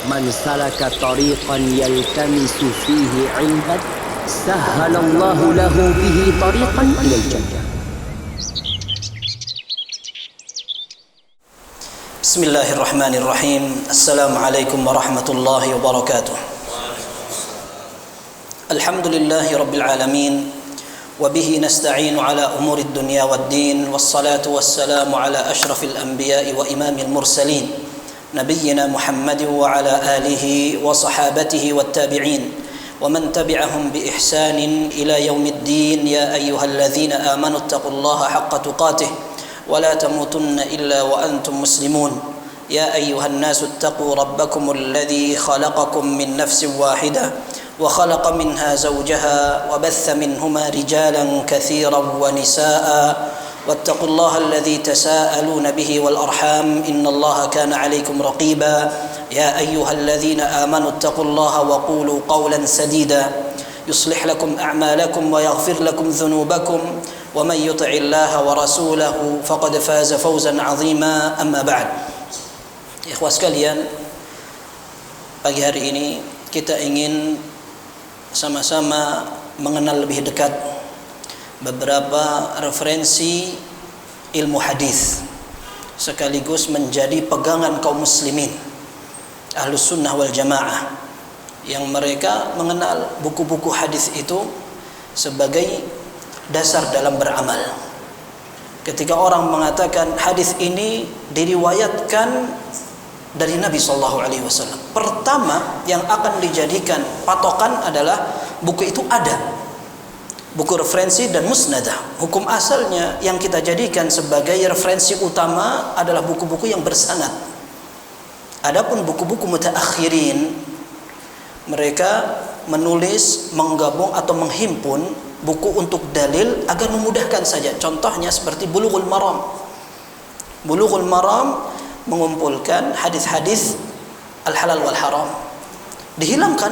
Man salaka tariqan yaltamisu fihi ilman sahhalallahu lahu bihi tariqan ilal jannah. Bismillahirrahmanirrahim. Assalamualaikum warahmatullahi wabarakatuh. Alhamdulillahi rabbil alamin. Wabihi nasta'inu ala umurid dunya wad din. Wassalatu wassalamu ala ashrafil anbiya'i wa imamil mursalin, nabiyyina Muhammadin wa ala alihi wa sahabatihi wat tabi'in wa man tabi'ahum bi ihsanin ila yaumiddin. Ya ayyuhalladzina amanu taqullaha haqqa tuqatih wa la tamutunna illa wa antum muslimun. Ya ayyuhan nasu ittaqu rabbakumul ladzi khalaqakum min nafsin wahidah wa khalaqa minha zawjaha wa batha minhuma rijalan katsiran wa nisaa wattaqullaha alladzi tasaaluna bihi wal arham innallaha kana 'alaykum raqiba. Ya ayyuhalladzina amanu ittaqullaha wa qulu qawlan sadida yuslih lakum a'malakum wa yaghfir lakum dhunubakum wa man yuti'illaha wa rasulahu faqad faza fawzan 'azima. Amma ba'd. Ikhwah sekalian, pagi hari ini kita ingin sama-sama mengenal lebih dekat beberapa referensi ilmu hadis, sekaligus menjadi pegangan kaum muslimin Ahlus Sunnah wal Jamaah, yang mereka mengenal buku-buku hadis itu sebagai dasar dalam beramal. Ketika orang mengatakan hadis ini diriwayatkan dari Nabi SAW, pertama yang akan dijadikan patokan adalah buku itu ada, buku referensi dan musnadah. Hukum asalnya yang kita jadikan sebagai referensi utama adalah buku-buku yang bersanad. Adapun buku-buku mutaakhirin, mereka menulis, menggabung atau menghimpun buku untuk dalil agar memudahkan saja. Contohnya seperti Bulughul Maram. Bulughul Maram mengumpulkan hadis-hadis al-halal wal haram, dihilangkan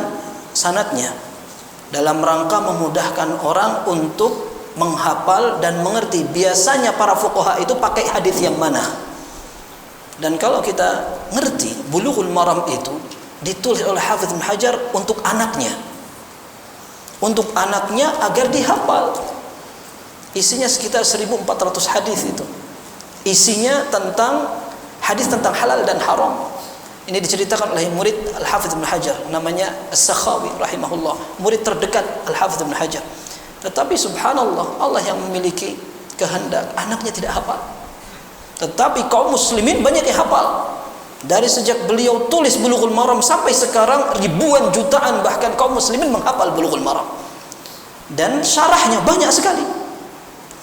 sanadnya dalam rangka memudahkan orang untuk menghafal dan mengerti. Biasanya para fuqaha itu pakai hadis yang mana, dan kalau kita ngerti, Bulughul Maram itu ditulis oleh Hafiz Ibnu Hajar untuk anaknya agar dihafal. Isinya sekitar 1400 hadis. Itu isinya tentang hadis tentang halal dan haram. Ini diceritakan oleh murid Al-Hafidz Ibnu Hajar, namanya As-Sakhawi rahimahullah, murid terdekat Al-Hafidz Ibnu Hajar. Tetapi subhanallah, Allah yang memiliki kehendak, anaknya tidak hafal. Tetapi kaum muslimin banyak yang hafal. Dari sejak beliau tulis Bulughul Maram sampai sekarang, ribuan jutaan bahkan kaum muslimin menghafal Bulughul Maram. Dan syarahnya banyak sekali.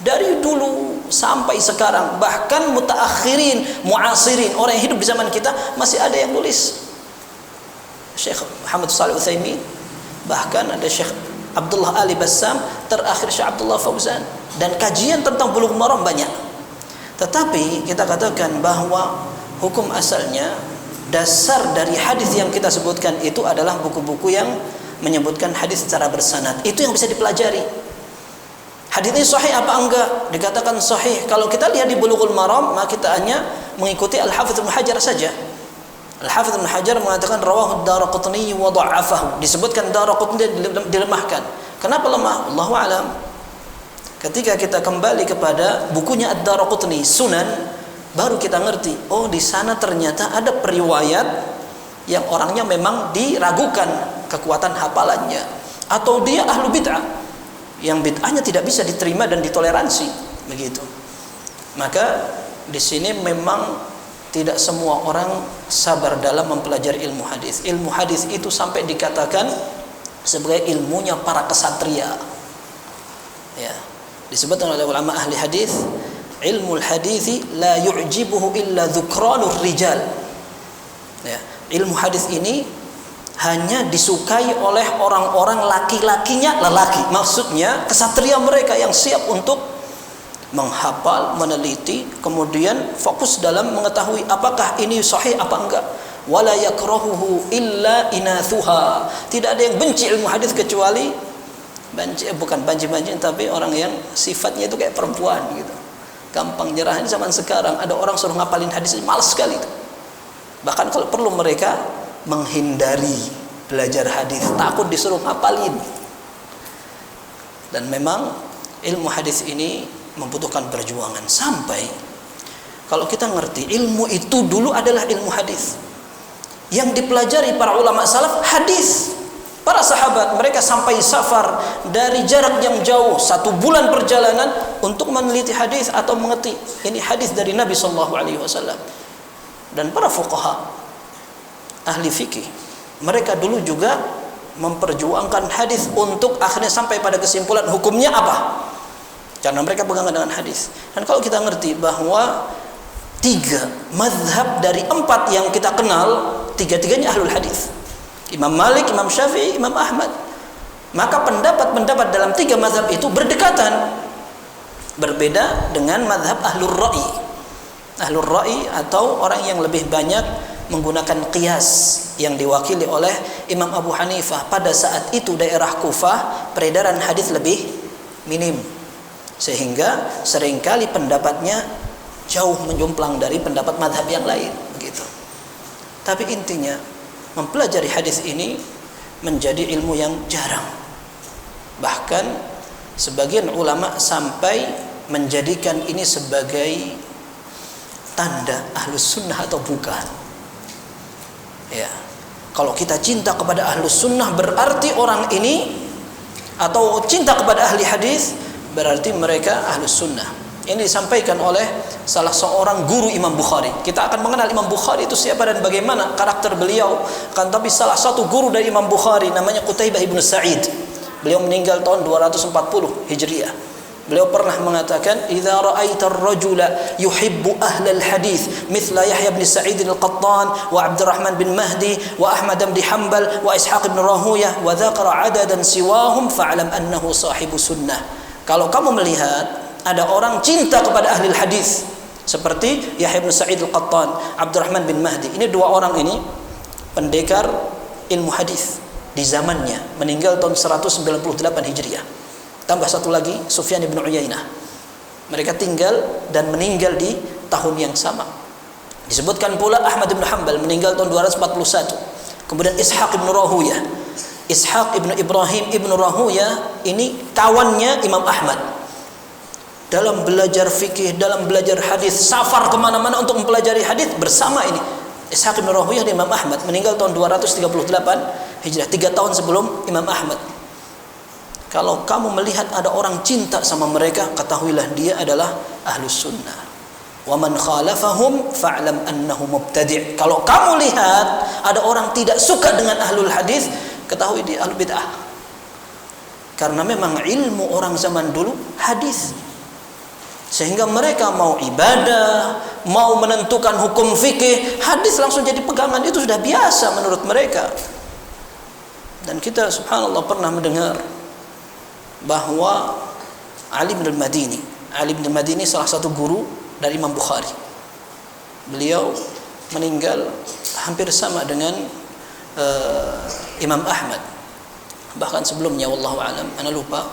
Dari dulu sampai sekarang, bahkan mutaakhirin, muasirin, orang yang hidup di zaman kita masih ada yang nulis. Syekh Muhammad Shalih Utsaimin, bahkan ada Syekh Abdullah Ali Bassam, terakhir Syekh Abdullah Fauzan, dan kajian tentang Bulughul Maram banyak. Tetapi kita katakan bahwa hukum asalnya, dasar dari hadis yang kita sebutkan itu adalah buku-buku yang menyebutkan hadis secara bersanad. Itu yang bisa dipelajari. Hadis ini sahih apa enggak? Dikatakan sahih. Kalau kita lihat di Bulughul Maram, maka kita hanya mengikuti Al-Hafidz Ibnu Hajar saja. Al-Hafidz Ibnu Hajar mengatakan rawahu ad-Daraqutni wa dha'afahu. Disebutkan Daraqutni dilemahkan. Kenapa lemah? Allahu a'lam. Ketika kita kembali kepada bukunya Ad-Daraqutni, Sunan, baru kita ngerti, oh di sana ternyata ada periwayat yang orangnya memang diragukan kekuatan hafalannya, atau dia ahlu bid'ah yang bid'ahnya tidak bisa diterima dan ditoleransi, begitu. Maka di sini memang tidak semua orang sabar dalam mempelajari ilmu hadis. Ilmu hadis itu sampai dikatakan sebagai ilmunya para kesatria. Ya, disebutkan oleh ulama ahli hadis, ilmu hadis la yu'jibuhu illa dzukranur rijal. Ya, ilmu hadis ini hanya disukai oleh orang-orang laki-lakinya lelaki. Maksudnya kesatria mereka yang siap untuk menghafal, meneliti, kemudian fokus dalam mengetahui apakah ini sahih apa enggak. Wala yakrahuhu illa inathuha. Tidak ada yang benci ilmu hadis kecuali bukan banci-banci, tapi orang yang sifatnya itu kayak perempuan gitu. Gampang nyerah. Ini zaman sekarang ada orang suruh ngapalin hadis, malas sekali itu. Bahkan kalau perlu mereka menghindari belajar hadis, takut disuruh ngapalin. Dan memang ilmu hadis ini membutuhkan perjuangan. Sampai kalau kita ngerti ilmu itu dulu adalah ilmu hadis yang dipelajari para ulama salaf, hadis. Para sahabat mereka sampai safar dari jarak yang jauh 1 bulan perjalanan untuk meneliti hadis atau mengerti ini hadis dari Nabi sallallahu alaihi wasallam. Dan para fuqaha, ahli fikih, mereka dulu juga memperjuangkan hadis untuk akhirnya sampai pada kesimpulan hukumnya apa, karena mereka pegangan dengan hadis. Dan kalau kita ngerti bahwa 3 mazhab dari 4 yang kita kenal, 3-tiganya ahlul hadis, Imam Malik, Imam Syafi'i, Imam Ahmad, maka pendapat-pendapat dalam 3 mazhab itu berdekatan, berbeda dengan mazhab ahlul ra'i. Ahlul ra'i atau orang yang lebih banyak menggunakan qiyas yang diwakili oleh Imam Abu Hanifah. Pada saat itu daerah Kufah peredaran hadis lebih minim, sehingga seringkali pendapatnya jauh menjomplang dari pendapat madhab yang lain, begitu. Tapi intinya mempelajari hadis ini menjadi ilmu yang jarang. Bahkan sebagian ulama sampai menjadikan ini sebagai tanda ahlus sunnah atau bukan. Ya, kalau kita cinta kepada ahlus sunnah berarti orang ini, atau cinta kepada ahli hadis berarti mereka ahlus sunnah. Ini disampaikan oleh salah seorang guru Imam Bukhari. Kita akan mengenal Imam Bukhari itu siapa dan bagaimana karakter beliau. Kan tapi salah satu guru dari Imam Bukhari namanya Qutaibah ibn Sa'id. Beliau meninggal tahun 240 Hijriah. Beliau pernah mengatakan, "Idza ra'aita ar-rajula yuhibbu ahlal hadis, mithla Yahya bin Sa'id al-Qattan wa Abdurrahman bin Mahdi wa Ahmad bin Hanbal wa Ishaq bin Rahuyah wa dzakara 'adadan siwahum fa'lam annahu sahibu sunnah." Kalau kamu melihat ada orang cinta kepada ahli hadis seperti Yahya bin Sa'id al-Qattan, Abdurrahman bin Mahdi, ini 2 orang ini pendekar ilmu hadis di zamannya, meninggal tahun 198 Hijriah. Tambah satu lagi Sufyan bin Uyainah. Mereka tinggal dan meninggal di tahun yang sama. Disebutkan pula Ahmad bin Hanbal meninggal tahun 241. Kemudian Ishaq bin Rahuyah. Ishaq bin Ibrahim bin Rahuyah ini kawannya Imam Ahmad. Dalam belajar fikih, dalam belajar hadis, safar kemana-mana untuk mempelajari hadis bersama ini. Ishaq bin Rahuyah dan Imam Ahmad meninggal tahun 238 Hijrah, 3 tahun sebelum Imam Ahmad. Kalau kamu melihat ada orang cinta sama mereka, ketahuilah dia adalah ahlus sunnah. Wa man khalafahum fa'lam annahu mubtadi'. Kalau kamu lihat ada orang tidak suka dengan ahlul hadis, ketahui dia ahlul bid'ah. Karena memang ilmu orang zaman dulu hadis. Sehingga mereka mau ibadah, mau menentukan hukum fikih, hadis langsung jadi pegangan, itu sudah biasa menurut mereka. Dan kita subhanallah pernah mendengar bahwa Ali bin al-Madini salah satu guru dari Imam Bukhari, beliau meninggal hampir sama dengan Imam Ahmad, bahkan sebelumnya wallahu alam ana lupa.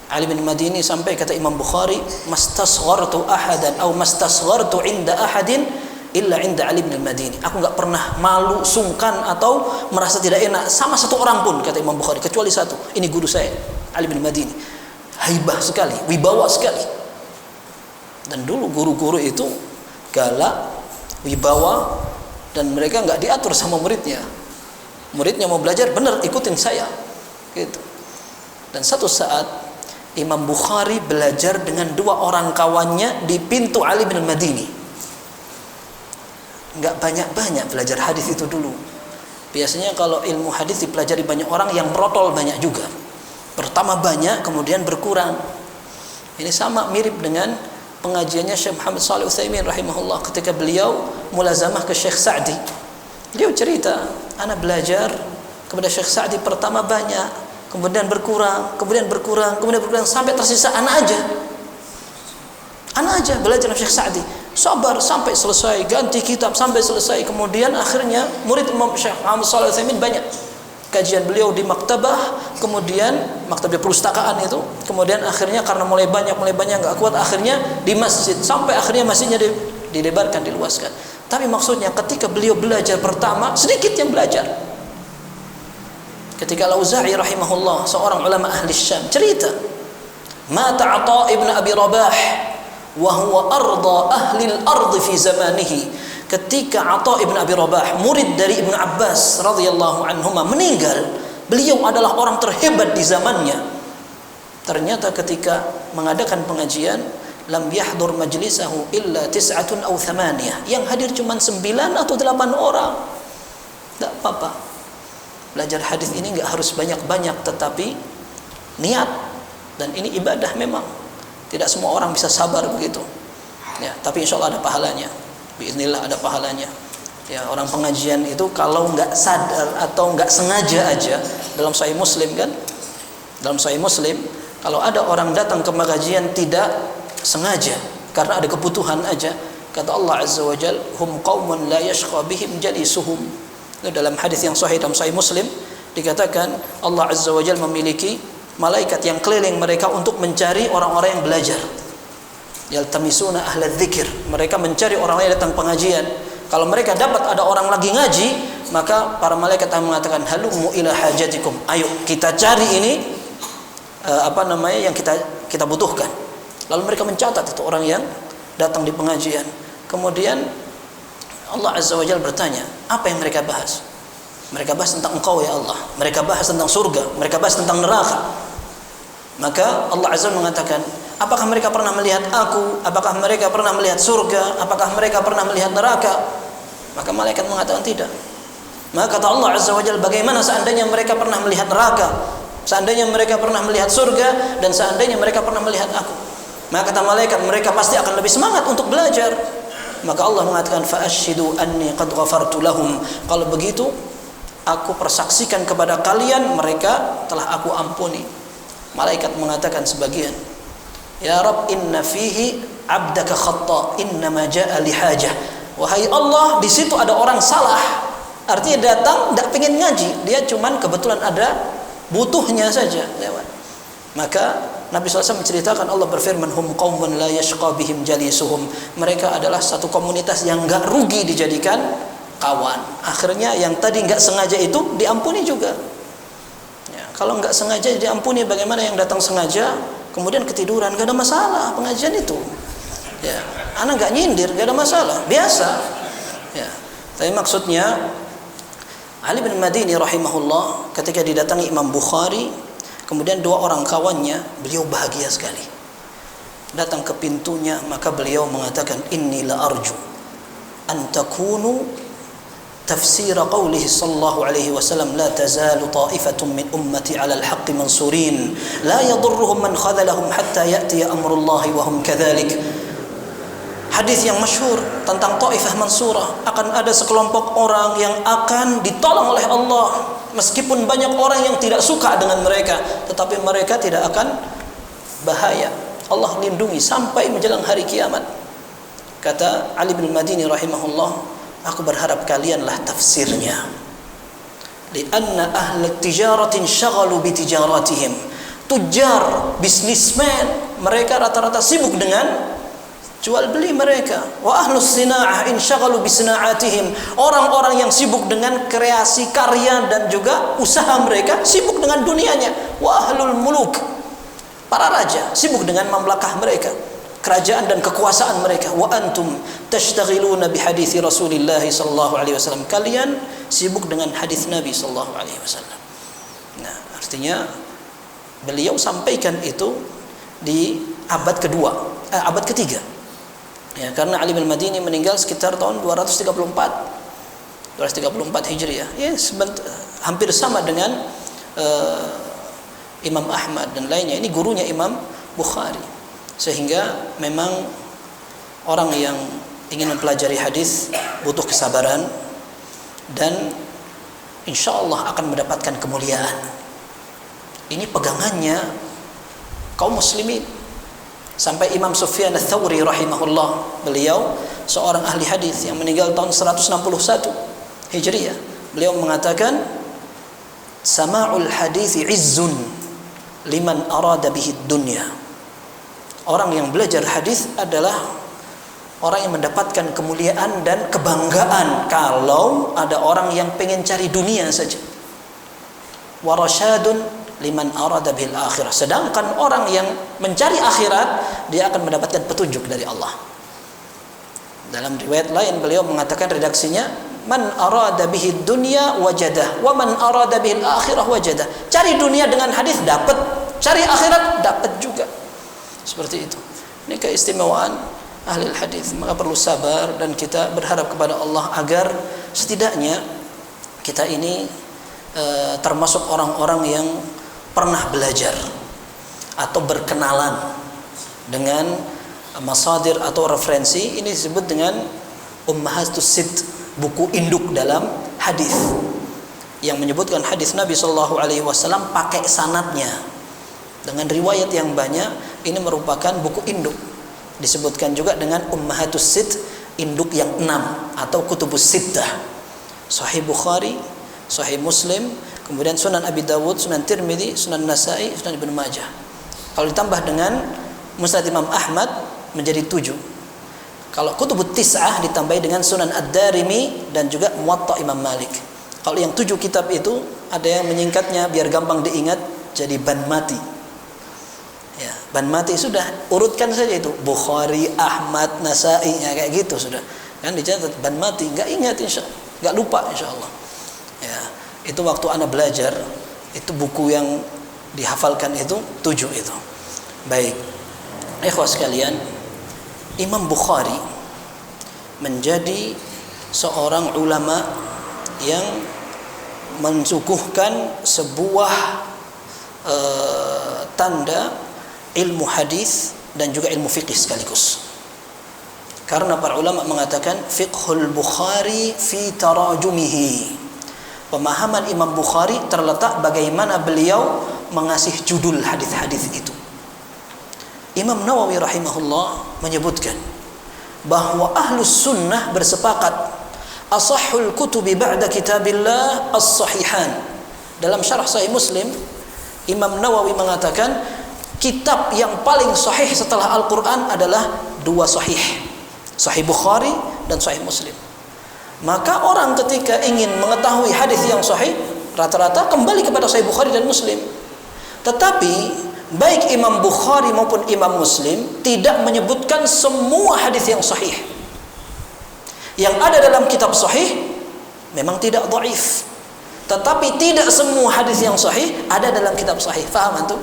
Ali bin Madini sampai kata Imam Bukhari, mastasghartu ahadan atau mastasghartu inda ahadin illa inda Ali bin Madini. Aku enggak pernah malu, sungkan atau merasa tidak enak sama satu orang pun, kata Imam Bukhari, kecuali satu. Ini guru saya, Ali bin Madini. Haibah sekali, wibawa sekali. Dan dulu guru-guru itu galak, wibawa, dan mereka enggak diatur sama muridnya. Muridnya mau belajar, benar ikutin saya. Gitu. Dan satu saat Imam Bukhari belajar dengan 2 orang kawannya di pintu Ali bin Madini. Enggak banyak-banyak belajar hadis itu dulu. Biasanya kalau ilmu hadis dipelajari banyak orang, yang merotol banyak juga. Pertama banyak, kemudian berkurang. Ini sama mirip dengan pengajiannya Syekh Muhammad Shalih Utsaimin rahimahullah ketika beliau mulazamah ke Syekh Sa'di. Beliau cerita, ana belajar kepada Syekh Sa'di pertama banyak, kemudian berkurang sampai tersisa anak aja belajar dengan Syekh Sa'di. Sabar sampai selesai, ganti kitab sampai selesai. Kemudian akhirnya murid Imam Syekh Muhammad Shalih Utsaimin banyak. Kajian beliau di maktabah, kemudian maktabah perpustakaan itu, kemudian akhirnya karena mulai banyak enggak kuat, akhirnya di masjid, sampai akhirnya masjidnya dilebarkan, diluaskan. Tapi maksudnya ketika beliau belajar pertama, sedikit yang belajar. Ketika Al-Auza'i rahimahullah, seorang ulama ahli Syam, cerita, mata Atha ibn Abi Rabah wa huwa arda ahli al-ard fi zamanihi. Ketika Atha ibn Abi Rabah, murid dari Ibnu Abbas radhiyallahu anhuma, meninggal, beliau adalah orang terhebat di zamannya. Ternyata ketika mengadakan pengajian, lam yahdur majlisahu illa 9 atau 8. Yang hadir cuma 9 atau 8 orang. Tak apa-apa. Belajar hadis ini enggak harus banyak-banyak, tetapi niat, dan ini ibadah memang. Tidak semua orang bisa sabar begitu. Ya, tapi insya Allah ada pahalanya. Biiznillah ada pahalanya. Ya, orang pengajian itu kalau enggak sadar atau enggak sengaja aja, dalam Sahih Muslim kan? Dalam Sahih Muslim, kalau ada orang datang ke pengajian tidak sengaja karena ada kebutuhan aja, kata Allah Azza wa Jalla, hum qaumun la yashqa bihim jalisuhum. Itu dalam hadis yang sahih dalam Sahih Muslim dikatakan Allah Azza wa Jalla memiliki malaikat yang keliling mereka untuk mencari orang-orang yang belajar. Yaltamisuna ahla dzikir, mereka mencari orang-orang yang datang pengajian. Kalau mereka dapat ada orang lagi ngaji, maka para malaikat akan mengatakan halumu ila hajatikum, ayo kita cari ini yang kita butuhkan. Lalu mereka mencatat itu orang yang datang di pengajian. Kemudian Allah Azza wa Jalla bertanya, apa yang mereka bahas? Mereka bahas tentang Engkau ya Allah, mereka bahas tentang surga, mereka bahas tentang neraka. Maka Allah Azza wa Jalla mengatakan, apakah mereka pernah melihat aku? Apakah mereka pernah melihat surga? Apakah mereka pernah melihat neraka? Maka malaikat mengatakan tidak. Maka kata Allah Azza wa Jalla, bagaimana seandainya mereka pernah melihat neraka? Seandainya mereka pernah melihat surga, dan seandainya mereka pernah melihat aku? Maka kata malaikat, mereka pasti akan lebih semangat untuk belajar. Maka Allah mengatakan, fa'ashidu anni qad ghafartu lahum. Kalau begitu, aku persaksikan kepada kalian, mereka telah aku ampuni. Malaikat mengatakan sebagian, ya Rabb, inna fihi abdaka khatta, innama ja'a lihajah. Wahai Allah, di situ ada orang salah. Artinya datang tidak pengen ngaji, dia cuman kebetulan ada butuhnya saja lewat. Maka Nabi SAW menceritakan, Allah berfirman, hum qaumun la yashqa bihim jalisuhum. Mereka adalah satu komunitas yang enggak rugi dijadikan kawan. Akhirnya yang tadi enggak sengaja itu diampuni juga. Ya, kalau enggak sengaja diampuni, bagaimana yang datang sengaja kemudian ketiduran? Enggak ada masalah pengajian itu. Ya, anak enggak nyindir, enggak ada masalah, biasa. Ya. Tapi maksudnya Ali bin Madini rahimahullah ketika didatangi Imam Bukhari, kemudian 2 orang kawannya, beliau bahagia sekali. Datang ke pintunya, maka beliau mengatakan, inni la arju an takunu tafsir qawlihi sallallahu alaihi wasallam, la tazalu ta'ifatun min ummati 'ala al-haqqi mansurin la yadurruhum man khadhalahum hatta ya'ti amrullahi wa hum kadzalik. Hadis yang masyhur tentang Taifah Mansurah, akan ada sekelompok orang yang akan ditolong oleh Allah meskipun banyak orang yang tidak suka dengan mereka, tetapi mereka tidak akan bahaya. Allah lindungi sampai menjelang hari kiamat. Kata Ali bin Madini rahimahullah, aku berharap kalianlah tafsirnya. Lianna ahli tijaratin syaghalu bi tijaratihim. Tujar, businessman, mereka rata-rata sibuk dengan jual beli mereka. Wa ahlus sina'ah insyaghalu bi sina'atihim. Orang-orang yang sibuk dengan kreasi karya dan juga usaha mereka sibuk dengan dunianya. Wa ahlul muluk, para raja sibuk dengan mamlakah mereka, kerajaan dan kekuasaan mereka. Wa antum tashtaghiluna bi hadithi Rasulillah sallallahu alaihi wasallam. Kalian sibuk dengan hadis Nabi sallallahu alaihi wasallam. Nah, artinya beliau sampaikan itu di abad ketiga. Ya, karena Ali bin Madini meninggal sekitar tahun 234 Hijriah. Ya, hampir sama dengan Imam Ahmad dan lainnya. Ini gurunya Imam Bukhari. Sehingga memang orang yang ingin mempelajari hadis butuh kesabaran dan insya Allah akan mendapatkan kemuliaan. Ini pegangannya kaum muslimin. Sampai Imam Sufyan Ats-Tsauri rahimahullah, beliau seorang ahli hadis yang meninggal tahun 161 Hijriah. Beliau mengatakan, sama'ul hadits izzun liman arada bihi dunya. Orang yang belajar hadis adalah orang yang mendapatkan kemuliaan dan kebanggaan kalau ada orang yang pengen cari dunia saja. Warasyadun liman arada bil akhirah. Sedangkan orang yang mencari akhirat, dia akan mendapatkan petunjuk dari Allah. Dalam riwayat lain beliau mengatakan redaksinya, man arada bihi dunya wajadah wa man arada bil akhirah wajadah. Cari dunia dengan hadis dapat, cari akhirat dapat juga. Seperti itu. Ini keistimewaan ahli hadis. Maka perlu sabar dan kita berharap kepada Allah agar setidaknya kita ini termasuk orang-orang yang pernah belajar atau berkenalan dengan masadir atau referensi. Ini disebut dengan Ummahatus Sitt, buku induk dalam hadis yang menyebutkan hadis Nabi Shallallahu Alaihi Wasallam pakai sanadnya dengan riwayat yang banyak. Ini merupakan buku induk. Disebutkan juga dengan Ummahatus Sitt, induk yang 6 atau Kutubus Sittah. Sahih Bukhari, Sahih Muslim, kemudian Sunan Abi Dawud, Sunan Tirmidzi, Sunan Nasa'i, Sunan Ibnu Majah. Kalau ditambah dengan Musnad Imam Ahmad menjadi 7. Kalau Kutubut Tis'ah ditambahi dengan Sunan Ad-Darimi dan juga Muwatta Imam Malik. Kalau yang 7 kitab itu ada yang menyingkatnya biar gampang diingat jadi ban mati. Ya, ban mati sudah, urutkan saja itu Bukhari, Ahmad, Nasa'i, ya, kayak gitu sudah. Kan dicatat ban mati, enggak ingat enggak lupa insyaallah. Ya, itu waktu Anda belajar, itu buku yang dihafalkan itu 7 itu. Baik. Ikhwah sekalian, Imam Bukhari menjadi seorang ulama yang mensuguhkan sebuah tanda ilmu hadis dan juga ilmu fiqih sekaligus. Karena para ulama mengatakan fiqhul Bukhari fi tarajumihi. Pemahaman Imam Bukhari terletak bagaimana beliau mengasih judul hadis-hadis itu. Imam Nawawi rahimahullah menyebutkan bahwa ahlus sunnah bersepakat asahhul kutubi ba'da kitabillah as-sahihan. Dalam syarah Sahih Muslim, Imam Nawawi mengatakan kitab yang paling sahih setelah Al-Quran adalah 2 sahih, Sahih Bukhari dan Sahih Muslim. Maka orang ketika ingin mengetahui hadis yang sahih, rata-rata kembali kepada Sahih Bukhari dan Muslim. Tetapi baik Imam Bukhari maupun Imam Muslim tidak menyebutkan semua hadis yang sahih. Yang ada dalam kitab sahih memang tidak dhaif, tetapi tidak semua hadis yang sahih ada dalam kitab sahih. Faham antum?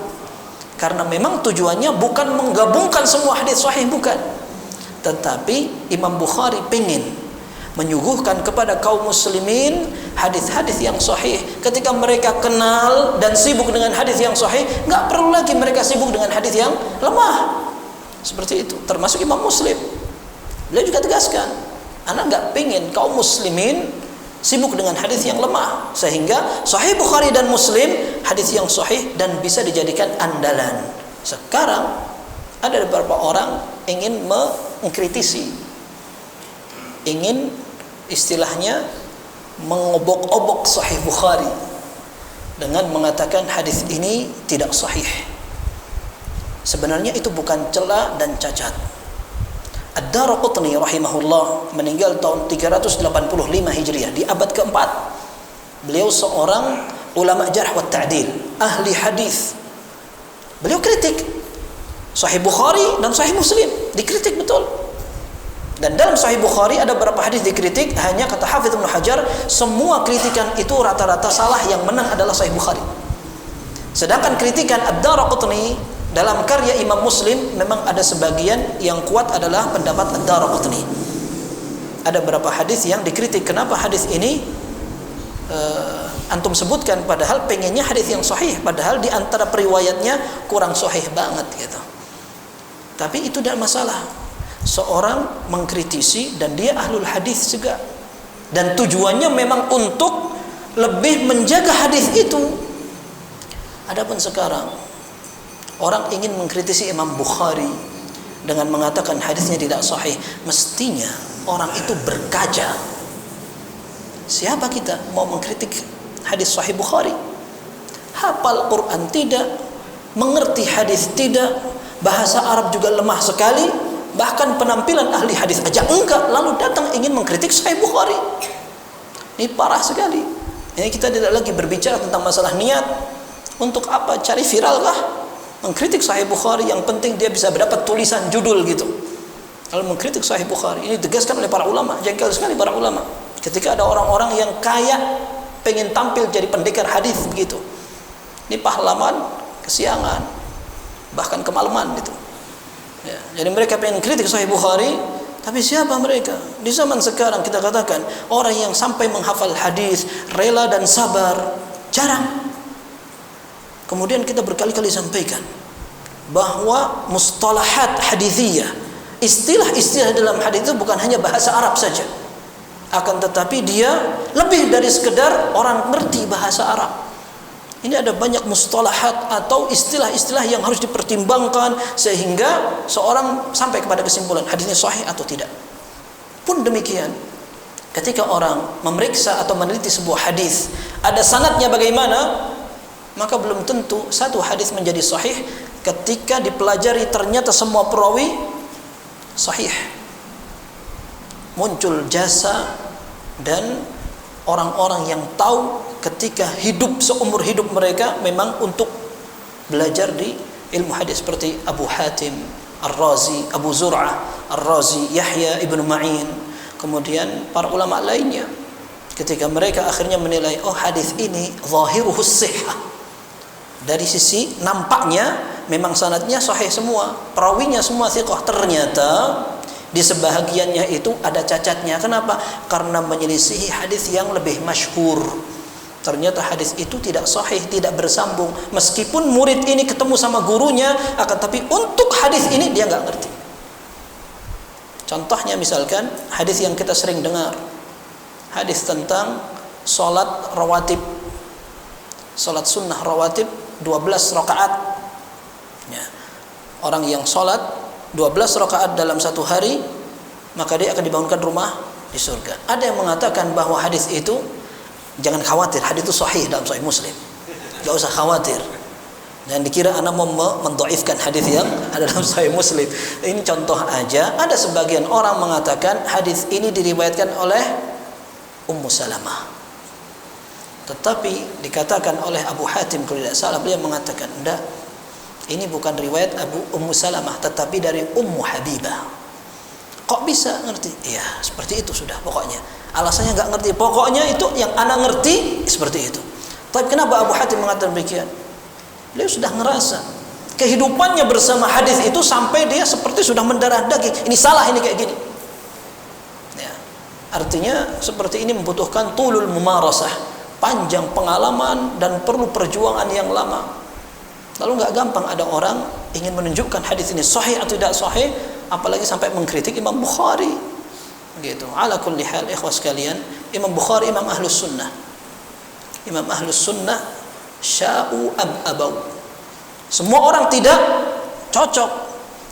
Karena memang tujuannya bukan menggabungkan semua hadis sahih, bukan. Tetapi Imam Bukhari ingin menyuguhkan kepada kaum muslimin hadis-hadis yang sahih. Ketika mereka kenal dan sibuk dengan hadis yang sahih, enggak perlu lagi mereka sibuk dengan hadis yang lemah. Seperti itu, termasuk Imam Muslim. Beliau juga tegaskan, anak enggak pengen kaum muslimin sibuk dengan hadis yang lemah, sehingga Sahih Bukhari dan Muslim hadis yang sahih dan bisa dijadikan andalan. Sekarang ada beberapa orang ingin mengkritisi, ingin istilahnya mengobok-obok Sahih Bukhari dengan mengatakan hadis ini tidak sahih. Sebenarnya itu bukan celah dan cacat. Ad-Daraqutni rahimahullah meninggal tahun 385 Hijriah di abad keempat. Beliau seorang ulama jarh wa ta'dil, ahli hadis. Beliau kritik Sahih Bukhari dan Sahih Muslim, dikritik betul. Dan dalam Sahih Bukhari ada beberapa hadis dikritik, hanya kata Hafidz Ibnu Hajar, semua kritikan itu rata-rata salah, yang menang adalah Sahih Bukhari. Sedangkan kritikan Ad-Daraqutni dalam karya Imam Muslim memang ada sebagian yang kuat adalah pendapat Ad-Daraqutni. Ada beberapa hadis yang dikritik, kenapa hadis ini antum sebutkan padahal pengennya hadis yang sahih, padahal di antara periwayatnya kurang sahih banget gitu. Tapi itu tidak masalah. Seorang mengkritisi dan dia ahlul hadis juga, dan tujuannya memang untuk lebih menjaga hadis itu. Adapun sekarang orang ingin mengkritisi Imam Bukhari dengan mengatakan hadisnya tidak sahih, mestinya orang itu berkaca. Siapa kita mau mengkritik hadis Sahih Bukhari? Hafal Quran tidak, mengerti hadis tidak, bahasa Arab juga lemah sekali, bahkan penampilan ahli hadis aja enggak, lalu datang ingin mengkritik Sahih Bukhari. Ini parah sekali. Ini kita tidak lagi berbicara tentang masalah niat. Untuk apa? Cari viral kah? Mengkritik Sahih Bukhari, yang penting dia bisa mendapat tulisan judul gitu. Kalau mengkritik Sahih Bukhari, ini ditegaskan oleh para ulama, jengkel sekali para ulama. Ketika ada orang-orang yang kaya pengen tampil jadi pendekar hadis begitu. Ini pahlawan kesiangan, bahkan kemalaman gitu. Ya, jadi mereka pengen kritik Sahih Bukhari, tapi siapa mereka? Di zaman sekarang kita katakan orang yang sampai menghafal hadis, rela dan sabar, jarang. Kemudian kita berkali-kali sampaikan bahwa mustalahat hadithiyah, istilah-istilah dalam hadis itu bukan hanya bahasa Arab saja, akan tetapi dia lebih dari sekedar orang ngerti bahasa Arab. Ini ada banyak mustalahat atau istilah-istilah yang harus dipertimbangkan sehingga seorang sampai kepada kesimpulan hadisnya sahih atau tidak. Pun demikian, ketika orang memeriksa atau meneliti sebuah hadis, ada sanadnya bagaimana, maka belum tentu satu hadis menjadi sahih ketika dipelajari ternyata semua perawi sahih. Muncul jasa dan orang-orang yang tahu ketika hidup seumur hidup mereka memang untuk belajar di ilmu hadis, seperti Abu Hatim Ar-Razi, Abu Zur'ah Ar-Razi, Yahya ibn Ma'in, kemudian para ulama lainnya. Ketika mereka akhirnya menilai, oh hadis ini zahiruhus sihhah, dari sisi nampaknya memang sanadnya sahih semua, perawinya semua thiqah, ternyata di sebahagiannya itu ada cacatnya. Kenapa? Karena menyelisihi hadis yang lebih masyhur. Ternyata hadis itu tidak sahih, tidak bersambung. Meskipun murid ini ketemu sama gurunya, akan tapi untuk hadis ini dia nggak ngerti. Contohnya misalkan hadis yang kita sering dengar, hadis tentang salat rawatib, salat sunnah rawatib 12 rakaat. Ya. Orang yang salat 12 rakaat dalam satu hari, maka dia akan dibangunkan rumah di surga. Ada yang mengatakan bahwa hadis itu, jangan khawatir, hadis itu sahih dalam Sahih Muslim, gak usah khawatir. Dan dikira anak mau mendhaifkan hadis yang ada dalam Sahih Muslim. Ini contoh aja. Ada sebagian orang mengatakan hadis ini diriwayatkan oleh Ummu Salamah, tetapi dikatakan oleh Abu Hatim kalau tidak salah, beliau mengatakan enggak, ini bukan riwayat Ummu Salamah, tetapi dari Ummu Habibah. Kok bisa ngerti? Ya seperti itu sudah, pokoknya alasannya nggak ngerti, pokoknya itu yang anak ngerti seperti itu. Tapi kenapa Abu Hatim mengatakan demikian? Beliau sudah ngerasa kehidupannya bersama hadis itu sampai dia seperti sudah mendarah daging. Ini salah, ini kayak gini. Ya, artinya seperti ini membutuhkan tulul mumarasah, panjang pengalaman dan perlu perjuangan yang lama. Lalu nggak gampang ada orang ingin menunjukkan hadis ini sahih atau tidak sahih, apalagi sampai mengkritik Imam Bukhari. Gitu. Ala kulli hal, ikhwas sekalian, Imam Bukhari Imam Ahlus Sunnah. Imam Ahlus Sunnah sya'u am abau. Semua orang tidak cocok,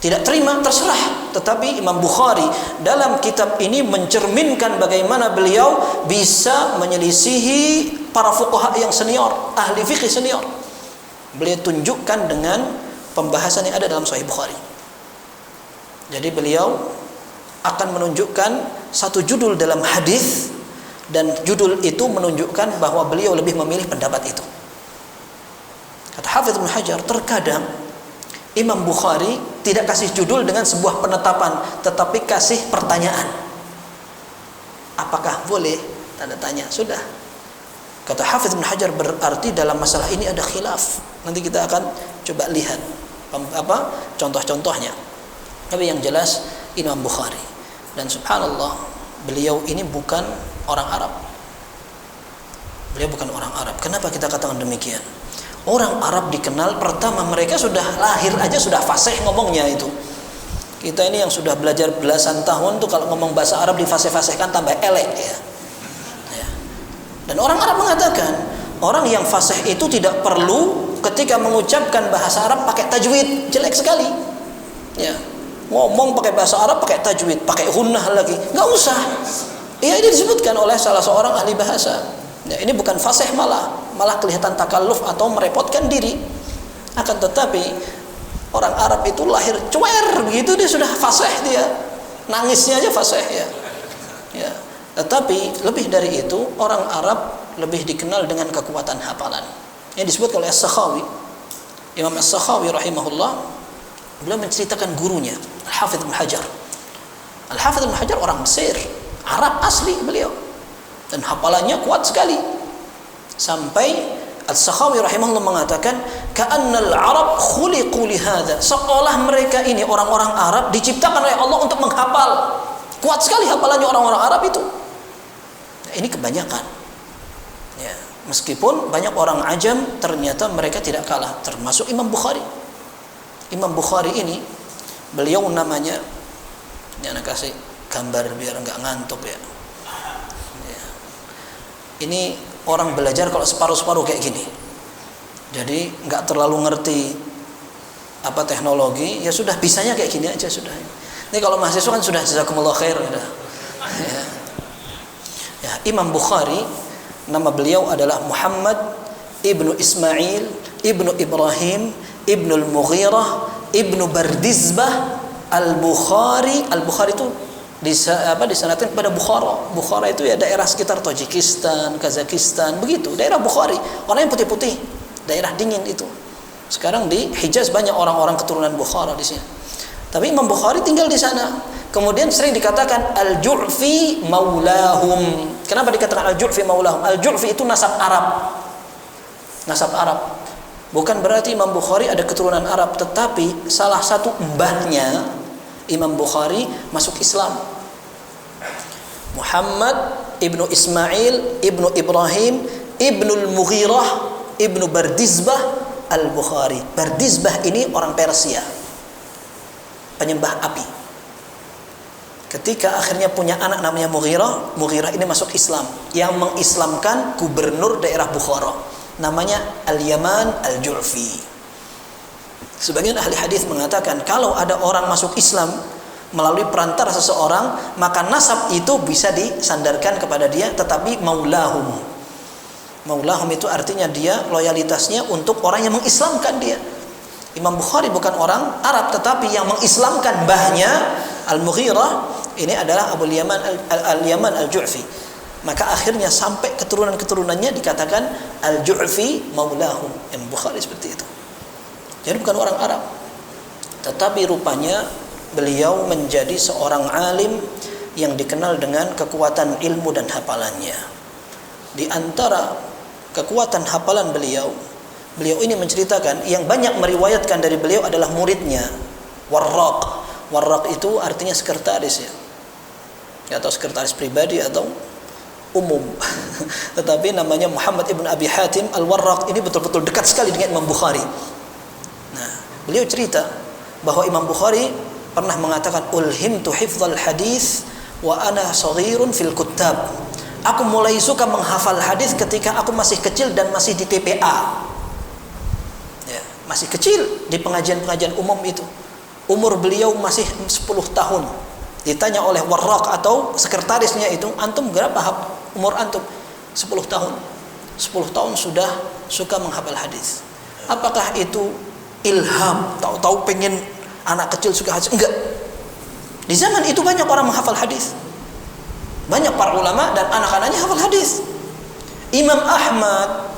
tidak terima, terserah. Tetapi Imam Bukhari dalam kitab ini mencerminkan bagaimana beliau bisa menyelisihi para fuqaha yang senior, ahli fikih senior. Beliau tunjukkan dengan pembahasan yang ada dalam Sahih Bukhari. Jadi beliau akan menunjukkan satu judul dalam hadis, dan judul itu menunjukkan bahwa beliau lebih memilih pendapat itu. Kata Hafidz Ibnu Hajar, terkadang Imam Bukhari tidak kasih judul dengan sebuah penetapan, tetapi kasih pertanyaan. Apakah boleh? Tanda tanya. Sudah. Kata Hafidz Ibnu Hajar, berarti dalam masalah ini ada khilaf. Nanti kita akan coba lihat contoh-contohnya. Tapi yang jelas Imam Bukhari, dan subhanallah, beliau ini bukan orang Arab. Beliau bukan orang Arab. Kenapa kita katakan demikian? Orang Arab dikenal pertama mereka sudah lahir aja sudah fasih ngomongnya itu. Kita ini yang sudah belajar belasan tahun tuh kalau ngomong bahasa Arab difasih-fasihkan tambah elek ya. Dan orang Arab mengatakan orang yang fasih itu tidak perlu ketika mengucapkan bahasa Arab pakai tajwid, jelek sekali. Ya. Ngomong pakai bahasa Arab pakai tajwid, pakai gunnah lagi, nggak usah. Ya, ini disebutkan oleh salah seorang ahli bahasa. Ya, ini bukan fasih, malah kelihatan takalluf atau merepotkan diri. Akan tetapi Orang Arab itu lahir cuer begitu dia sudah fasih, dia nangisnya aja fasih ya. Ya. Tetapi lebih dari itu, orang Arab lebih dikenal dengan kekuatan hafalan. Yang disebut oleh As-Sakhawi, Imam As-Sakhawi rahimahullah, beliau menceritakan gurunya Al-Hafidz Ibnu Hajar. Al-Hafidz Ibnu Hajar orang Mesir, Arab asli beliau, dan hafalannya kuat sekali. Sampai As-Sakhawi rahimahullah mengatakan, ka'annal Arab khuliqu lihadza, seolah mereka ini orang-orang Arab diciptakan oleh Allah untuk menghafal. Kuat sekali hafalannya orang-orang Arab itu. Nah, ini kebanyakan. Ya, meskipun banyak orang ajam, ternyata mereka tidak kalah, termasuk Imam Bukhari. Imam Bukhari ini, beliau namanya, ini anak kasih gambar biar enggak ngantuk ya. Ya. Ini orang belajar kalau separuh-separuh kayak gini, jadi nggak terlalu ngerti apa teknologi, ya sudah bisanya kayak gini aja sudah. Ini kalau mahasiswa kan sudah jazakumullah khair sudah. Ya, Imam Bukhari nama beliau adalah Muhammad ibnu Ismail ibnu Ibrahim ibnu Al-Mughirah ibnu Bardizbah Al-Bukhari. Al-Bukhari itu disanadkan kepada Bukhara. Bukhara itu ya daerah sekitar Tajikistan, Kazakhstan, begitu. Daerah Bukhari, orang yang putih-putih, daerah dingin itu. Sekarang di Hijaz banyak orang-orang keturunan Bukhara di sini. Tapi Imam Bukhari tinggal di sana. Kemudian sering dikatakan Al-Ju'fi maulahum. Kenapa dikatakan Al-Ju'fi maulahum? Al-Ju'fi itu nasab Arab. Nasab Arab. Bukan berarti Imam Bukhari ada keturunan Arab, tetapi salah satu mbahnya Imam Bukhari masuk Islam. Muhammad ibnu Ismail ibnu Ibrahim ibnu Al-Mughirah ibnu Bardizbah Al-Bukhari. Bardizbah ini orang Persia, penyembah api. Ketika akhirnya punya anak namanya Mughirah, Mughirah ini masuk Islam. Yang mengislamkan gubernur daerah Bukhara, namanya Al-Yaman Al-Ju'fi. Sebagian ahli hadis mengatakan kalau ada orang masuk Islam melalui perantara seseorang, maka nasab itu bisa disandarkan kepada dia, tetapi maulahum. Maulahum itu artinya dia loyalitasnya untuk orang yang mengislamkan dia. Imam Bukhari bukan orang Arab, tetapi yang mengislamkan mbahnya Al-Mughirah ini adalah Abu Al-Yaman Al-Ju'fi. Maka akhirnya sampai keturunan-keturunannya dikatakan Al-Ju'fi maulahum. Imam Bukhari seperti itu. Jadi bukan orang Arab, tetapi rupanya beliau menjadi seorang alim yang dikenal dengan kekuatan ilmu dan hafalannya. Di antara kekuatan hafalan beliau ini menceritakan, yang banyak meriwayatkan dari beliau adalah muridnya Warraq. Warraq itu artinya sekretaris ya, atau sekretaris pribadi atau umum. Tetapi namanya Muhammad ibn Abi Hatim Al-Warraq ini betul-betul dekat sekali dengan Imam Bukhari. Beliau cerita bahwa Imam Bukhari pernah mengatakan, ulhimtu hifdzal hadis wa ana shaghirun fil kuttab. Aku mulai suka menghafal hadis ketika aku masih kecil dan masih di TPA. Ya, masih kecil di pengajian-pengajian umum itu. Umur beliau masih 10 tahun. Ditanya oleh Warraq atau sekretarisnya itu, antum berapa umur antum? 10 tahun. 10 tahun sudah suka menghafal hadis. Apakah itu ilham, tahu-tahu pengen anak kecil suka hadis? Enggak. Di zaman itu banyak orang menghafal hadis, banyak para ulama dan anak-anaknya hafal hadis. Imam Ahmad,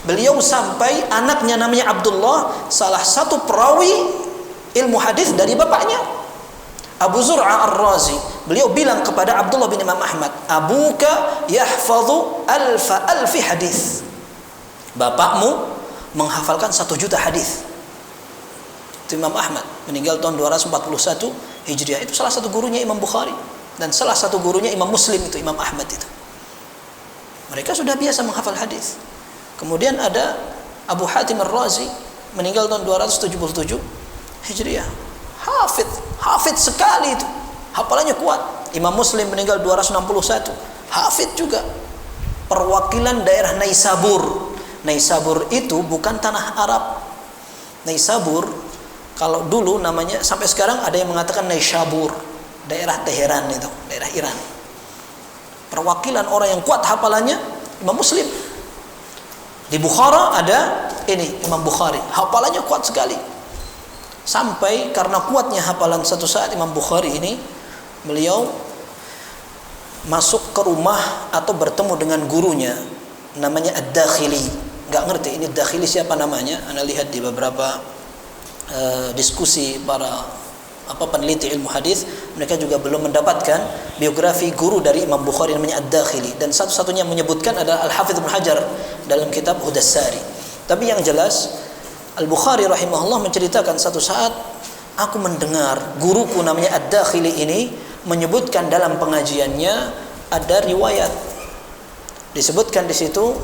beliau sampai anaknya namanya Abdullah, salah satu perawi ilmu hadis dari bapaknya Abu Zur'ah Ar-Razi. Beliau bilang kepada Abdullah bin Imam Ahmad, abuka yahfadhu alfi hadis. Bapakmu menghafalkan 1 juta hadis. Imam Ahmad meninggal tahun 241 Hijriah. Itu salah satu gurunya Imam Bukhari, dan salah satu gurunya Imam Muslim itu Imam Ahmad itu. Mereka sudah biasa menghafal hadis. Kemudian ada Abu Hatim Ar-Razi meninggal tahun 277 Hijriah. Hafidz sekali itu. Hafalannya kuat. Imam Muslim meninggal 261. Hafidz juga. Perwakilan daerah Naisabur. Naisabur itu bukan tanah Arab. Naisabur kalau dulu namanya, sampai sekarang ada yang mengatakan Naisabur, daerah Teheran itu, daerah Iran. Perwakilan orang yang kuat hafalannya Imam Muslim. Di Bukhara ada ini Imam Bukhari, hafalannya kuat sekali. Sampai karena kuatnya hafalan, satu saat Imam Bukhari ini beliau masuk ke rumah atau bertemu dengan gurunya namanya Ad-Dakhili. Enggak ngerti ini Dakhili siapa namanya. Anda lihat di beberapa diskusi para peneliti ilmu hadis, mereka juga belum mendapatkan biografi guru dari Imam Bukhari namanya Ad-Dakhili, dan satu-satunya menyebutkan adalah Al-Hafidz Ibnu Hajar dalam kitab Hudassari. Tapi yang jelas Al-Bukhari rahimahullah menceritakan, satu saat aku mendengar guruku namanya Ad-Dakhili ini menyebutkan dalam pengajiannya, ada riwayat disebutkan di situ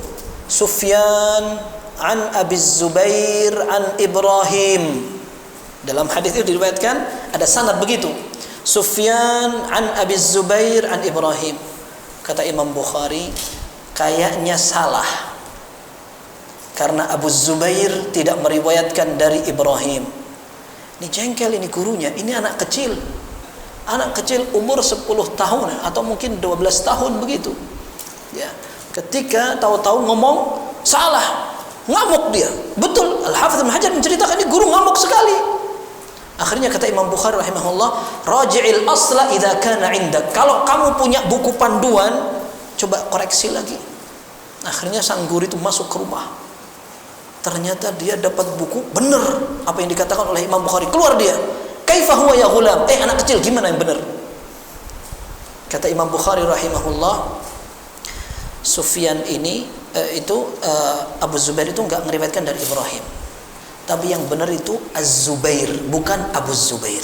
Sufyan an Abi Zubair an Ibrahim. Dalam hadis itu diriwayatkan ada sanad begitu, Sufyan an Abi Zubair an Ibrahim. Kata Imam Bukhari, kayaknya salah, karena Abu Zubair tidak meriwayatkan dari Ibrahim. Ini jengkel ini gurunya, ini anak kecil umur 10 tahun atau mungkin 12 tahun begitu ya. Ketika tahu-tahu ngomong salah, ngamuk dia. Betul, Al-Hafidz Ibnu Hajar menceritakan ini guru ngamuk sekali. Akhirnya kata Imam Bukhari rahimahullah, raji'il asla idza kana 'indak. Kalau kamu punya buku panduan, coba koreksi lagi. Akhirnya sang guru itu masuk ke rumah. Ternyata dia dapat buku benar apa yang dikatakan oleh Imam Bukhari. Keluar dia, kaifa huwa ya ghulam, anak kecil, gimana yang benar? Kata Imam Bukhari rahimahullah, Sufyan ini Abu Zubair itu enggak meriwayatkan dari Ibrahim, tapi yang benar itu Az-Zubair, bukan Abu Zubair.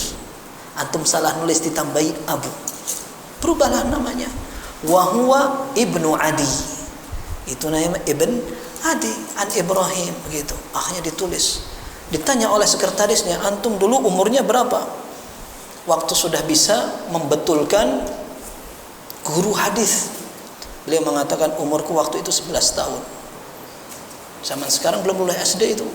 Antum salah nulis ditambahi Abu, berubahlah namanya. Wa huwa Ibnu Adi, itu namanya Ibn Adi an Ibrahim begitu. Akhirnya ditulis. Ditanya oleh sekretarisnya, antum dulu umurnya berapa? Waktu sudah bisa membetulkan guru hadis, beliau mengatakan umurku waktu itu 11 tahun. Zaman sekarang belum lulus SD itu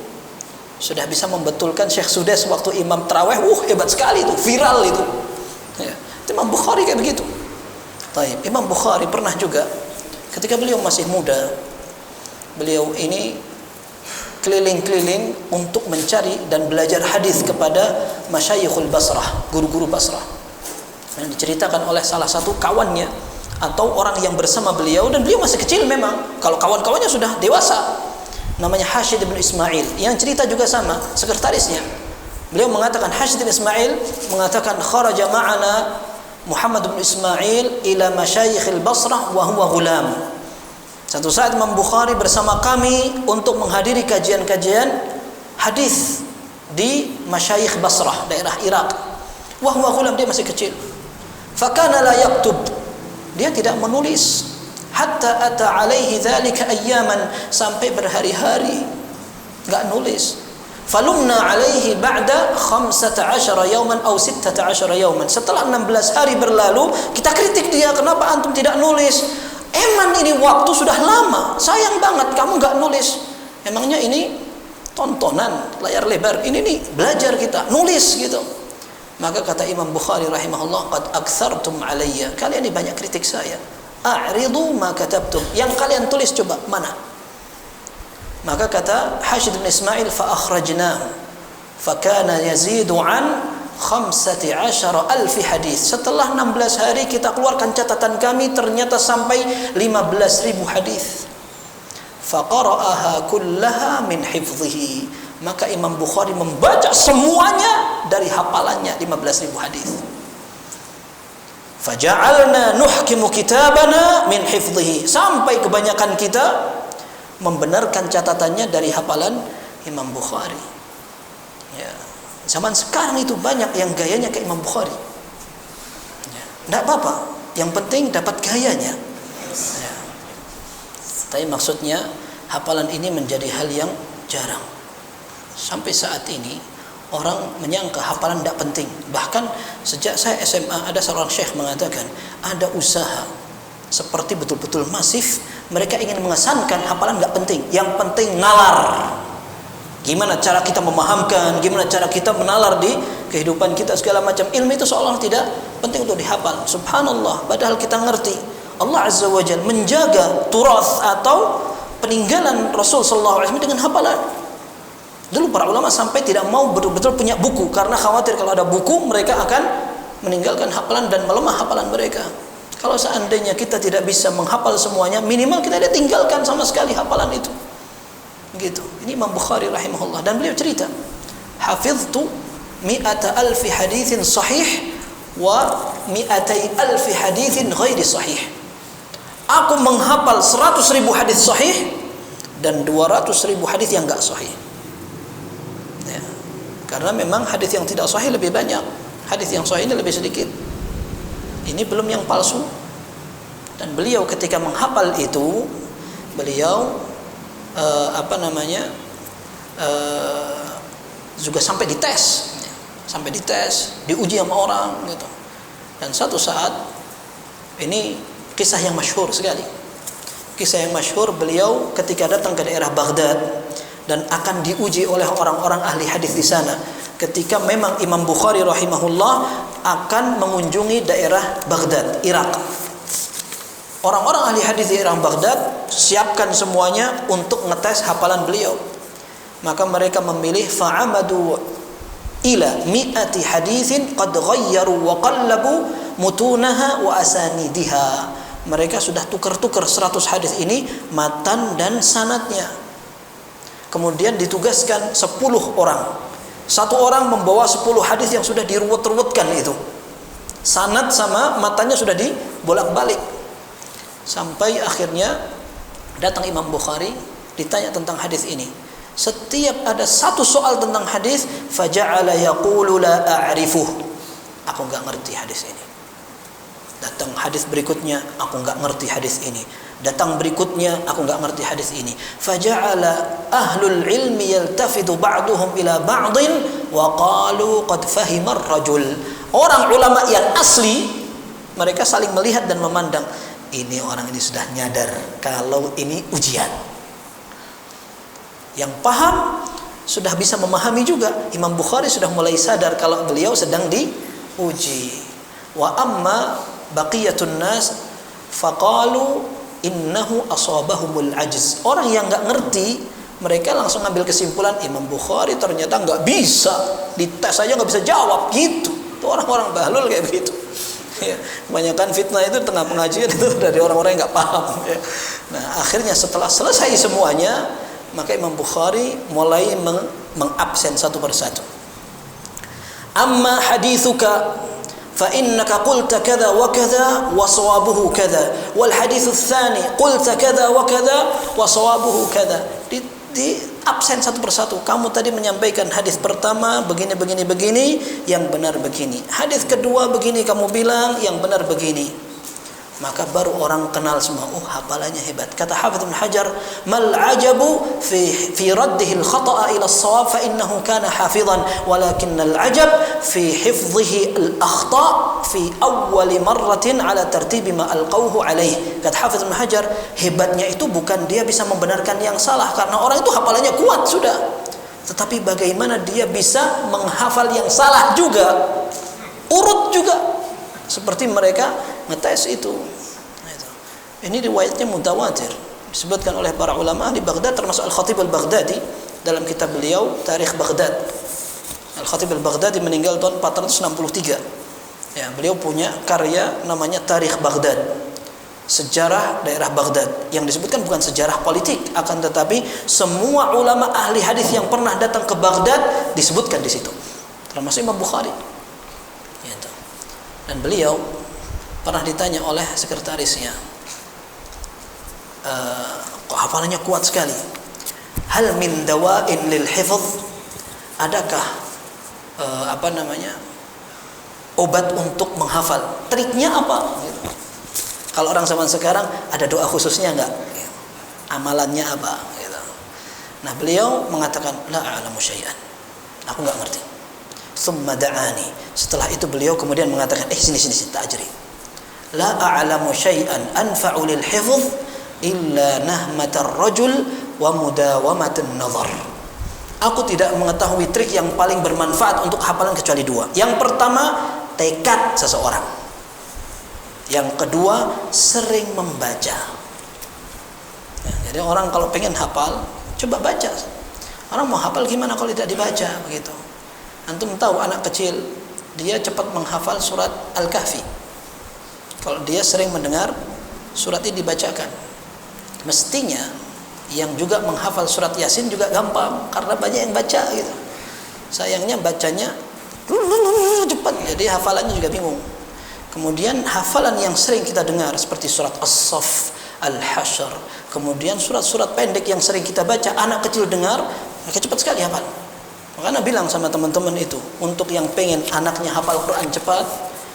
sudah bisa membetulkan Syekh Sudes waktu imam tarawih. Hebat sekali itu, viral itu ya. Imam Bukhari kayak begitu. Taib. Imam Bukhari pernah juga ketika beliau masih muda, beliau ini keliling-keliling untuk mencari dan belajar hadis kepada masyayikhul Basrah, guru-guru Basrah. Yang diceritakan oleh salah satu kawannya atau orang yang bersama beliau, dan beliau masih kecil memang, kalau kawan-kawannya sudah dewasa, namanya Hashid bin Ismail. Yang cerita juga sama sekretarisnya. Beliau mengatakan, Hashid bin Ismail mengatakan, kharaja ma'ana Muhammad bin Ismail ila masyayikhil Basrah wa huwa ghulam. Satu saat Imam Bukhari bersama kami untuk menghadiri kajian-kajian hadis di masyayikh Basrah, daerah Irak. Wa huwa ghulam, dia masih kecil. Fakana la yaktub, dia tidak menulis. Hatta ata alaihi dzalika ayyaman, sampai berhari-hari enggak nulis. Falumna alaihi ba'da 15 yawman aw 16 yawman. Setelah 16 hari berlalu, kita kritik dia, kenapa antum tidak nulis? Emang ini waktu sudah lama, sayang banget kamu enggak nulis. Emangnya ini tontonan layar lebar, ini nih belajar kita, nulis gitu. Maka kata Imam Bukhari rahimahullah, qad aktsartum alayya, kalian ini banyak kritik saya. A'ridu ma katabtum, yang kalian tulis coba mana? Maka kata Hashid bin Ismail, fa akhrajnahu fa kana yazidu an 15,000 hadis. Setelah 16 hari kita keluarkan catatan kami, ternyata sampai 15.000 hadis. Faqara'aha kullaha min hifdhihi, maka Imam Bukhari membaca semuanya dari hafalannya 15.000 hadis. Faja'alna nuhkimu kitabana min hifdhihi, sampai kebanyakan kita membenarkan catatannya dari hafalan Imam Bukhari. Ya. Zaman sekarang itu banyak yang gayanya kayak Imam Bukhari. Tidak apa-apa, yang penting dapat gayanya. Ya. Tapi maksudnya hafalan ini menjadi hal yang jarang. Sampai saat ini orang menyangka hafalan tidak penting. Bahkan sejak saya SMA ada seorang syekh mengatakan ada usaha seperti betul-betul masif, mereka ingin mengesankan hafalan tidak penting. Yang penting nalar. Gimana cara kita memahamkan, gimana cara kita menalar di kehidupan kita, segala macam ilmu itu seolah tidak penting untuk dihafal. Subhanallah, padahal kita ngerti Allah Azza wa Jalla menjaga turas atau peninggalan Rasul sallallahu alaihi wasallam dengan hafalan. Dulu para ulama sampai tidak mau betul-betul punya buku karena khawatir kalau ada buku mereka akan meninggalkan hafalan dan melemah hafalan mereka. Kalau seandainya kita tidak bisa menghafal semuanya, minimal kita tidak tinggalkan sama sekali hafalan itu. Gitu. Ini Imam Bukhari rahimahullah, dan beliau cerita, hafiztu mi'ata alfi hadithin sahih wa mi'atai alfi hadithin ghairi sahih. Aku menghafal 100.000 hadis sahih dan 200.000 hadis yang enggak sahih. Ya. Karena memang hadis yang tidak sahih lebih banyak, hadis yang sahih ini lebih sedikit. Ini belum yang palsu. Dan beliau ketika menghafal itu, beliau juga sampai dites, diuji sama orang gitu. Dan satu saat, ini kisah yang masyhur sekali. Kisah yang masyhur, beliau ketika datang ke daerah Baghdad dan akan diuji oleh orang-orang ahli hadis di sana. Ketika memang Imam Bukhari rahimahullah akan mengunjungi daerah Baghdad, Irak. Orang-orang ahli hadis di daerah Baghdad siapkan semuanya untuk ngetes hafalan beliau. Maka mereka memilih fa'amadu ila mi'ati hadithin qad ghayyaru wa qallabu mutunaha wa asanidiha. Mereka sudah tukar-tukar 100 hadis ini, matan dan sanadnya. Kemudian ditugaskan 10 orang. Satu orang membawa 10 hadis yang sudah diruwet-ruwetkan itu. Sanad sama matanya sudah dibolak-balik. Sampai akhirnya datang Imam Bukhari, ditanya tentang hadis ini. Setiap ada satu soal tentang hadis, faja'ala yaqulu la a'rifuh. Aku enggak ngerti hadis ini. Datang hadis berikutnya, aku enggak ngerti hadis ini. Datang berikutnya, aku enggak ngerti hadis ini. Faja'ala ahlul ilmi yaltafidu ba'duhum ila ba'din wa qalu qad fahima ar-rajul. Orang ulama yang asli, mereka saling melihat dan memandang, ini orang ini sudah nyadar kalau ini ujian. Yang paham sudah bisa memahami juga. Imam Bukhari sudah mulai sadar kalau beliau sedang diuji. Wa amma baqiyatun nas faqalu innahu asabahumul ajz. Orang yang enggak ngerti, mereka langsung ambil kesimpulan Imam Bukhari ternyata enggak bisa, dites aja enggak bisa jawab gitu. Itu orang-orang bahlul kayak begitu. Ya, kebanyakan fitnah itu tengah pengajian itu dari orang-orang yang enggak paham ya. Nah, akhirnya setelah selesai semuanya, maka Imam Bukhari mulai mengabsen satu persatu. Amma hadithuka fa innaka qulta kadza wa kadza wa sawabuhu kadza wal haditsu tsani qulta kadza wa kadza wa sawabuhu kadza. Di absen satu persatu. Kamu tadi menyampaikan hadis pertama begini, yang benar begini. Hadis kedua begini kamu bilang, yang benar begini. Maka baru orang kenal semua, oh hafalannya hebat. Kata Hafidz Ibnu Hajar, mal ajabu fi raddihi al-khata'a ila as-shawab fa innahu kana hafizan walakin al-ajab fi hifdhihi al-akhta' fi awwal marratin ala tartibi ma alqawhu alayh. Kata Hafidz Ibnu Hajar, hebatnya itu bukan dia bisa membenarkan yang salah karena orang itu hafalannya kuat sudah. Tetapi bagaimana dia bisa menghafal yang salah juga, urut juga. Seperti mereka ngetes itu. Ini riwayatnya mutawatir, disebutkan oleh para ulama di Baghdad, termasuk Al-Khatib Al-Baghdadi dalam kitab beliau Tarikh Baghdad. Al-Khatib Al-Baghdadi meninggal tahun 463. Ya, beliau punya karya namanya Tarikh Baghdad, sejarah daerah Baghdad, yang disebutkan bukan sejarah politik, akan tetapi semua ulama ahli hadis yang pernah datang ke Baghdad disebutkan di situ, termasuk Imam Bukhari. Dan beliau pernah ditanya oleh sekretarisnya, kok hafalannya kuat sekali, hal min dawa'in lil hifdz, adakah obat untuk menghafal, triknya apa gitu. Kalau orang zaman sekarang ada doa khususnya enggak, amalannya apa gitu. Nah, beliau mengatakan la a'lamu syai'an, aku enggak ngerti. Tsumma da'ani, setelah itu beliau kemudian mengatakan, sini ta'jri. La a'lamu syai'an anfa'u lil hifdz illa nahmatar rajul wa mudawamatun nazar. Aku tidak mengetahui trik yang paling bermanfaat untuk hafalan kecuali dua. Yang pertama, tekad seseorang. Yang kedua, sering membaca. Ya, jadi orang kalau pengen hafal, coba baca. Orang mau hafal gimana kalau tidak dibaca begitu. Antum tahu anak kecil dia cepat menghafal surat Al-Kahfi kalau dia sering mendengar surat ini dibacakan. Mestinya yang juga menghafal surat Yasin juga gampang karena banyak yang baca gitu. Sayangnya bacanya cepat, jadi hafalannya juga bingung. Kemudian hafalan yang sering kita dengar seperti surat As-Saff, Al-Hasyr, kemudian surat-surat pendek yang sering kita baca, anak kecil dengar, mereka cepat sekali hafal. Makanya bilang sama teman-teman itu, untuk yang pengen anaknya hafal Quran cepat,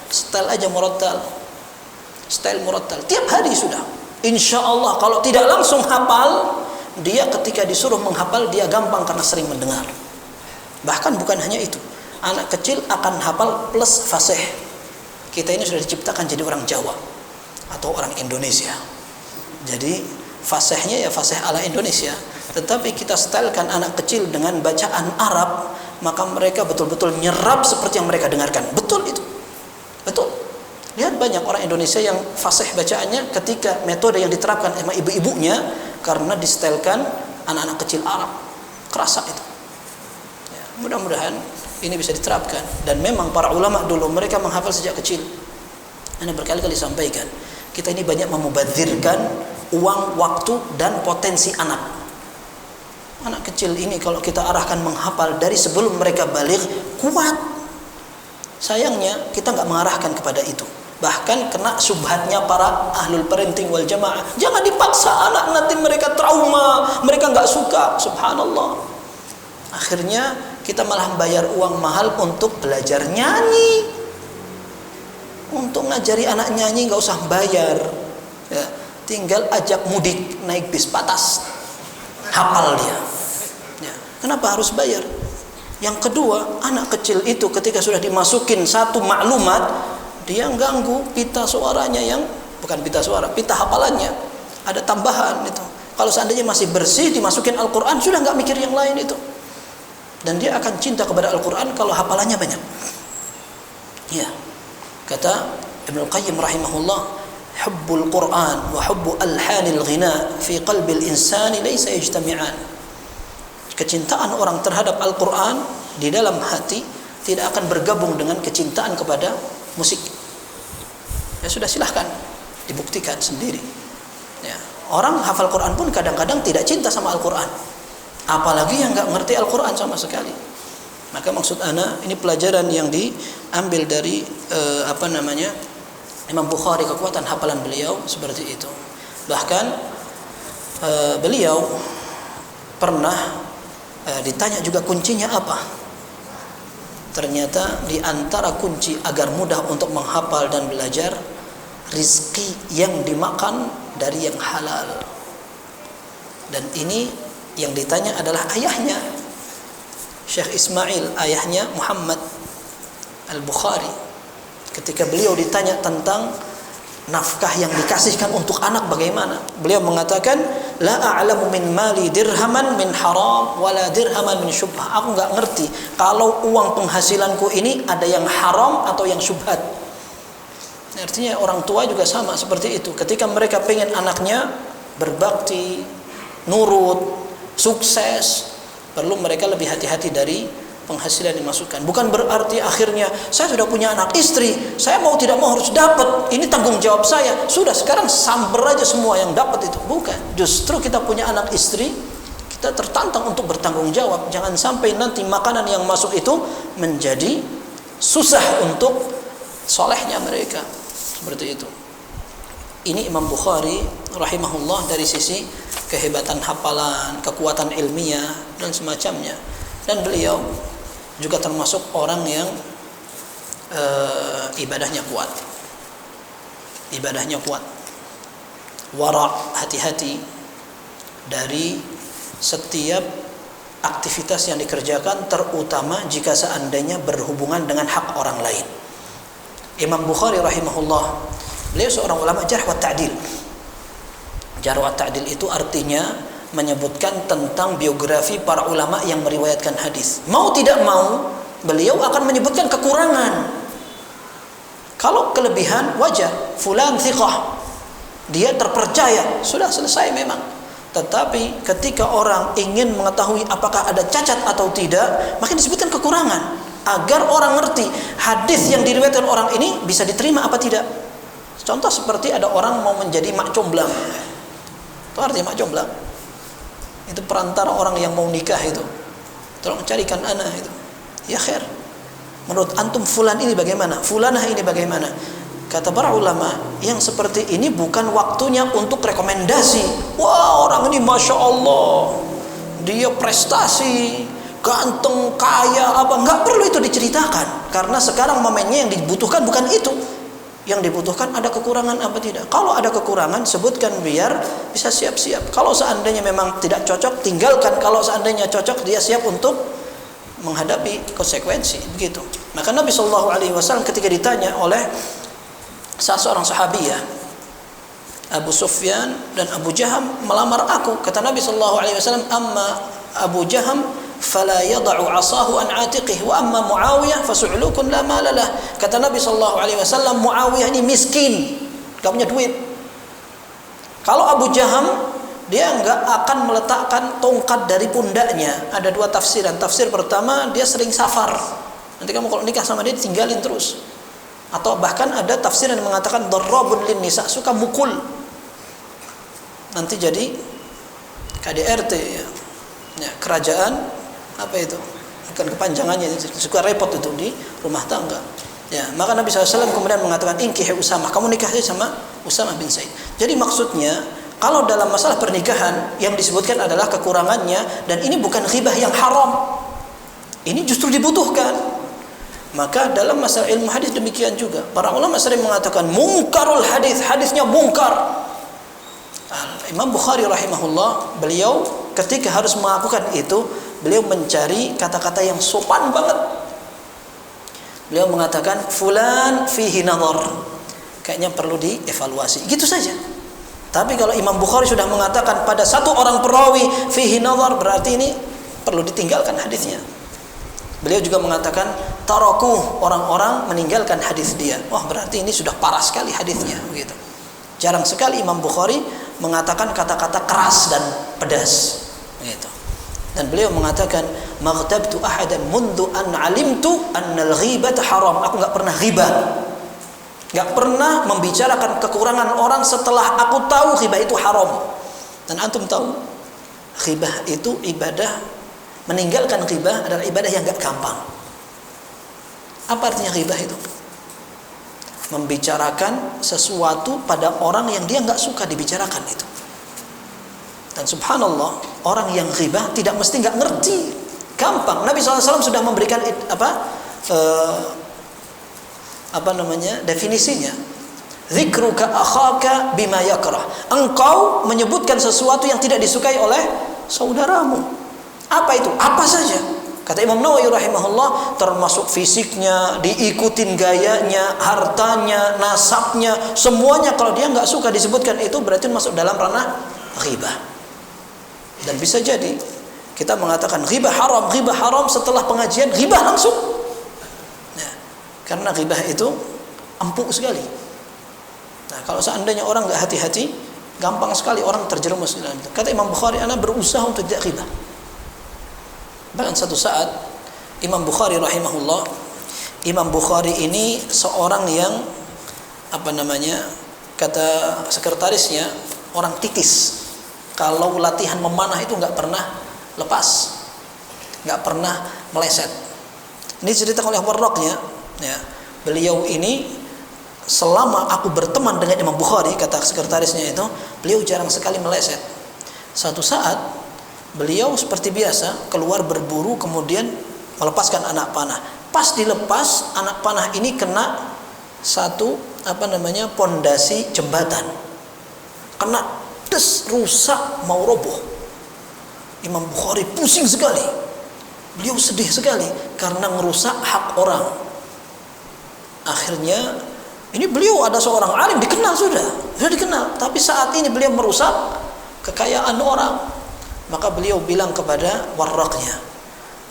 style aja murattal. Style murattal, tiap hari sudah. Insya Allah kalau tidak langsung hafal, dia ketika disuruh menghafal dia gampang karena sering mendengar. Bahkan bukan hanya itu, anak kecil akan hafal plus fasih. Kita ini sudah diciptakan jadi orang Jawa atau orang Indonesia. Jadi fasihnya ya fasih ala Indonesia. Tetapi kita stylekan anak kecil dengan bacaan Arab, maka mereka betul-betul nyerap seperti yang mereka dengarkan. Betul itu. Betul. Lihat banyak orang Indonesia yang fasih bacaannya ketika metode yang diterapkan sama ibu-ibunya karena distylekan anak-anak kecil Arab. Kerasa itu. Ya, mudah-mudahan ini bisa diterapkan. Dan memang para ulama dulu mereka menghafal sejak kecil. Anda berkali-kali sampaikan, kita ini banyak memubadzirkan uang, waktu, dan potensi anak. Anak kecil ini kalau kita arahkan menghafal dari sebelum mereka baligh, kuat. Sayangnya kita nggak mengarahkan kepada itu. Bahkan kena subhatnya para ahlul parenting wal jamaah. Jangan dipaksa anak, nanti mereka trauma, mereka nggak suka. Subhanallah. Akhirnya kita malah bayar uang mahal untuk belajar nyanyi. Untuk ngajari anak nyanyi nggak usah bayar. Ya, tinggal ajak mudik naik bis patas, hafal dia. Ya, kenapa harus bayar? Yang kedua, anak kecil itu ketika sudah dimasukin satu maklumat, dia ganggu pita suaranya yang bukan pita suara, pita hafalannya. Ada tambahan itu. Kalau seandainya masih bersih dimasukin Al-Quran, sudah nggak mikir yang lain itu. Dan dia akan cinta kepada Al-Quran kalau hafalannya banyak. Ya, kata Ibnu Qayyim rahimahullah, hubbul Quran wa hubbu alhanil ghina fi qalbil insani laysa yajtami'an. Kecintaan orang terhadap Al-Quran di dalam hati tidak akan bergabung dengan kecintaan kepada musik. Ya sudah, silahkan dibuktikan sendiri. Ya, orang hafal Quran pun kadang-kadang tidak cinta sama Al-Quran, apalagi yang nggak ngerti Al-Quran sama sekali. Maka maksud ana ini pelajaran yang diambil dari Imam Bukhari, kekuatan hafalan beliau seperti itu. Bahkan beliau pernah ditanya juga kuncinya apa. Ternyata di antara kunci agar mudah untuk menghafal dan belajar, rizki yang dimakan dari yang halal. Dan ini yang ditanya adalah ayahnya, Syekh Ismail, ayahnya Muhammad Al-Bukhari. Ketika beliau ditanya tentang nafkah yang dikasihkan untuk anak bagaimana, beliau mengatakan, la a'lamu min mali dirhaman min haram wala dirhaman min syubhah. Aku enggak ngerti kalau uang penghasilanku ini ada yang haram atau yang syubhat. Artinya orang tua juga sama seperti itu. Ketika mereka pengen anaknya berbakti, nurut, sukses, perlu mereka lebih hati-hati dari penghasilan dimasukkan. Bukan berarti akhirnya saya sudah punya anak istri, saya mau tidak mau harus dapat, ini tanggung jawab saya, sudah sekarang samber aja semua yang dapat itu. Bukan, justru kita punya anak istri, kita tertantang untuk bertanggung jawab. Jangan sampai nanti makanan yang masuk itu menjadi susah untuk solehnya mereka. Seperti itu. Ini Imam Bukhari rahimahullah dari sisi kehebatan hafalan, kekuatan ilmiah dan semacamnya. Dan beliau juga termasuk orang yang ibadahnya kuat. Ibadahnya kuat. Wara', hati-hati dari setiap aktivitas yang dikerjakan, terutama jika seandainya berhubungan dengan hak orang lain. Imam Bukhari rahimahullah, beliau seorang ulama jarh wa ta'dil. Jarh wa ta'dil itu artinya menyebutkan tentang biografi para ulama yang meriwayatkan hadis. Mau tidak mau, beliau akan menyebutkan kekurangan. Kalau kelebihan wajar, fulan thiqah, dia terpercaya, sudah selesai memang. Tetapi ketika orang ingin mengetahui apakah ada cacat atau tidak, maka disebutkan kekurangan agar orang ngerti hadis yang diriwayatkan orang ini bisa diterima apa tidak. Contoh seperti ada orang mau menjadi mak comblang. Itu artinya mak comblang. Itu perantara orang yang mau nikah itu. Tolong carikan ana itu. Ya khair. Menurut antum fulan ini bagaimana? Fulanah ini bagaimana? Kata para ulama, yang seperti ini bukan waktunya untuk rekomendasi. Wah, orang ini Masya Allah, dia prestasi, ganteng, kaya, apa. Nggak perlu itu diceritakan. Karena sekarang momennya yang dibutuhkan bukan itu. Yang dibutuhkan ada kekurangan apa tidak. Kalau ada kekurangan, sebutkan biar bisa siap-siap. Kalau seandainya memang tidak cocok, tinggalkan. Kalau seandainya cocok, dia siap untuk menghadapi konsekuensi. Begitu. Maka Nabi SAW ketika ditanya oleh salah seorang sahabiyah, Abu Sufyan dan Abu Jaham melamar aku. Kata Nabi SAW, amma Abu Jaham fala yada'u asahu an atiqih wa amma Muawiyah fasu'lukun la malalah. Kata Nabi SAW, Muawiyah ini miskin, gak punya duit. Kalau Abu Jaham, dia enggak akan meletakkan tongkat dari pundaknya. Ada dua tafsiran. Tafsir pertama, dia sering safar. Nanti kamu kalau nikah sama dia tinggalin terus. Atau bahkan ada tafsir yang mengatakan darrabun lin nisa, suka mukul. Nanti jadi KDRT ya. Ya, kerajaan apa itu? Bukan kepanjangannya, suka repot itu di rumah tangga. Ya, maka Nabi SAW kemudian mengatakan inkihi Usamah, kamu nikah saja sama Usamah bin Zaid. Jadi maksudnya kalau dalam masalah pernikahan yang disebutkan adalah kekurangannya, dan ini bukan ghibah yang haram. Ini justru dibutuhkan. Maka dalam masalah ilmu hadis demikian juga. Para ulama sering mengatakan mungkarul hadis, hadisnya mungkar. Imam Bukhari rahimahullah, beliau ketika harus melakukan itu, beliau mencari kata-kata yang sopan banget. Beliau mengatakan fulan fihi nazar, kayaknya perlu dievaluasi. Gitu saja. Tapi kalau Imam Bukhari sudah mengatakan pada satu orang perawi fihi nazar, berarti ini perlu ditinggalkan hadisnya. Beliau juga mengatakan tarakuh, orang-orang meninggalkan hadis dia. Wah, berarti ini sudah parah sekali hadisnya, begitu. Jarang sekali Imam Bukhari mengatakan kata-kata keras dan pedas, begitu. Dan beliau mengatakan maghtabtu ahadan mundu an alimtu annal ghibata haram. Aku enggak pernah ghibah. Enggak pernah membicarakan kekurangan orang setelah aku tahu ghibah itu haram. Dan antum tahu ghibah itu ibadah. Meninggalkan ghibah adalah ibadah yang gak gampang. Apa artinya ghibah itu? Membicarakan sesuatu pada orang yang dia gak suka dibicarakan itu. Dan subhanallah, orang yang ghibah tidak mesti gak ngerti. Gampang. Nabi SAW sudah memberikan definisinya. Dzikruka akhaka bima yakrah. Engkau menyebutkan sesuatu yang tidak disukai oleh saudaramu. Apa itu? Apa saja. Kata Imam Nawawi rahimahullah, termasuk fisiknya, diikutin gayanya, hartanya, nasabnya, semuanya kalau dia nggak suka disebutkan itu berarti masuk dalam ranah ghibah. Dan bisa jadi kita mengatakan ghibah haram setelah pengajian ghibah langsung. Nah, karena ghibah itu empuk sekali. Nah, kalau seandainya orang nggak hati-hati, gampang sekali orang terjerumus dalam itu. Kata Imam Bukhari, ana berusaha untuk tidak ghibah. Bahkan satu saat Imam Bukhari rahimahullah, Imam Bukhari ini seorang yang kata sekretarisnya, orang titis. Kalau latihan memanah itu nggak pernah lepas, nggak pernah meleset. Ini cerita oleh Warraqnya, ya. Beliau ini selama aku berteman dengan Imam Bukhari, kata sekretarisnya itu, beliau jarang sekali meleset. Satu saat beliau seperti biasa keluar berburu, kemudian melepaskan anak panah. Pas dilepas, anak panah ini kena satu pondasi jembatan. Kena des, rusak, mau roboh. Imam Bukhari pusing sekali. Beliau sedih sekali karena merusak hak orang. Akhirnya ini beliau ada seorang alim dikenal sudah dikenal, tapi saat ini beliau merusak kekayaan orang. Maka beliau bilang kepada Warraqnya,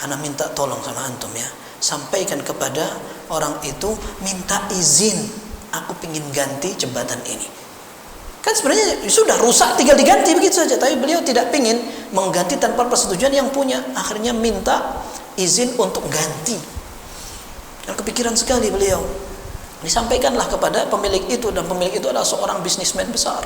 ana minta tolong sama antum ya, sampaikan kepada orang itu minta izin, aku pingin ganti jembatan ini. Kan sebenarnya sudah rusak, tinggal diganti begitu saja. Tapi beliau tidak ingin mengganti tanpa persetujuan yang punya. Akhirnya minta izin untuk ganti. Dan kepikiran sekali beliau. Disampaikanlah kepada pemilik itu, dan pemilik itu adalah seorang bisnismen besar.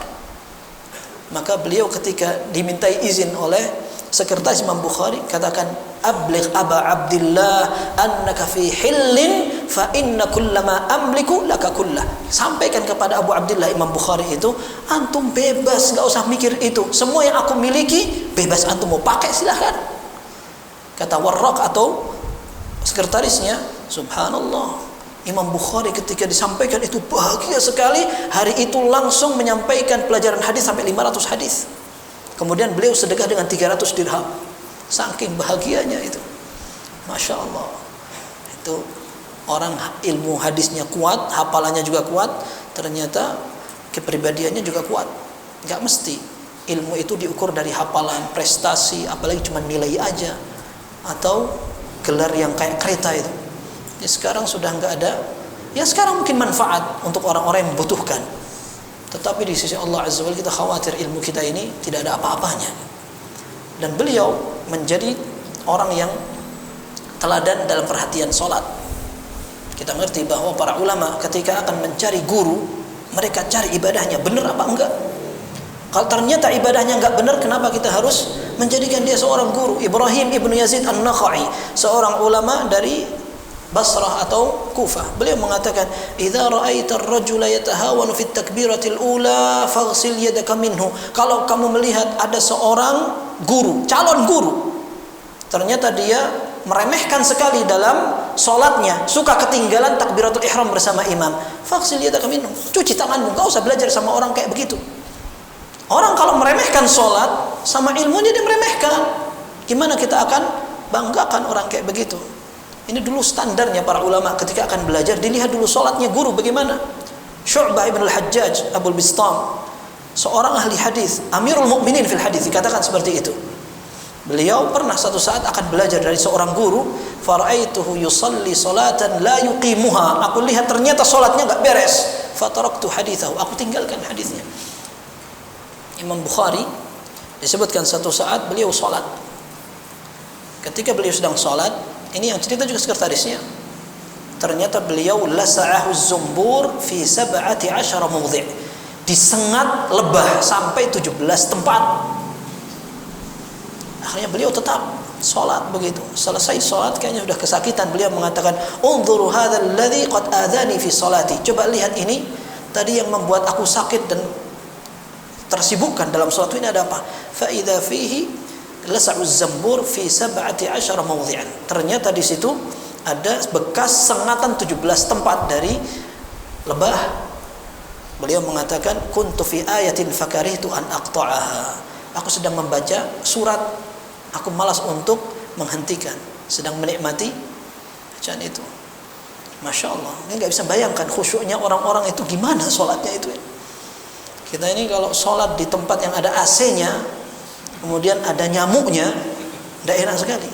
Maka beliau ketika dimintai izin oleh sekretaris Imam Bukhari, katakan, abligh Aba Abdillah annaka fi hillin fa inna kullama amliku laka kullah. Sampaikan kepada Abu Abdillah Imam Bukhari itu, antum bebas, enggak usah mikir itu. Semua yang aku miliki bebas, antum mau pakai silahkan. Kata Warraq atau sekretarisnya. Subhanallah, Imam Bukhari ketika disampaikan itu bahagia sekali. Hari itu langsung menyampaikan pelajaran hadis sampai 500 hadis. Kemudian beliau sedekah dengan 300 dirham. Saking bahagianya itu. Masya Allah. Itu orang ilmu hadisnya kuat, hafalannya juga kuat, ternyata kepribadiannya juga kuat. Gak mesti ilmu itu diukur dari hafalan, prestasi, apalagi cuma nilai aja, atau gelar yang kayak kereta itu. Ya sekarang sudah nggak ada. Ya sekarang mungkin manfaat untuk orang-orang yang membutuhkan. Tetapi di sisi Allah Azza wa Jalla kita khawatir ilmu kita ini tidak ada apa-apanya. Dan beliau menjadi orang yang teladan dalam perhatian sholat. Kita mengerti bahwa para ulama ketika akan mencari guru, mereka cari ibadahnya benar apa enggak. Kalau ternyata ibadahnya enggak benar, kenapa kita harus menjadikan dia seorang guru? Ibrahim ibnu Yazid an-Nakha'i, seorang ulama dari Basrah atau Kufah, beliau mengatakan, "Idza ra'aita ar-rajula yatahawanu fi at-takbiratil ula faghsil yadaka minhu." Kalau kamu melihat ada seorang guru, calon guru, ternyata dia meremehkan sekali dalam salatnya, suka ketinggalan takbiratul ihram bersama imam, faghsil yadaka minhu. Cuci tanganmu, enggak usah belajar sama orang kayak begitu. Orang kalau meremehkan salat, sama ilmunya dia meremehkan. Gimana kita akan banggakan orang kayak begitu? Ini dulu standarnya para ulama ketika akan belajar, dilihat dulu sholatnya guru bagaimana. Syu'bah ibn al-Hajjaj Abul Bistam, seorang ahli hadis, Amirul Mukminin fil hadis, dikatakan seperti itu. Beliau pernah satu saat akan belajar dari seorang guru, fara'aituhu yusalli salatan la yuqimuha. Aku lihat ternyata sholatnya enggak beres. Fataraktu hadithahu, aku tinggalkan hadisnya. Imam Bukhari disebutkan satu saat beliau sholat. Ketika beliau sedang sholat, ini yang cerita juga sekretarisnya, ternyata beliau lasa'ahu zumbur fi 17 mawdhi', disengat lebah sampai 17 tempat. Akhirnya beliau tetap sholat begitu. Selesai sholat kayaknya sudah kesakitan, beliau mengatakan, unzuru hadzal ladzi qad adhani fi sholati. Coba lihat ini tadi yang membuat aku sakit dan tersibukkan dalam sholat ini ada apa? Fa idza fihi lasa'uz zambur fi 17 mawdhi'an. Ternyata di situ ada bekas sengatan 17 tempat dari lebah. Beliau mengatakan, kuntu fi ayatin fakarihtu an aqta'aha. Aku sedang membaca surat, aku malas untuk menghentikan, sedang menikmati bacaan itu. Masya Allah, ini nggak bisa bayangkan khusyuknya orang-orang itu gimana sholatnya itu. Kita ini kalau sholat di tempat yang ada AC-nya, kemudian ada nyamuknya, tidak enak sekali.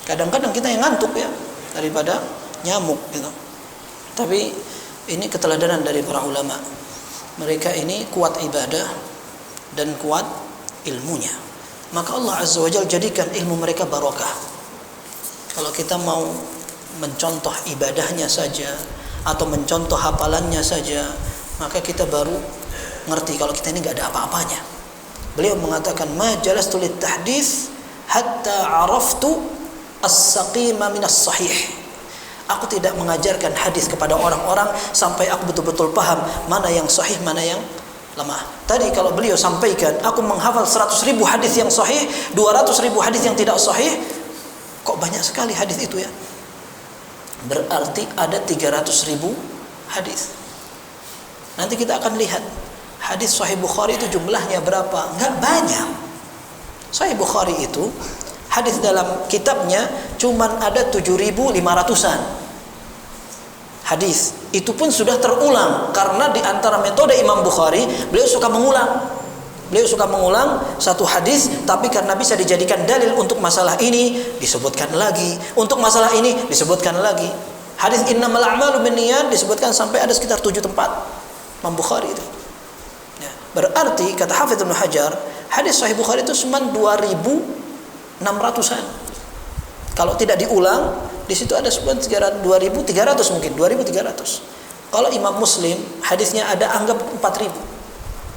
Kadang-kadang kita yang ngantuk ya daripada nyamuk gitu. Tapi ini keteladanan dari para ulama. Mereka ini kuat ibadah dan kuat ilmunya. Maka Allah Azza wa Jalla jadikan ilmu mereka barokah. Kalau kita mau mencontoh ibadahnya saja atau mencontoh hafalannya saja, maka kita baru ngerti kalau kita ini nggak ada apa-apanya. Beliau mengatakan, ma jalastu lit tahdits hatta araftu as-saqima min as-sahih. Aku tidak mengajarkan hadis kepada orang-orang sampai aku betul-betul paham mana yang sahih, mana yang lemah. Tadi kalau beliau sampaikan, aku menghafal 100.000 hadis yang sahih, 200.000 hadis yang tidak sahih. Kok banyak sekali hadis itu ya? Berarti ada 300.000 hadis. Nanti kita akan lihat hadis Sahih Bukhari itu jumlahnya berapa? Enggak banyak. Sahih Bukhari itu hadis dalam kitabnya cuman ada 7.500-an hadis. Itu pun sudah terulang karena di antara metode Imam Bukhari, beliau suka mengulang. Beliau suka mengulang satu hadis, tapi karena bisa dijadikan dalil untuk masalah ini disebutkan lagi, untuk masalah ini disebutkan lagi. Hadis innamal a'malu binniyat disebutkan sampai ada sekitar 7 tempat Imam Bukhari itu. Ya. Berarti kata Hafidz Ibnu Hajar, hadis Sahih Bukhari itu cuma 2.600-an. Kalau tidak diulang, di situ ada sekitar 2.300 mungkin, 2.300. Kalau Imam Muslim, hadisnya ada anggap 4.000.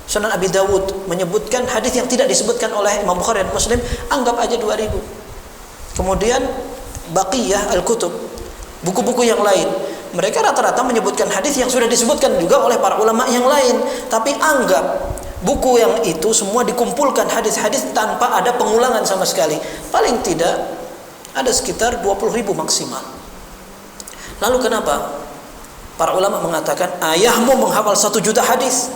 Sunan Abi Dawud menyebutkan hadis yang tidak disebutkan oleh Imam Bukhari dan Muslim, anggap aja 2.000. Kemudian Baqiyah Al-Kutub, buku-buku yang lain, mereka rata-rata menyebutkan hadis yang sudah disebutkan juga oleh para ulama yang lain. Tapi anggap buku yang itu semua dikumpulkan hadis-hadis tanpa ada pengulangan sama sekali, paling tidak ada sekitar 20.000 maksimal. Lalu kenapa para ulama mengatakan ayahmu menghafal 1 juta hadis,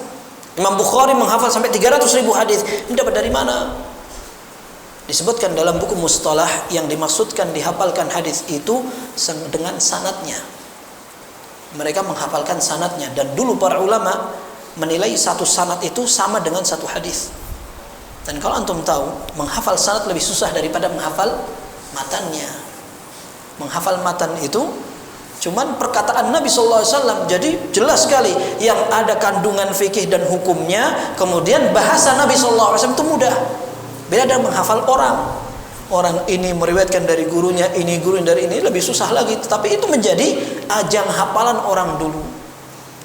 Imam Bukhari menghafal sampai 300.000 hadis? Ini dapat dari mana? Disebutkan dalam buku mustalah, yang dimaksudkan dihafalkan hadis itu dengan sanadnya. Mereka menghafalkan sanadnya, dan dulu para ulama menilai satu sanad itu sama dengan satu hadis. Dan kalau antum tahu, menghafal sanad lebih susah daripada menghafal matannya. Menghafal matan itu cuman perkataan Nabi SAW, jadi jelas sekali yang ada kandungan fikih dan hukumnya. Kemudian bahasa Nabi SAW itu mudah. Beda dengan menghafal orang. Orang ini meriwayatkan dari gurunya, ini guru dari ini, lebih susah lagi. Tetapi itu menjadi ajang hafalan orang dulu.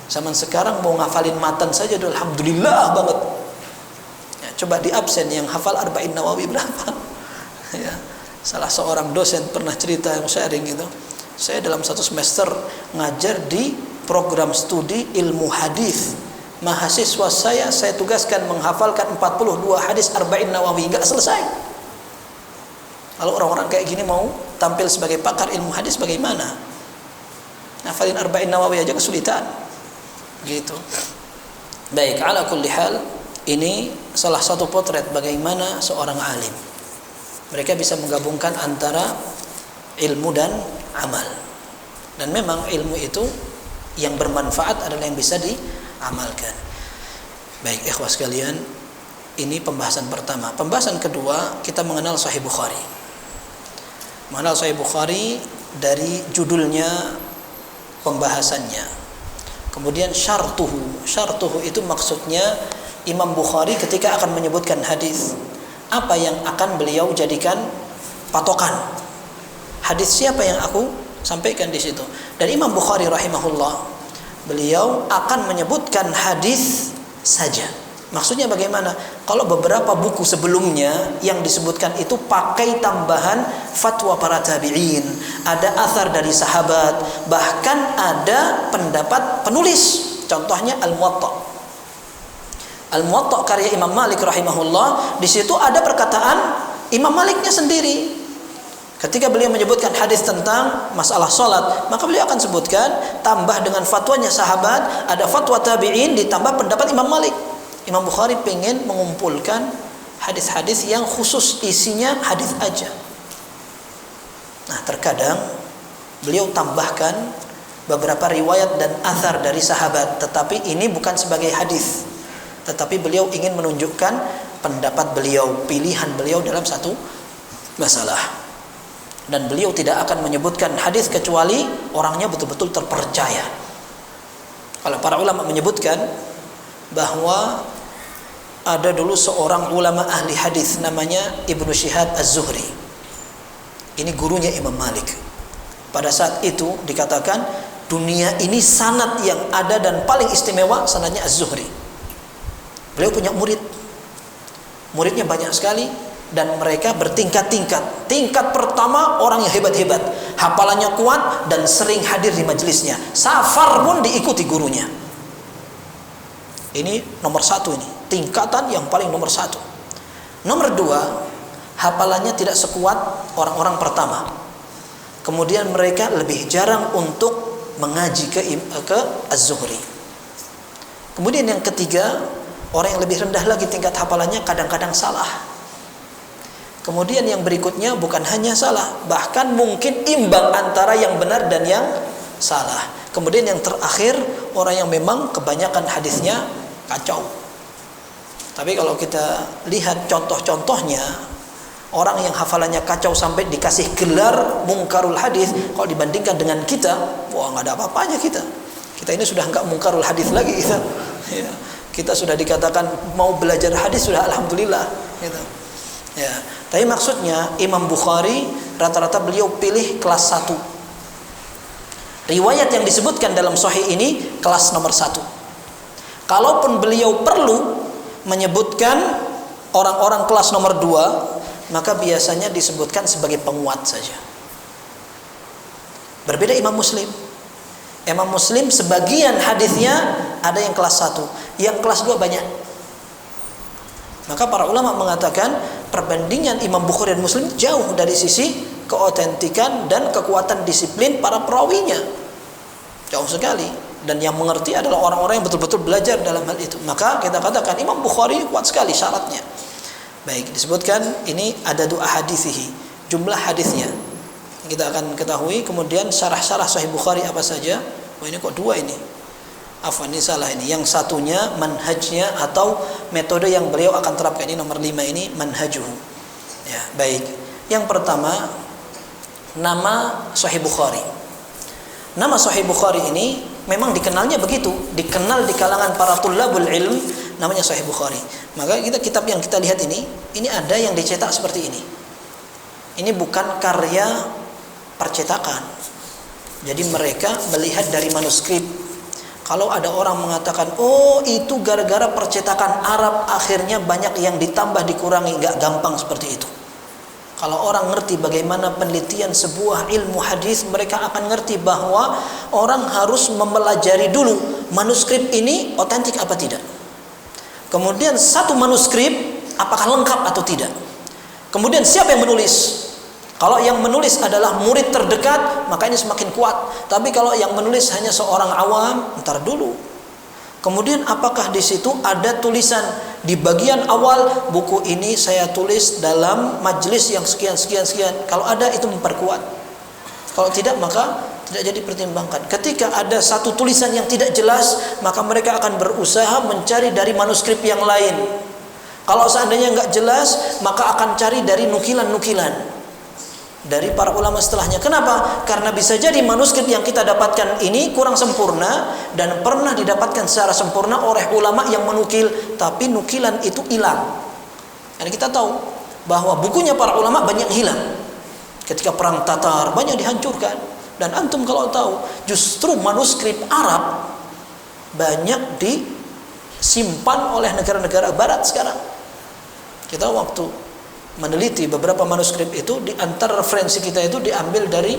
Zaman sekarang mau ngafalin matan saja, alhamdulillah banget. Ya, coba di absen yang hafal Arba'in Nawawi berapa? Ya, salah seorang dosen pernah cerita, yang sharing gitu. Saya dalam 1 semester ngajar di program studi ilmu hadis. Mahasiswa saya tugaskan menghafalkan 42 hadis Arba'in Nawawi, enggak selesai. Kalau orang-orang kayak gini mau tampil sebagai pakar ilmu hadis bagaimana? Hafalin Arba'in Nawawi aja kesulitan. Gitu. Baik, ala kulli hal, ini salah satu potret bagaimana seorang alim. Mereka bisa menggabungkan antara ilmu dan amal. Dan memang ilmu itu yang bermanfaat adalah yang bisa diamalkan. Baik, ikhwah sekalian, ini pembahasan pertama. Pembahasan kedua, kita mengenal Sahih Bukhari. Mengenal Sahih Bukhari dari judulnya, pembahasannya. Kemudian syartuhu. Syartuhu itu maksudnya Imam Bukhari ketika akan menyebutkan hadis, apa yang akan beliau jadikan patokan. Hadis siapa yang aku sampaikan di situ. Dan Imam Bukhari rahimahullah, beliau akan menyebutkan hadis saja. Maksudnya bagaimana? Kalau beberapa buku sebelumnya yang disebutkan itu pakai tambahan fatwa para tabi'in, ada athar dari sahabat, bahkan ada pendapat penulis. Contohnya Al-Muwatta. Al-Muwatta karya Imam Malik rahimahullah, di situ ada perkataan Imam Maliknya sendiri. Ketika beliau menyebutkan hadis tentang masalah salat, maka beliau akan sebutkan tambah dengan fatwanya sahabat, ada fatwa tabi'in ditambah pendapat Imam Malik. Imam Bukhari pengen mengumpulkan hadis-hadis yang khusus isinya hadis aja. Nah, terkadang beliau tambahkan beberapa riwayat dan athar dari sahabat, tetapi ini bukan sebagai hadis, tetapi beliau ingin menunjukkan pendapat beliau, pilihan beliau dalam satu masalah. Dan beliau tidak akan menyebutkan hadis kecuali orangnya betul-betul terpercaya. Kalau para ulama menyebutkan bahwa ada dulu seorang ulama ahli hadis namanya Ibnu Syihab Az-Zuhri. Ini gurunya Imam Malik. Pada saat itu dikatakan dunia ini sanad yang ada dan paling istimewa sanadnya Az-Zuhri. Beliau punya murid. Muridnya banyak sekali dan mereka bertingkat-tingkat. Tingkat pertama orang yang hebat-hebat, hafalannya kuat dan sering hadir di majelisnya. Safar pun diikuti gurunya. Ini nomor 1, ini tingkatan yang paling nomor 1. Nomor 2, hafalannya tidak sekuat orang-orang pertama. Kemudian mereka lebih jarang untuk mengaji ke Az-Zuhri. Kemudian yang ketiga, orang yang lebih rendah lagi tingkat hafalannya kadang-kadang salah. Kemudian yang berikutnya bukan hanya salah, bahkan mungkin imbang antara yang benar dan yang salah. Kemudian yang terakhir, orang yang memang kebanyakan hadisnya kacau. Tapi kalau kita lihat contoh-contohnya, orang yang hafalannya kacau sampai dikasih gelar mungkarul hadis, kalau dibandingkan dengan kita, wah nggak ada apa-apanya kita. Kita ini sudah nggak mungkarul hadis lagi kita. Ya. Kita sudah dikatakan mau belajar hadis sudah alhamdulillah gitu. Ya, tapi maksudnya Imam Bukhari rata-rata beliau pilih kelas 1. Riwayat yang disebutkan dalam sahih ini kelas nomor 1. Kalaupun beliau perlu menyebutkan orang-orang kelas nomor 2, maka biasanya disebutkan sebagai penguat saja. Berbeda Imam Muslim. Imam Muslim sebagian hadisnya ada yang kelas 1, yang kelas 2 banyak. Maka para ulama mengatakan perbandingan Imam Bukhari dan Muslim jauh dari sisi keotentikan dan kekuatan disiplin para perawinya. Jauh sekali. Dan yang mengerti adalah orang-orang yang betul-betul belajar dalam hal itu. Maka kita katakan Imam Bukhari kuat sekali syaratnya. Baik, disebutkan ini ada dua hadisihi, jumlah hadisnya. Kita akan ketahui kemudian syarah-syarah Sahih Bukhari apa saja. Oh ini kok 2 ini. Afwan, ini salah ini. Yang satunya manhajnya atau metode yang beliau akan terapkan, ini nomor 5 ini manhajuhu. Ya, baik. Yang pertama nama Sahih Bukhari. Nama Sahih Bukhari ini memang dikenalnya begitu, dikenal di kalangan para tullabul ilm, namanya Sahih Bukhari. Maka kitab yang kita lihat ini ada yang dicetak seperti ini. Ini bukan karya percetakan. Jadi mereka melihat dari manuskrip. Kalau ada orang mengatakan, oh itu gara-gara percetakan Arab akhirnya banyak yang ditambah dikurangi, nggak gampang seperti itu. Kalau orang ngerti bagaimana penelitian sebuah ilmu hadis, mereka akan ngerti bahwa orang harus mempelajari dulu manuskrip ini otentik apa tidak. Kemudian satu manuskrip apakah lengkap atau tidak. Kemudian siapa yang menulis? Kalau yang menulis adalah murid terdekat, maka ini semakin kuat. Tapi kalau yang menulis hanya seorang awam, ntar dulu. Kemudian apakah di situ ada tulisan di bagian awal, buku ini saya tulis dalam majelis yang sekian. Kalau ada itu memperkuat. Kalau tidak maka tidak jadi pertimbangkan. Ketika ada satu tulisan yang tidak jelas, maka mereka akan berusaha mencari dari manuskrip yang lain. Kalau seandainya nggak jelas, maka akan cari dari nukilan-nukilan dari para ulama setelahnya. Kenapa? Karena bisa jadi manuskrip yang kita dapatkan ini kurang sempurna dan pernah didapatkan secara sempurna oleh ulama yang menukil, tapi nukilan itu hilang. Dan kita tahu bahwa bukunya para ulama banyak hilang. Ketika perang Tatar banyak dihancurkan. Dan antum kalau tahu, justru manuskrip Arab banyak disimpan oleh negara-negara barat sekarang. Kita waktu meneliti beberapa manuskrip itu, di antara referensi kita itu diambil dari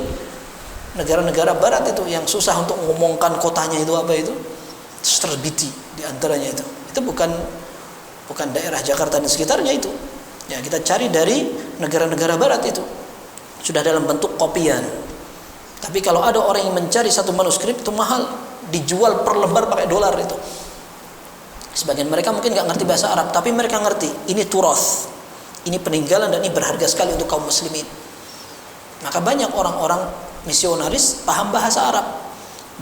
negara-negara barat itu yang susah untuk mengomongkan kotanya itu apa itu, terbiti di antaranya itu bukan daerah Jakarta dan sekitarnya itu. Ya, kita cari dari negara-negara barat itu sudah dalam bentuk kopian. Tapi kalau ada orang yang mencari satu manuskrip itu mahal, dijual per lembar pakai dolar itu. Sebagian mereka mungkin nggak ngerti bahasa Arab, tapi mereka ngerti ini turas. Ini peninggalan dan ini berharga sekali untuk kaum muslimin. Maka banyak orang-orang misionaris paham bahasa Arab.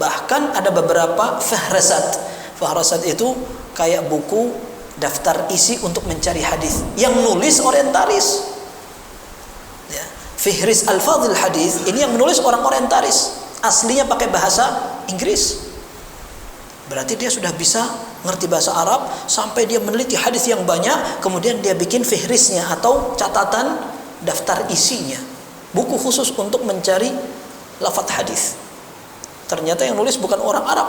Bahkan ada beberapa fahrasat. Fahrasat itu kayak buku daftar isi untuk mencari hadis yang nulis orientalis. Ya. Fihris al-fadhil hadis ini yang menulis orang orientalis. Aslinya pakai bahasa Inggris. Berarti dia sudah bisa ngerti bahasa Arab sampai dia meneliti hadis yang banyak, kemudian dia bikin fihrisnya atau catatan daftar isinya, buku khusus untuk mencari lafaz hadis. Ternyata yang nulis bukan orang Arab,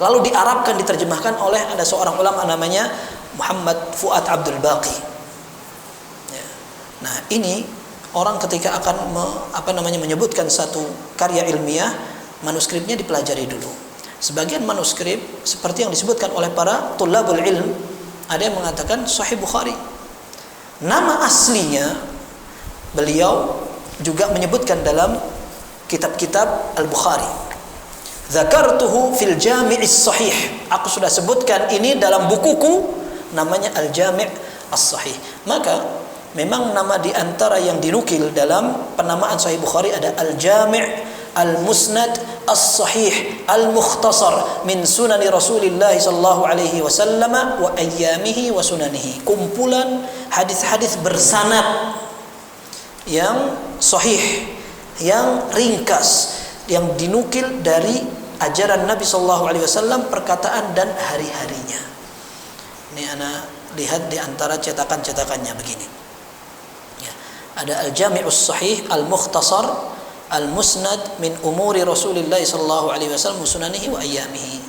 lalu diarabkan, diterjemahkan oleh ada seorang ulama namanya Muhammad Fuad Abdul Baqi. Ya. Nah ini orang ketika akan menyebutkan satu karya ilmiah, manuskripnya dipelajari dulu. Sebagian manuskrip seperti yang disebutkan oleh para tullabul ilm, ada yang mengatakan Sahih Bukhari. Nama aslinya beliau juga menyebutkan dalam kitab-kitab Al-Bukhari. Dzakartuhu fil Jami'is Sahih. Aku sudah sebutkan ini dalam bukuku, namanya Al-Jami' As-Sahih. Maka memang nama di antara yang dinukil dalam penamaan Sahih Bukhari ada Al-Jami' Al-Musnad As-Sahih Al-Mukhtasar min Sunani Rasulillah sallallahu alaihi wasallam wa ayyamihi wa sunanihi. Kumpulan hadis-hadis bersanad yang sahih, yang ringkas, yang dinukil dari ajaran Nabi sallallahu alaihi wasallam, perkataan dan hari-harinya. Ini ana lihat di antara cetakan-cetakannya begini. Ya. Ada Al-Jami'us Sahih Al-Mukhtasar Al-Musnad min umuri Rasulillah sallallahu alaihi wasallam sunanihi wa ayyamihi.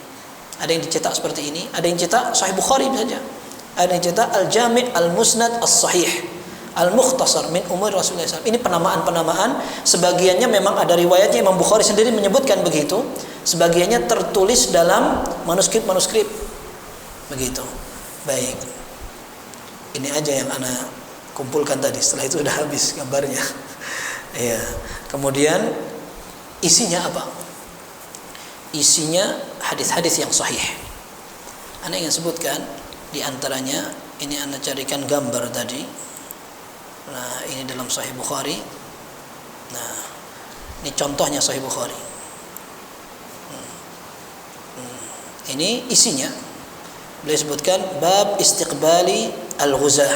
Ada yang dicetak seperti ini, ada yang cetak Sahih Bukhari saja. Ada yang cetak Al-Jami' Al-Musnad As-Sahih Al-Mukhtasar min umuri Rasulillah SAW. Ini penamaan-penamaan, sebagiannya memang ada riwayatnya, Imam Bukhari sendiri menyebutkan begitu, sebagiannya tertulis dalam manuskrip-manuskrip begitu. Baik, ini aja yang ana kumpulkan tadi. Setelah itu sudah habis gambarnya. Ya. Kemudian isinya apa? Isinya hadis-hadis yang sahih. Ana ingin sebutkan di antaranya, ini ana carikan gambar tadi. Nah, ini dalam Sahih Bukhari. Nah, ini contohnya Sahih Bukhari. Ini isinya. Beliau sebutkan bab istiqbali al-ghuzah,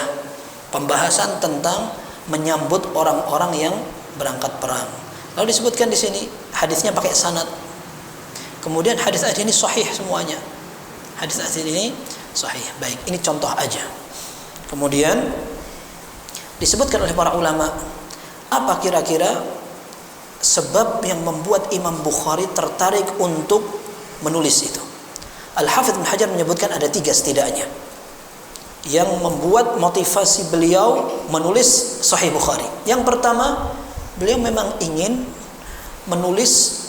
pembahasan tentang menyambut orang-orang yang berangkat perang. Lalu disebutkan di sini hadisnya pakai sanad. Kemudian hadis-hadis ini sahih semuanya. Hadis-hadis ini sahih. Baik, ini contoh aja. Kemudian disebutkan oleh para ulama, apa kira-kira sebab yang membuat Imam Bukhari tertarik untuk menulis itu? Al-Hafidz Ibnu Hajar menyebutkan ada 3 setidaknya yang membuat motivasi beliau menulis Sahih Bukhari. Yang pertama, beliau memang ingin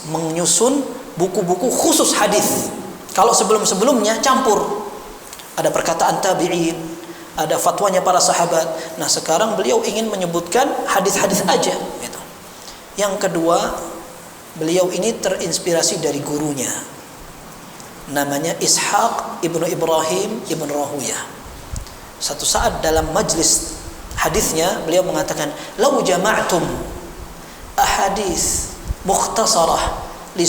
menyusun buku-buku khusus hadis. Kalau sebelum-sebelumnya campur, ada perkataan tabi'in, ada fatwanya para sahabat. Nah, sekarang beliau ingin menyebutkan hadis-hadis aja gitu. Yang kedua, beliau ini terinspirasi dari gurunya, namanya Ishaq ibnu Ibrahim ibnu Rahuyah. Satu saat dalam majlis hadisnya beliau mengatakan, "Lau jama'tum ahadits mukhtasarah li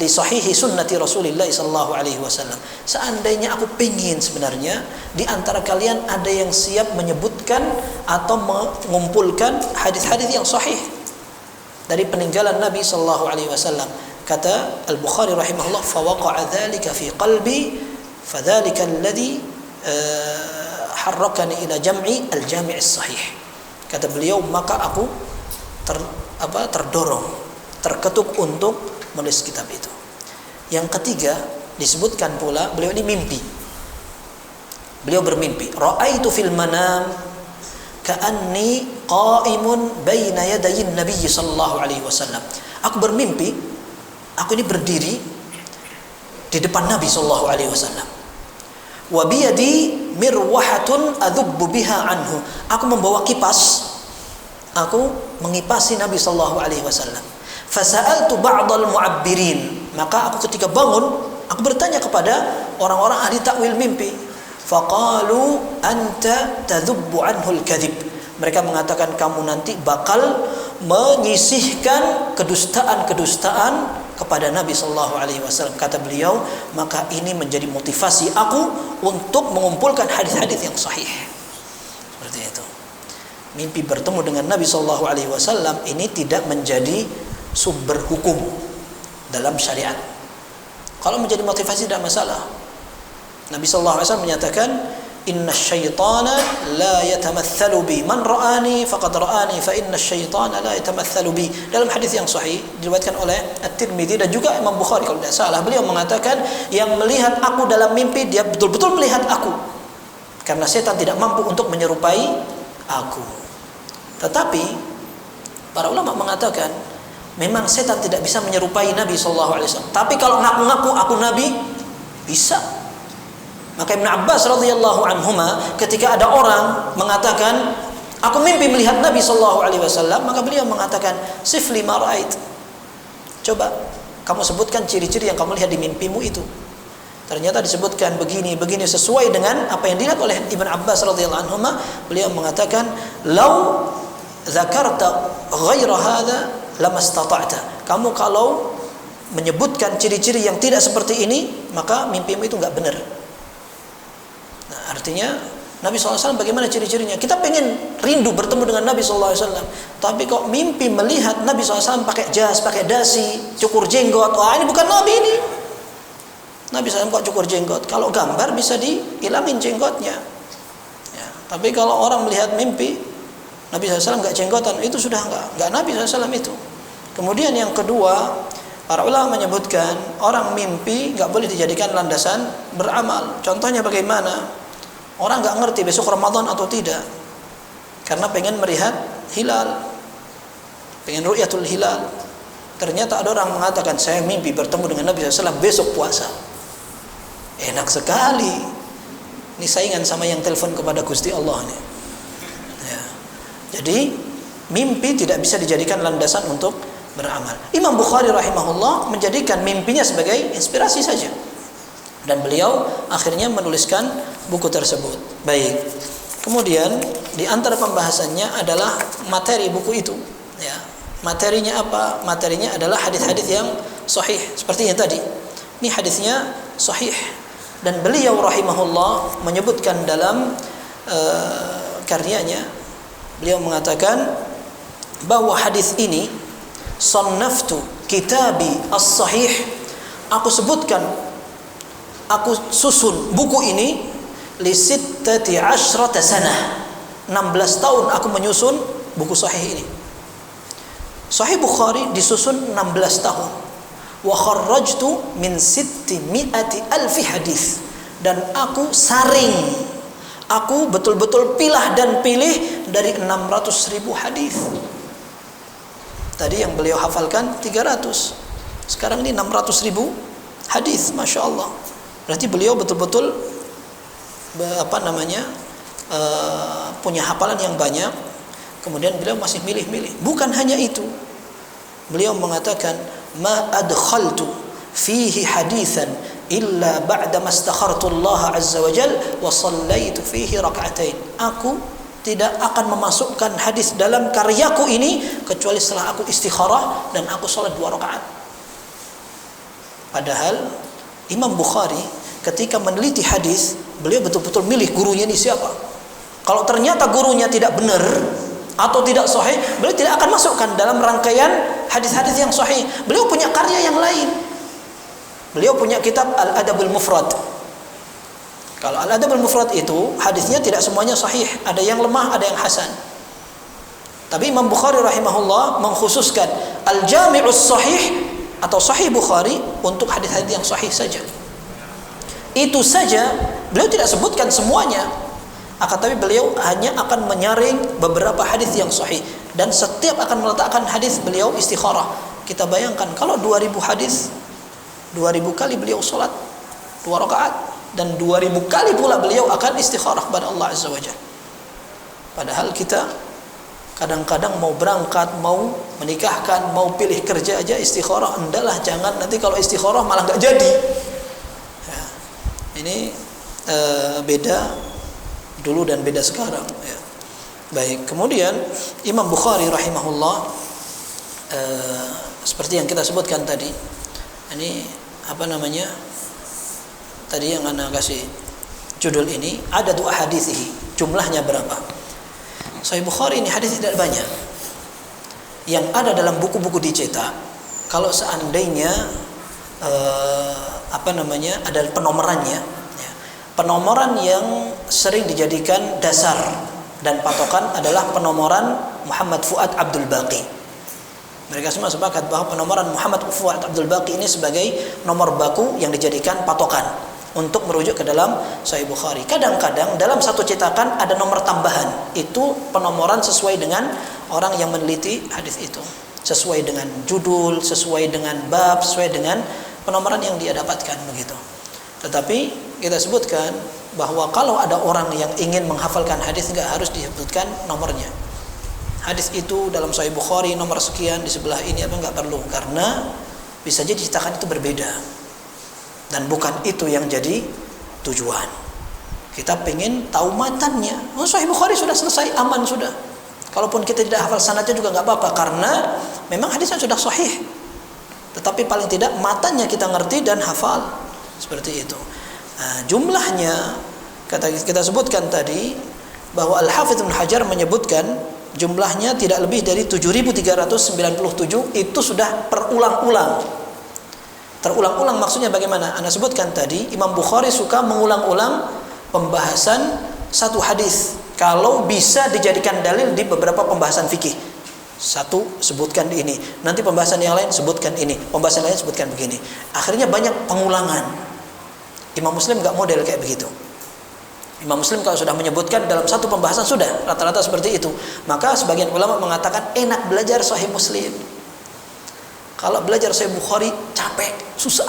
sahihi sunnati Rasulillah sallallahu alaihi wasallam." Seandainya aku pengin sebenarnya di antara kalian ada yang siap menyebutkan atau mengumpulkan hadis-hadis yang sahih dari peninggalan Nabi sallallahu alaihi wasallam. Kata Al-Bukhari rahimahullah, fawaqa'a dzalika fi qalbi fadzalika alladhi harrakani ila jam'i al-jami' as-sahih. Kata beliau, maka aku terdorong, terketuk untuk menulis kitab itu. Yang ketiga, disebutkan pula beliau ini mimpi. Beliau bermimpi, ra'aitu fil manam ka'anni qa'imun baina yadayin nabiy sallallahu alaihi wasallam. Aku bermimpi, aku ini berdiri di depan Nabi sallallahu alaihi wasallam. Wa biyadi mirwahatun adhubbu biha anhu. Aku membawa kipas. Aku mengipasi Nabi sallallahu alaihi wasallam. Fasa'altu ba'dal mu'abbirin. Maka aku ketika bangun, aku bertanya kepada orang-orang ahli takwil mimpi. Faqalu anta tadhubbu anhu al-kadhib. Mereka mengatakan kamu nanti bakal menyisihkan kedustaan-kedustaan kepada Nabi sallallahu alaihi wasallam. Kata beliau, maka ini menjadi motivasi aku untuk mengumpulkan hadis-hadis yang sahih. Seperti itu. Mimpi bertemu dengan Nabi sallallahu alaihi wasallam ini tidak menjadi sumber hukum dalam syariat. Kalau menjadi motivasi tidak masalah. Nabi sallallahu alaihi wasallam menyatakan, inna syaitana la yatamathalu bi, man ra'ani faqad ra'ani fa inna syaitana la yatamathalu bi. Dalam hadis yang sahih diriwayatkan oleh At-Tirmidzi dan juga Imam Bukhari kalau tidak salah, beliau mengatakan yang melihat aku dalam mimpi dia betul-betul melihat aku, karena setan tidak mampu untuk menyerupai aku. Tetapi para ulama mengatakan memang setan tidak bisa menyerupai Nabi sallallahu alaihi wasallam, tapi kalau ngaku-ngaku aku nabi bisa. Maka Ibnu Abbas radhiyallahu anhuma ketika ada orang mengatakan aku mimpi melihat Nabi sallallahu alaihi wasallam, maka beliau mengatakan sifli ma ra'ait. Coba kamu sebutkan ciri-ciri yang kamu lihat di mimpimu itu. Ternyata disebutkan begini sesuai dengan apa yang dilihat oleh Ibnu Abbas radhiyallahu anhuma. Beliau mengatakan lau dzakarta ghaira hadza lamastata'ta. Kamu kalau menyebutkan ciri-ciri yang tidak seperti ini, maka mimpimu itu enggak benar. Artinya Nabi SAW bagaimana ciri-cirinya? Kita pengen rindu bertemu dengan Nabi SAW, tapi kok mimpi melihat Nabi SAW pakai jas, pakai dasi, cukur jenggot, wah ini bukan Nabi ini. Nabi SAW kok cukur jenggot. Kalau gambar bisa dihilangin jenggotnya. Ya, tapi kalau orang melihat mimpi Nabi SAW nggak jenggotan, itu sudah nggak Nabi SAW itu. Kemudian yang kedua, para ulama menyebutkan orang mimpi nggak boleh dijadikan landasan beramal. Contohnya bagaimana? Orang nggak ngerti besok Ramadan atau tidak, karena pengen melihat hilal, pengen ru'yatul hilal. Ternyata ada orang mengatakan, saya mimpi bertemu dengan Nabi SAW besok puasa. Enak sekali. Ini saingan sama yang telepon kepada Gusti Allah nih. Ya. Jadi mimpi tidak bisa dijadikan landasan untuk beramal. Imam Bukhari rahimahullah menjadikan mimpinya sebagai inspirasi saja, dan beliau akhirnya menuliskan buku tersebut. Baik. Kemudian di antara pembahasannya adalah materi buku itu. Ya. Materinya apa? Materinya adalah hadis-hadis yang sahih. Seperti yang tadi. Ini hadisnya sahih. Dan beliau rahimahullah menyebutkan dalam karyanya, beliau mengatakan bahwa hadis ini, sannaftu kitabi as-sahih, aku sebutkan, aku susun buku ini li sittati asyrata sanah, 16 tahun aku menyusun buku sahih ini. Sahih Bukhari disusun 16 tahun. Wa kharrajtu min 600,000 hadis, dan aku saring, aku betul-betul pilah dan pilih dari 600.000 hadis. Tadi yang beliau hafalkan 300, sekarang ini 600.000 hadis, masya Allah. Berarti beliau betul-betul punya hafalan yang banyak. Kemudian beliau masih milih-milih. Bukan hanya itu, beliau mengatakan, ma adkhaltu fihi hadithan illa ba'da mastakhartu Allah azza wa jal wa sallaitu fihi rak'atain. Aku tidak akan memasukkan hadis dalam karyaku ini kecuali setelah aku istikharah dan aku salat 2 rakaat. Padahal Imam Bukhari ketika meneliti hadis, beliau betul-betul milih gurunya ini siapa. Kalau ternyata gurunya tidak benar atau tidak sahih, beliau tidak akan masukkan dalam rangkaian hadis-hadis yang sahih. Beliau punya karya yang lain. Beliau punya kitab Al-Adabul Mufrad. Kalau Al-Adabul Mufrad itu hadisnya tidak semuanya sahih, ada yang lemah, ada yang hasan. Tapi Imam Bukhari rahimahullah mengkhususkan Al-Jami'us Sahih atau Sahih Bukhari untuk hadis-hadis yang sahih saja. Itu saja, beliau tidak sebutkan semuanya. Akan tapi beliau hanya akan menyaring beberapa hadis yang sahih, dan setiap akan meletakkan hadis beliau istikharah. Kita bayangkan kalau 2000 hadis, 2000 kali beliau salat 2 rakaat, dan 2000 kali pula beliau akan istikharah kepada Allah azza wajalla. Padahal kita kadang-kadang mau berangkat, mau menikahkan, mau pilih kerja aja istikharah. Endahlah, jangan, nanti kalau istikharah malah nggak jadi. Ya, ini beda dulu dan beda sekarang, ya. Baik, kemudian Imam Bukhari rahimahullah, seperti yang kita sebutkan tadi, ini tadi yang anda kasih judul ini, ada 2 hadis ini, jumlahnya berapa? Sahih Bukhari ini hadis tidak banyak. Yang ada dalam buku-buku dicetak, kalau seandainya ada penomorannya. Penomoran yang sering dijadikan dasar dan patokan adalah penomoran Muhammad Fuad Abdul Baqi. Mereka semua sepakat bahwa penomoran Muhammad Fuad Abdul Baqi ini sebagai nomor baku yang dijadikan patokan untuk merujuk ke dalam Sahih Bukhari. Kadang-kadang dalam satu cetakan ada nomor tambahan. Itu penomoran sesuai dengan orang yang meneliti hadis itu, sesuai dengan judul, sesuai dengan bab, sesuai dengan penomoran yang dia dapatkan, begitu. Tetapi kita sebutkan bahwa kalau ada orang yang ingin menghafalkan hadis, enggak harus disebutkan nomornya. Hadis itu dalam Sahih Bukhari nomor sekian, di sebelah ini enggak perlu, karena bisa jadi cetakan itu berbeda dan bukan itu yang jadi tujuan. Kita pengen tahu matannya. Sahih Bukhari sudah selesai, aman sudah. Kalaupun kita tidak hafal sanadnya juga enggak apa-apa, karena memang hadisnya sudah sahih. Tetapi paling tidak matannya kita ngerti dan hafal. Seperti itu. Nah, jumlahnya kita sebutkan tadi bahwa Al-Hafidz Ibnu Hajar menyebutkan jumlahnya tidak lebih dari 7.397, itu sudah perulang-ulang. Terulang-ulang maksudnya bagaimana? Anda sebutkan tadi, Imam Bukhari suka mengulang-ulang pembahasan satu hadis kalau bisa dijadikan dalil di beberapa pembahasan fikih. Satu sebutkan di ini, nanti pembahasan yang lain sebutkan ini, pembahasan lain sebutkan begini. Akhirnya banyak pengulangan. Imam Muslim nggak model kayak begitu. Imam Muslim kalau sudah menyebutkan dalam satu pembahasan sudah rata-rata seperti itu. Maka sebagian ulama mengatakan enak belajar Sahih Muslim. Kalau belajar Sahih Bukhari capek, susah.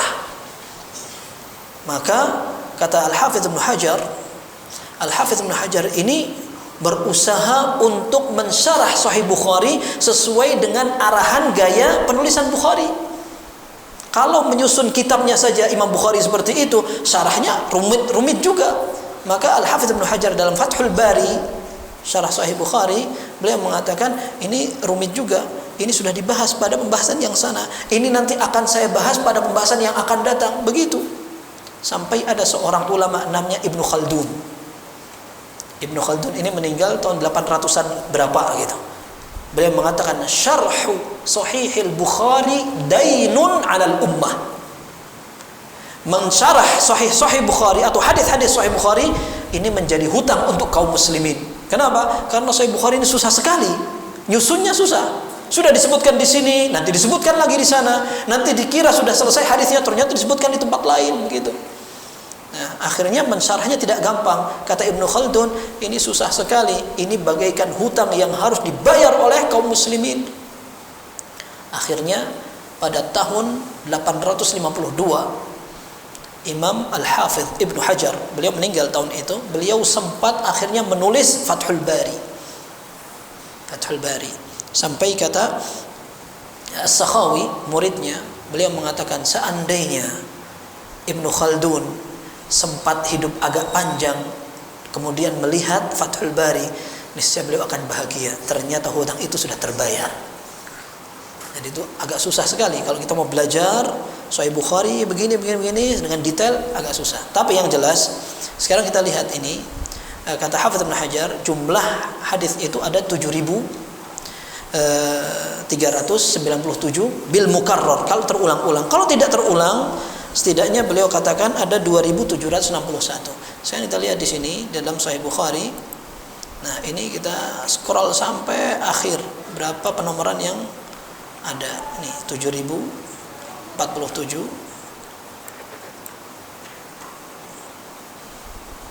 Maka kata Al-Hafidz Ibnu Hajar ini berusaha untuk mensyarah Sahih Bukhari sesuai dengan arahan gaya penulisan Bukhari. Kalau menyusun kitabnya saja Imam Bukhari seperti itu, syarahnya rumit juga. Maka Al-Hafidz Ibnu Hajar dalam Fathul Bari, syarah Sahih Bukhari, beliau mengatakan ini rumit juga. Ini sudah dibahas pada pembahasan yang sana. Ini nanti akan saya bahas pada pembahasan yang akan datang. Begitu. Sampai ada seorang ulama namanya Ibnu Khaldun. Ibnu Khaldun ini meninggal tahun 800-an berapa gitu. Beliau mengatakan syarhu Sahihil Bukhari dainun 'alal ummah. Mensyarah Sahih Bukhari atau hadis-hadis Sahih Bukhari ini menjadi hutang untuk kaum muslimin. Kenapa? Karena Sahih Bukhari ini susah sekali. Nyusunnya susah. Sudah disebutkan di sini, nanti disebutkan lagi di sana, nanti dikira sudah selesai hadisnya, ternyata disebutkan di tempat lain begitu. Nah, akhirnya mensyarahnya tidak gampang. Kata Ibnu Khaldun, ini susah sekali. Ini bagaikan hutang yang harus dibayar oleh kaum muslimin. Akhirnya pada tahun 852 Imam Al-Hafidh Ibnu Hajar, beliau meninggal tahun itu, beliau sempat akhirnya menulis Fathul Bari. Sampai kata As-Sakhawi, muridnya, beliau mengatakan seandainya Ibnu Khaldun sempat hidup agak panjang kemudian melihat Fathul Bari, niscaya beliau akan bahagia. Ternyata hutang itu sudah terbayar. Jadi itu agak susah sekali kalau kita mau belajar Sahih Bukhari begini dengan detail, agak susah. Tapi yang jelas sekarang kita lihat ini, kata Hafidz Ibnu Hajar, jumlah hadis itu ada 7.397 bil mukarrar, kalau terulang-ulang. Kalau tidak terulang, setidaknya beliau katakan ada 2.761. Sekarang kita lihat di sini dalam Sahih Bukhari. Nah, ini kita scroll sampai akhir, berapa penomoran yang ada. Nih 7.047.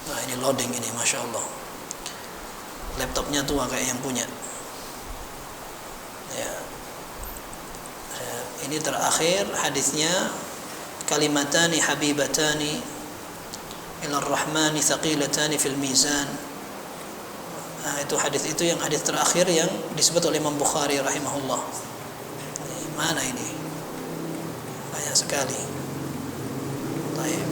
Nah, ini loading ini, Masya Allah. Laptopnya tua kayak yang punya. Ya. Ini terakhir hadisnya, kalimatani habibatani ila rahmani thaqilatani fil mizan. Nah, itu hadis itu yang hadis terakhir yang disebut oleh Imam Bukhari rahimahullah. Mana ini? Banyak sekali. Baik.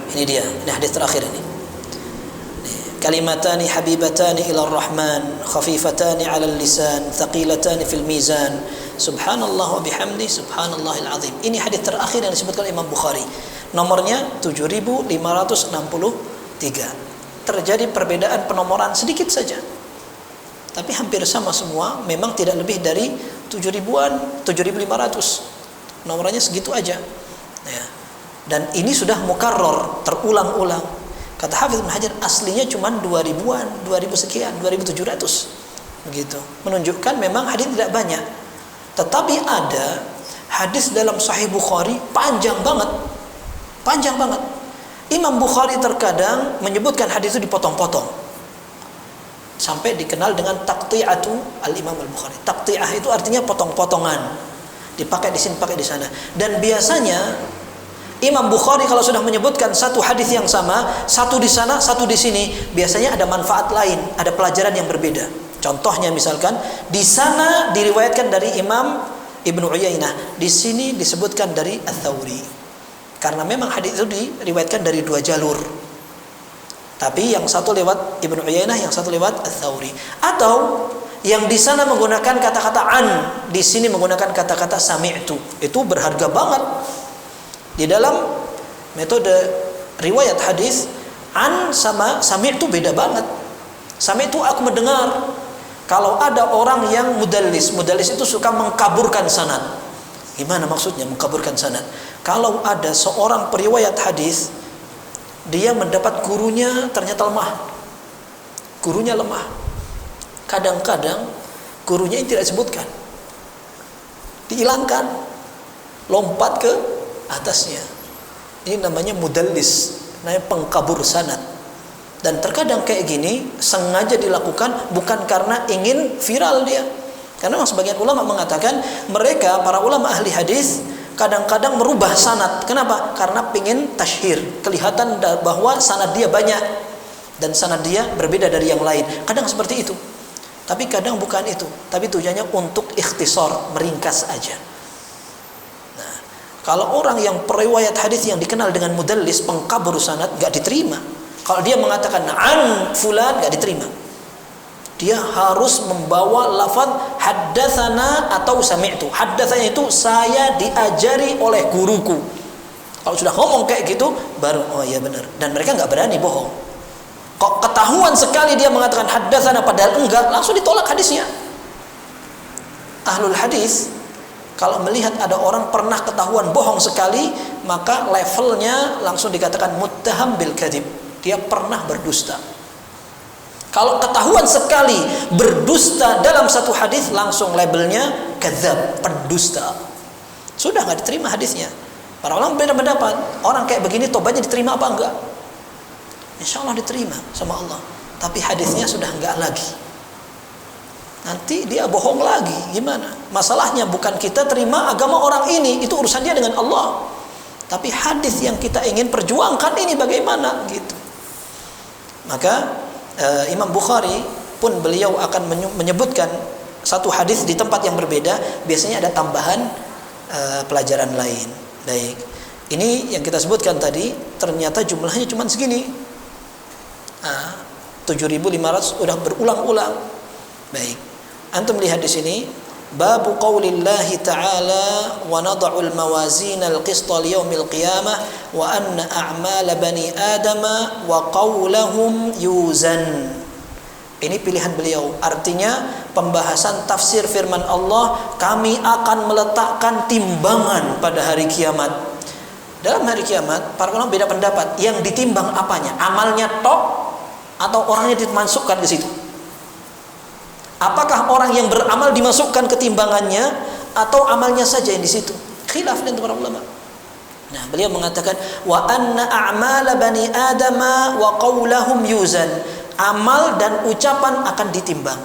Ini dia, ini hadis terakhir ini. Kalimatani habibatani ila rahman khafifatani 'ala lisan thaqilatani fil mizan subhanallah wa bihamdi subhanallahil azim. Ini hadis terakhir yang disebutkan oleh Imam Bukhari. Nomornya 7.563. Terjadi perbedaan penomoran sedikit saja, tapi hampir sama semua. Memang tidak lebih dari 7.000-an, 7.500. Nomornya segitu aja ya. Dan ini sudah mukarrar, terulang-ulang. Kata Hafidz Ibnu Hajar, aslinya cuma 2.000-an, 2.000 sekian, 2.700 begitu. Menunjukkan memang hadis tidak banyak. Tetapi ada hadis dalam Sahih Bukhari panjang banget. Imam Bukhari terkadang menyebutkan hadis itu dipotong-potong, sampai dikenal dengan taqti'atu al-Imam al-Bukhari. Taqti'ah itu artinya potong-potongan, dipakai di sini, pakai di sana. Dan biasanya Imam Bukhari kalau sudah menyebutkan satu hadis yang sama, satu di sana, satu di sini, biasanya ada manfaat lain, ada pelajaran yang berbeda. Contohnya misalkan di sana diriwayatkan dari Imam Ibnu Uyainah, di sini disebutkan dari Ats-Tsauri. Karena memang hadis itu diriwayatkan dari dua jalur. Tapi yang satu lewat Ibnu Uyainah, yang satu lewat Ats-Tsauri. Atau yang di sana menggunakan kata-kata an, di sini menggunakan kata-kata sami'tu. Itu berharga banget. Di dalam metode riwayat hadis, an sama sami' itu beda banget. Sami' itu aku mendengar. Kalau ada orang yang mudallis itu suka mengkaburkan sanad. Gimana maksudnya mengkaburkan sanad? Kalau ada seorang periwayat hadis, dia mendapat gurunya ternyata lemah. Gurunya lemah. Kadang-kadang gurunya ini tidak disebutkan. Dihilangkan. Lompat ke atasnya. Ini namanya mudallis, namanya pengkabur sanad. Dan terkadang kayak gini sengaja dilakukan bukan karena ingin viral dia. Karena memang sebagian ulama mengatakan mereka para ulama ahli hadis kadang-kadang merubah sanad. Kenapa? Karena ingin tasyhir, kelihatan bahwa sanad dia banyak dan sanad dia berbeda dari yang lain. Kadang seperti itu. Tapi kadang bukan itu. Tapi tujuannya untuk ikhtisar, meringkas aja. Nah, kalau orang yang periwayat hadis yang dikenal dengan mudallis, pengkabur sanad, enggak diterima. Kalau dia mengatakan an fulan, enggak diterima. Dia harus membawa lafaz haddatsana atau sami'tu. Haddatsana itu saya diajari oleh guruku. Kalau sudah ngomong kayak gitu, baru oh iya benar. Dan mereka enggak berani bohong. Kok ketahuan sekali dia mengatakan haddatsana padahal enggak, langsung ditolak hadisnya. Ahlul hadis kalau melihat ada orang pernah ketahuan bohong sekali, maka levelnya langsung dikatakan muttaham bil kadzib. Dia pernah berdusta. Kalau ketahuan sekali berdusta dalam satu hadis, langsung labelnya kadzab, pendusta. Sudah enggak diterima hadisnya. Para ulama beda pendapat. Orang kayak begini tobatnya diterima apa enggak? Insya Allah diterima sama Allah. Tapi hadisnya sudah enggak lagi. Nanti dia bohong lagi. Gimana? Masalahnya bukan kita terima agama orang ini, itu urusan dia dengan Allah. Tapi hadis yang kita ingin perjuangkan ini bagaimana gitu. Maka Imam Bukhari pun beliau akan menyebutkan satu hadis di tempat yang berbeda, biasanya ada tambahan pelajaran lain. Baik. Ini yang kita sebutkan tadi ternyata jumlahnya cuma segini. 7.500 udah berulang-ulang. Baik. Antum lihat di sini babu qaulillahi ta'ala wa nad'ul mawazin al-qista liyaumil qiyamah wa anna a'mala bani adama wa qaulahum yuzan. Ini pilihan beliau, artinya pembahasan tafsir firman Allah, kami akan meletakkan timbangan pada hari kiamat. Dalam hari kiamat para ulama beda pendapat, yang ditimbang apanya? Amalnya tok atau orangnya dimasukkan ke situ? Apakah orang yang beramal dimasukkan ke timbangannya atau amalnya saja yang di situ? Khilaf di antara para ulama. Nah, beliau mengatakan wa anna a'mala bani adama wa qaulahum yuzan. Amal dan ucapan akan ditimbang.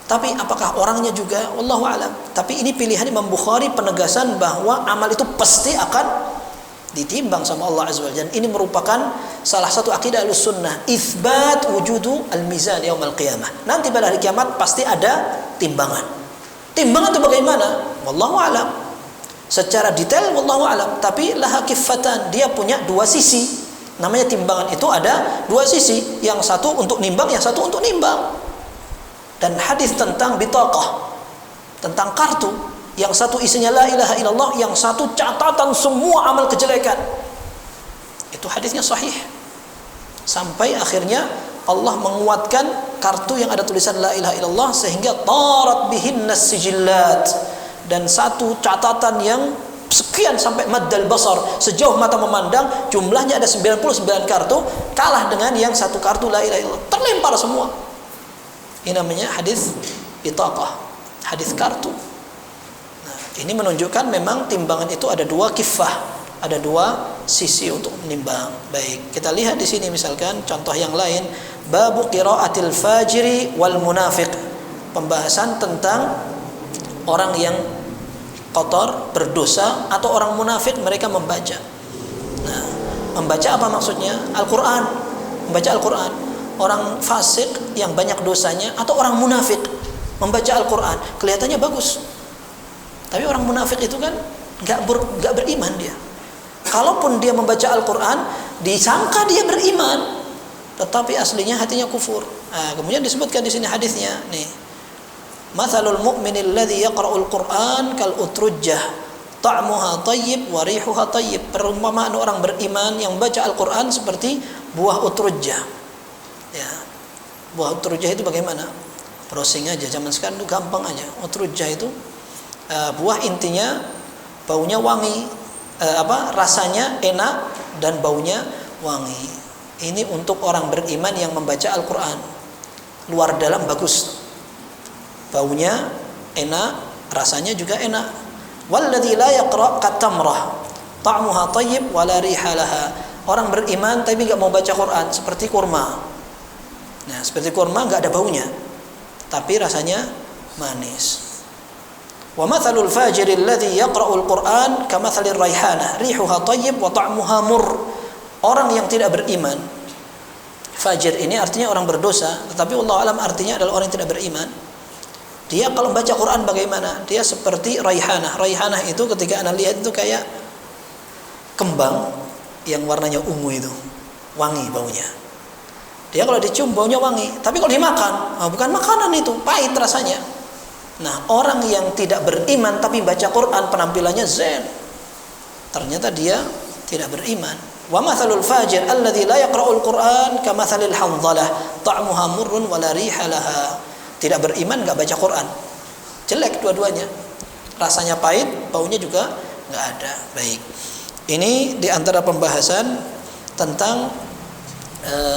Tapi apakah orangnya juga? Wallahu a'lam. Tapi ini pilihan Imam Bukhari, penegasan bahwa amal itu pasti akan ditimbang sama Allah Azza wa Jalla. Ini merupakan salah satu akidah Ahlussunnah, itsbat wujudu al-mizan yaumil qiyamah. Nanti pada hari kiamat pasti ada timbangan. Timbangan itu bagaimana? Wallahu a'lam. Secara detail wallahu a'lam, tapi laha kiffatan, dia punya dua sisi. Namanya timbangan itu ada dua sisi, yang satu untuk nimbang, yang satu untuk nimbang. Dan hadis tentang bitaqah, tentang kartu, yang satu isinya la ilaha illallah, yang satu catatan semua amal kejelekan. Itu hadisnya sahih. Sampai akhirnya Allah menguatkan kartu yang ada tulisan la ilaha illallah sehingga tarat bihinnas sijillat, dan satu catatan yang sekian sampai maddal basar, sejauh mata memandang, jumlahnya ada 99 kartu, kalah dengan yang satu kartu la ilaha illallah, terlempar semua. Ini namanya hadis bitaqah, hadis kartu. Ini menunjukkan memang timbangan itu ada dua kiffah, ada dua sisi untuk menimbang. Baik, kita lihat di sini misalkan contoh yang lain, babu qiraatil fajiri wal munafiq. Pembahasan tentang orang yang kotor, berdosa, atau orang munafik, mereka membaca. Nah, membaca apa maksudnya? Al-Qur'an. Membaca Al-Qur'an. Orang fasik yang banyak dosanya atau orang munafik membaca Al-Qur'an, kelihatannya bagus. Tapi orang munafik itu kan gak beriman dia. Kalaupun dia membaca Al-Quran, disangka dia beriman, tetapi aslinya hatinya kufur. Nah, kemudian disebutkan di sini hadisnya, nih, mathalul mu'minil ladzi yaqra'ul Qur'an kal utrujjah ta'muha thayyib wa rihuha thayyib. Perumpamaan orang beriman yang baca Al-Quran seperti buah utrujjah. Ya, buah utrujjah itu bagaimana? browsing aja, zaman sekarang itu gampang aja. Utrujah itu buah, intinya baunya wangi, rasanya enak dan baunya wangi. Ini untuk orang beriman yang membaca Al-Quran, luar dalam bagus, baunya enak, rasanya juga enak. Walladzi la yaqra katamrah ta'muha thayyib wa la riha laha. Orang beriman tapi enggak mau baca Quran seperti kurma. Nah, seperti kurma enggak ada baunya, tapi rasanya manis. Wa mathalul fajiri alladhi yaqra'ul Qur'an kamathalir raihanah rihuha thayyib wa ta'muha mur. Orang yang tidak beriman, fajir ini artinya orang berdosa, tetapi Allah alam artinya adalah orang yang tidak beriman. Dia kalau baca Quran bagaimana? Dia seperti raihanah. Raihanah itu ketika Anda lihat itu kayak kembang yang warnanya ungu itu, wangi baunya. Dia kalau dicium baunya wangi, tapi kalau dimakan, bukan makanan itu, pahit rasanya. Nah, orang yang tidak beriman tapi baca Quran penampilannya zen, ternyata dia tidak beriman. Wa mathalul fajir alladzi la yaqra'ul Qur'an kamathalil handhalah ta'muha murrun wa la riha laha. Tidak beriman enggak baca Quran, jelek dua-duanya, rasanya pahit, baunya juga enggak ada. Baik, ini di antara pembahasan tentang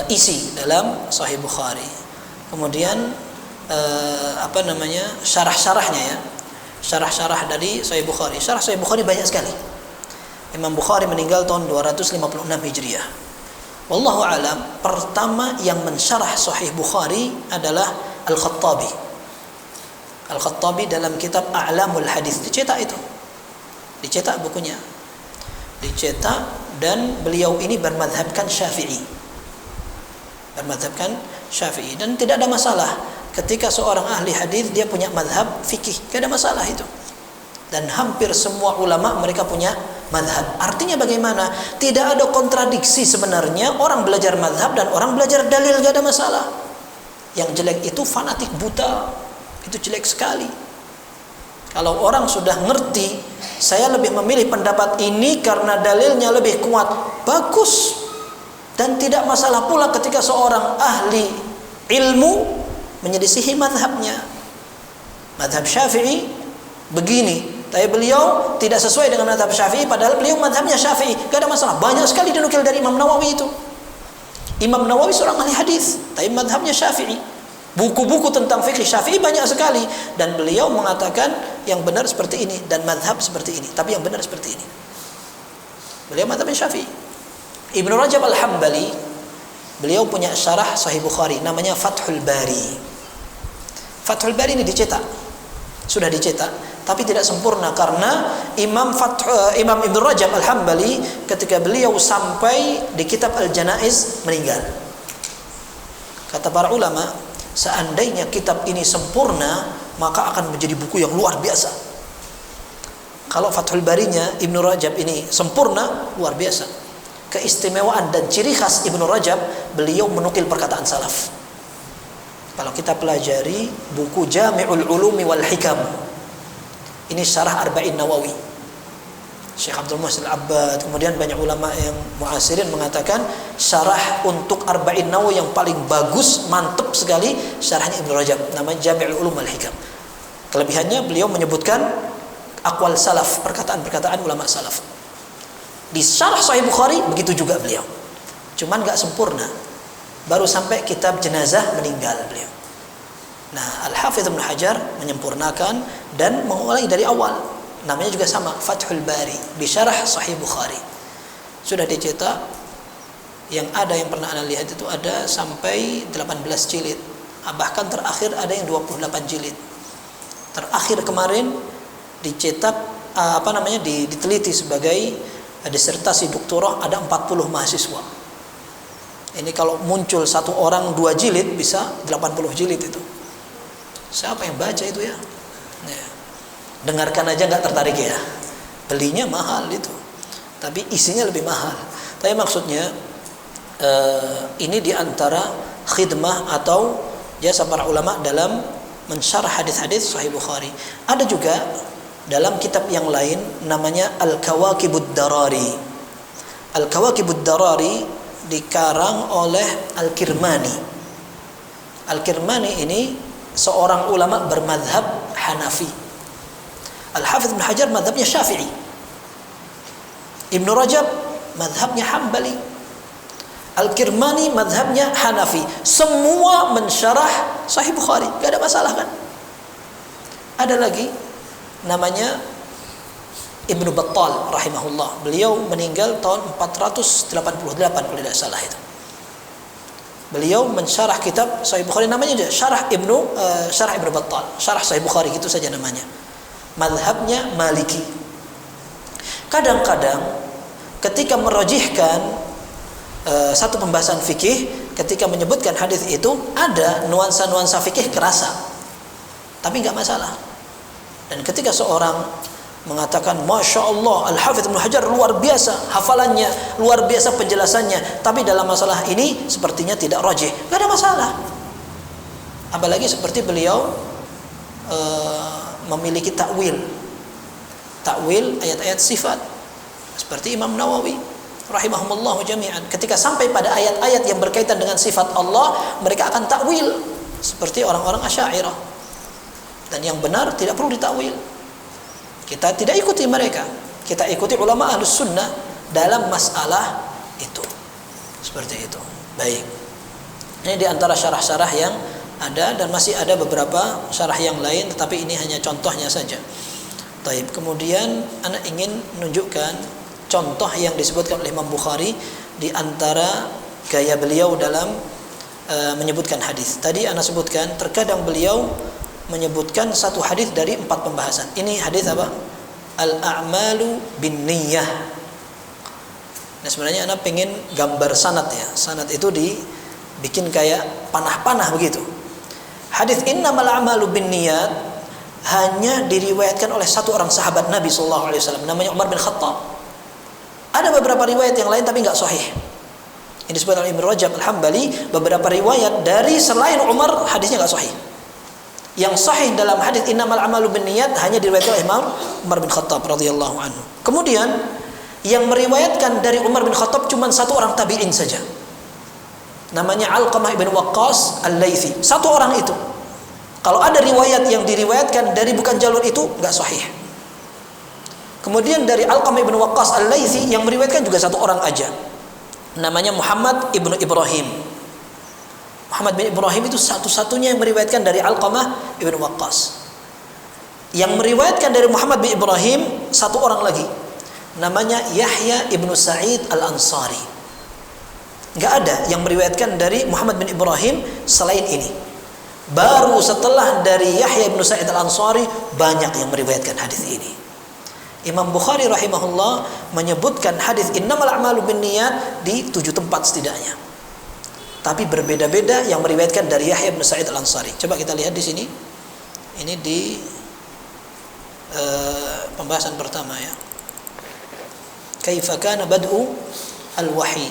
isi dalam Sahih Bukhari. Kemudian syarah-syarahnya ya, syarah-syarah dari Sahih Bukhari. Syarah Sahih Bukhari banyak sekali. Imam Bukhari meninggal tahun 256 Hijriah. Wallahu alam, pertama yang mensyarah Sahih Bukhari adalah Al-Khattabi. Al-Khattabi dalam kitab A'lamul Hadis dicetak itu. Dicetak bukunya. Dicetak, dan beliau ini bermadhabkan Syafi'i. Bermadhabkan Syafi'i, dan tidak ada masalah ketika seorang ahli hadis dia punya madhab fikih, tidak ada masalah itu. Dan hampir semua ulama mereka punya madhab. Artinya bagaimana? Tidak ada kontradiksi sebenarnya orang belajar madhab dan orang belajar dalil, tidak ada masalah. Yang jelek itu fanatik buta, itu jelek sekali. Kalau orang sudah ngerti, saya lebih memilih pendapat ini karena dalilnya lebih kuat, bagus. Dan tidak masalah pula ketika seorang ahli ilmu menyelisihi madhabnya. Madhab Syafi'i begini, tapi beliau tidak sesuai dengan madhab Syafi'i, padahal beliau madhabnya Syafi'i, gak ada masalah. Banyak sekali dinukil dari Imam Nawawi itu. Imam Nawawi seorang ahli hadis, tapi madhabnya Syafi'i. Buku-buku tentang fikih Syafi'i banyak sekali, dan beliau mengatakan yang benar seperti ini dan madhab seperti ini, tapi yang benar seperti ini. Beliau madhabnya Syafi'i. Ibnu Rajab Al-Hambali, beliau punya syarah Sahih Bukhari namanya Fathul Bari. Fathul Bari ini dicetak, sudah dicetak, tapi tidak sempurna karena Imam Ibnu Rajab Al-Hambali ketika beliau sampai di kitab Al-Janaiz meninggal. Kata para ulama, seandainya kitab ini sempurna, maka akan menjadi buku yang luar biasa. Kalau Fathul Barinya Ibnu Rajab ini sempurna, luar biasa. Keistimewaan dan ciri khas Ibnu Rajab, beliau menukil perkataan salaf. Kalau kita pelajari buku Jami'ul Ulumi wal Hikam, ini syarah Arba'in Nawawi, Syekh Abdul Muhsin Al-Abbad, kemudian banyak ulama yang muasirin mengatakan syarah untuk Arba'in Nawawi yang paling bagus, mantap sekali syarahnya Ibnu Rajab, namanya Jami'ul Ulum wal Hikam. Kelebihannya beliau menyebutkan aqwal salaf, perkataan-perkataan ulama salaf. Di syarah Sahih Bukhari begitu juga beliau, cuman gak sempurna. Baru sampai kitab jenazah meninggal beliau. Nah, Al-Hafidz Ibnu Hajar menyempurnakan dan mengulangi dari awal. Namanya juga sama, Fathul Bari, bisyarah Sahih Bukhari. Sudah dicetak, yang ada yang pernah Anda lihat itu ada sampai 18 jilid. Bahkan terakhir ada yang 28 jilid. Terakhir kemarin dicetak diteliti sebagai disertasi doktorah, ada 40 mahasiswa. Ini kalau muncul satu orang 2 jilid bisa 80 jilid itu. Siapa yang baca itu ya? Dengarkan aja nggak tertarik ya. Belinya mahal itu, tapi isinya lebih mahal. Tapi maksudnya ini diantara khidmah atau jasa para ulama dalam mensyarah hadis-hadis Sahih Bukhari. Ada juga dalam kitab yang lain namanya Al-Kawakibud Darari. Al-Kawakibud Darari dikarang oleh Al-Kirmani. Al-Kirmani ini seorang ulama bermadhab Hanafi. Al-Hafidz Ibnu Hajar madhabnya Syafi'i. Ibnu Rajab madhabnya Hambali. Al-Kirmani madhabnya Hanafi. Semua mensyarah Sahih Bukhari, gak ada masalah kan? Ada lagi namanya Ibnu Battal rahimahullah. Beliau meninggal tahun 488 kalau tidak salah itu. Beliau mensyarah kitab Sahih Bukhari, namanya juga Syarah Ibnu Battal, Syarah Sahih Bukhari, gitu saja namanya. Madhabnya Maliki. Kadang-kadang ketika merajihkan satu pembahasan fikih, ketika menyebutkan hadis itu ada nuansa-nuansa fikih kerasa, tapi nggak masalah. Dan ketika seorang mengatakan Masya Allah, Al-Hafidz Ibnu Hajar luar biasa hafalannya, luar biasa penjelasannya, tapi dalam masalah ini sepertinya tidak rajih, nggak ada masalah. Apalagi seperti beliau memiliki takwil ayat-ayat sifat, seperti Imam Nawawi rahimahumullah jami'an. Ketika sampai pada ayat-ayat yang berkaitan dengan sifat Allah, mereka akan takwil seperti orang-orang Asy'ariyah. Dan yang benar tidak perlu ditakwil. Kita tidak ikuti mereka, kita ikuti ulama Ahlus Sunnah dalam masalah itu. Seperti itu. Baik. Ini di antara syarah-syarah yang ada, dan masih ada beberapa syarah yang lain, tetapi ini hanya contohnya saja. Baik. Kemudian anak ingin menunjukkan contoh yang disebutkan oleh Imam Bukhari di antara gaya beliau dalam menyebutkan hadis. Tadi ana sebutkan terkadang beliau menyebutkan satu hadis dari 4 pembahasan. Ini hadis apa? Al-a'malu binniyah. Nah, sebenarnya ana pengen gambar sanad ya. Sanad itu dibikin kayak panah-panah begitu. Hadis innamal a'malu binniyat hanya diriwayatkan oleh satu orang sahabat Nabi sallallahu alaihi wasallam, namanya Umar bin Khattab. Ada beberapa riwayat yang lain tapi enggak sahih. Ini disebut oleh Ibnu Rajab Al-Hambali, beberapa riwayat dari selain Umar hadisnya enggak sahih. Yang sahih dalam hadis innamal a'malu binniyat hanya diriwayatkan oleh Imam Umar bin Khattab radhiyallahu anhu. Kemudian yang meriwayatkan dari Umar bin Khattab cuma satu orang tabi'in saja. Namanya Alqamah bin Waqqas Al-Laitsi. Satu orang itu. Kalau ada riwayat yang diriwayatkan dari bukan jalur itu enggak sahih. Kemudian dari Alqamah bin Waqqas Al-Laitsi yang meriwayatkan juga satu orang aja. Namanya Muhammad ibnu Ibrahim. Muhammad bin Ibrahim itu satu-satunya yang meriwayatkan dari Alqamah ibnu Waqqas. Yang meriwayatkan dari Muhammad bin Ibrahim satu orang lagi. Namanya Yahya ibnu Sa'id Al-Ansari. Enggak ada yang meriwayatkan dari Muhammad bin Ibrahim selain ini. Baru setelah dari Yahya ibnu Sa'id Al-Ansari banyak yang meriwayatkan hadis ini. Imam Bukhari rahimahullah menyebutkan hadis innamal a'malu binniyat di 7 tempat setidaknya. Tapi berbeda-beda yang meriwayatkan dari Yahya bin Sa'id Al-Ansari. Coba kita lihat di sini. Ini di pembahasan pertama ya. Kaifa kana bad'u al-wahyi?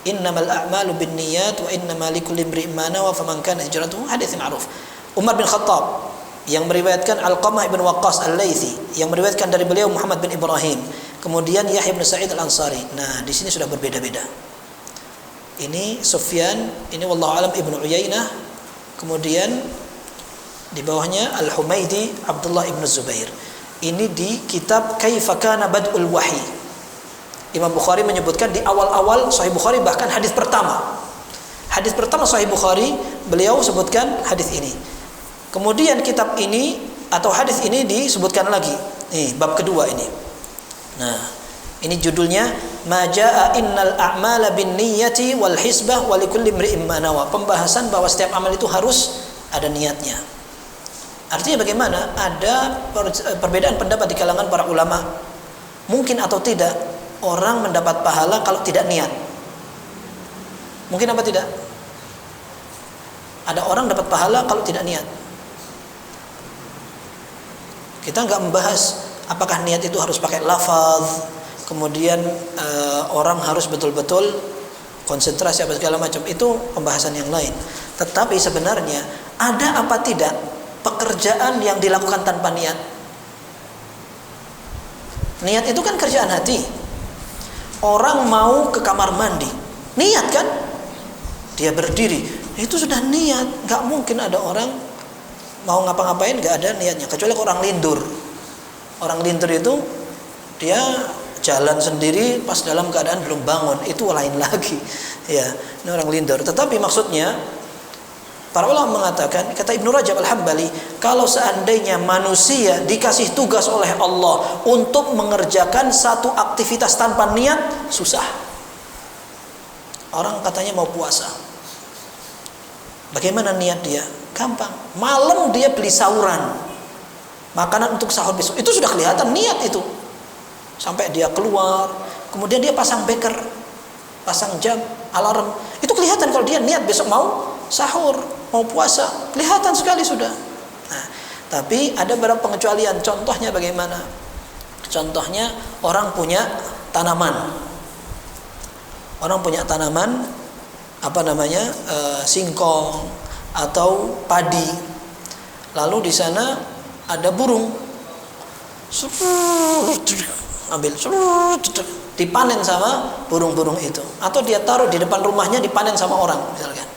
Innamal a'malu binniyat wa innamal likulli imri'in ma nawa faman kana hijratuhu, hadits ma'ruf. Umar bin Khattab yang meriwayatkan Alqamah bin Waqqas Al-Laitsi, yang meriwayatkan dari beliau Muhammad bin Ibrahim, kemudian Yahya bin Sa'id Al-Ansari. Nah, di sini sudah berbeda-beda. Ini Sufyan, ini wallahu alam Ibnu Uyainah, kemudian di bawahnya Al-Humaidi Abdullah ibn Zubair. Ini di kitab Kaifa kana bad'ul wahyi. Imam Bukhari menyebutkan di awal-awal Sahih Bukhari, bahkan hadis pertama. Hadis pertama Sahih Bukhari beliau sebutkan hadis ini. Kemudian kitab ini atau hadis ini disebutkan lagi. Nih, bab kedua ini. Nah, ini judulnya Ma jaa innal a'mala binniyati wal hisbah wa likulli imri'in ma nawa. Pembahasan bahwa setiap amal itu harus ada niatnya. Artinya bagaimana? Ada perbedaan pendapat di kalangan para ulama. Mungkin atau tidak orang mendapat pahala kalau tidak niat. Mungkin apa tidak? Ada orang dapat pahala kalau tidak niat. Kita enggak membahas apakah niat itu harus pakai lafaz, kemudian orang harus betul-betul konsentrasi apa segala macam, itu pembahasan yang lain. Tetapi sebenarnya ada apa tidak pekerjaan yang dilakukan tanpa niat? Niat itu kan kerjaan hati. Orang mau ke kamar mandi, niat kan? Dia berdiri, itu sudah niat. Gak mungkin ada orang mau ngapa-ngapain nggak ada niatnya, kecuali orang lindur. Orang lindur itu dia jalan sendiri pas dalam keadaan belum bangun, itu lain lagi. Ya, ini orang lindur. Tetapi maksudnya para ulama mengatakan, kata Ibnu Rajab Al-Hambali, kalau seandainya manusia dikasih tugas oleh Allah untuk mengerjakan satu aktivitas tanpa niat, susah. Orang katanya mau puasa, bagaimana niat dia? Gampang. Malam dia beli sahuran, makanan untuk sahur besok, itu sudah kelihatan niat itu. Sampai dia keluar, kemudian dia pasang beker, pasang jam, alarm, itu kelihatan kalau dia niat besok mau sahur, mau puasa, kelihatan sekali sudah. Nah, tapi ada beberapa pengecualian. Contohnya bagaimana? Contohnya orang punya tanaman. Orang punya tanaman, apa namanya, singkong atau padi. Lalu di sana ada burung, ambil, dipanen sama burung-burung itu. Atau dia taruh di depan rumahnya, dipanen sama orang, misalkan.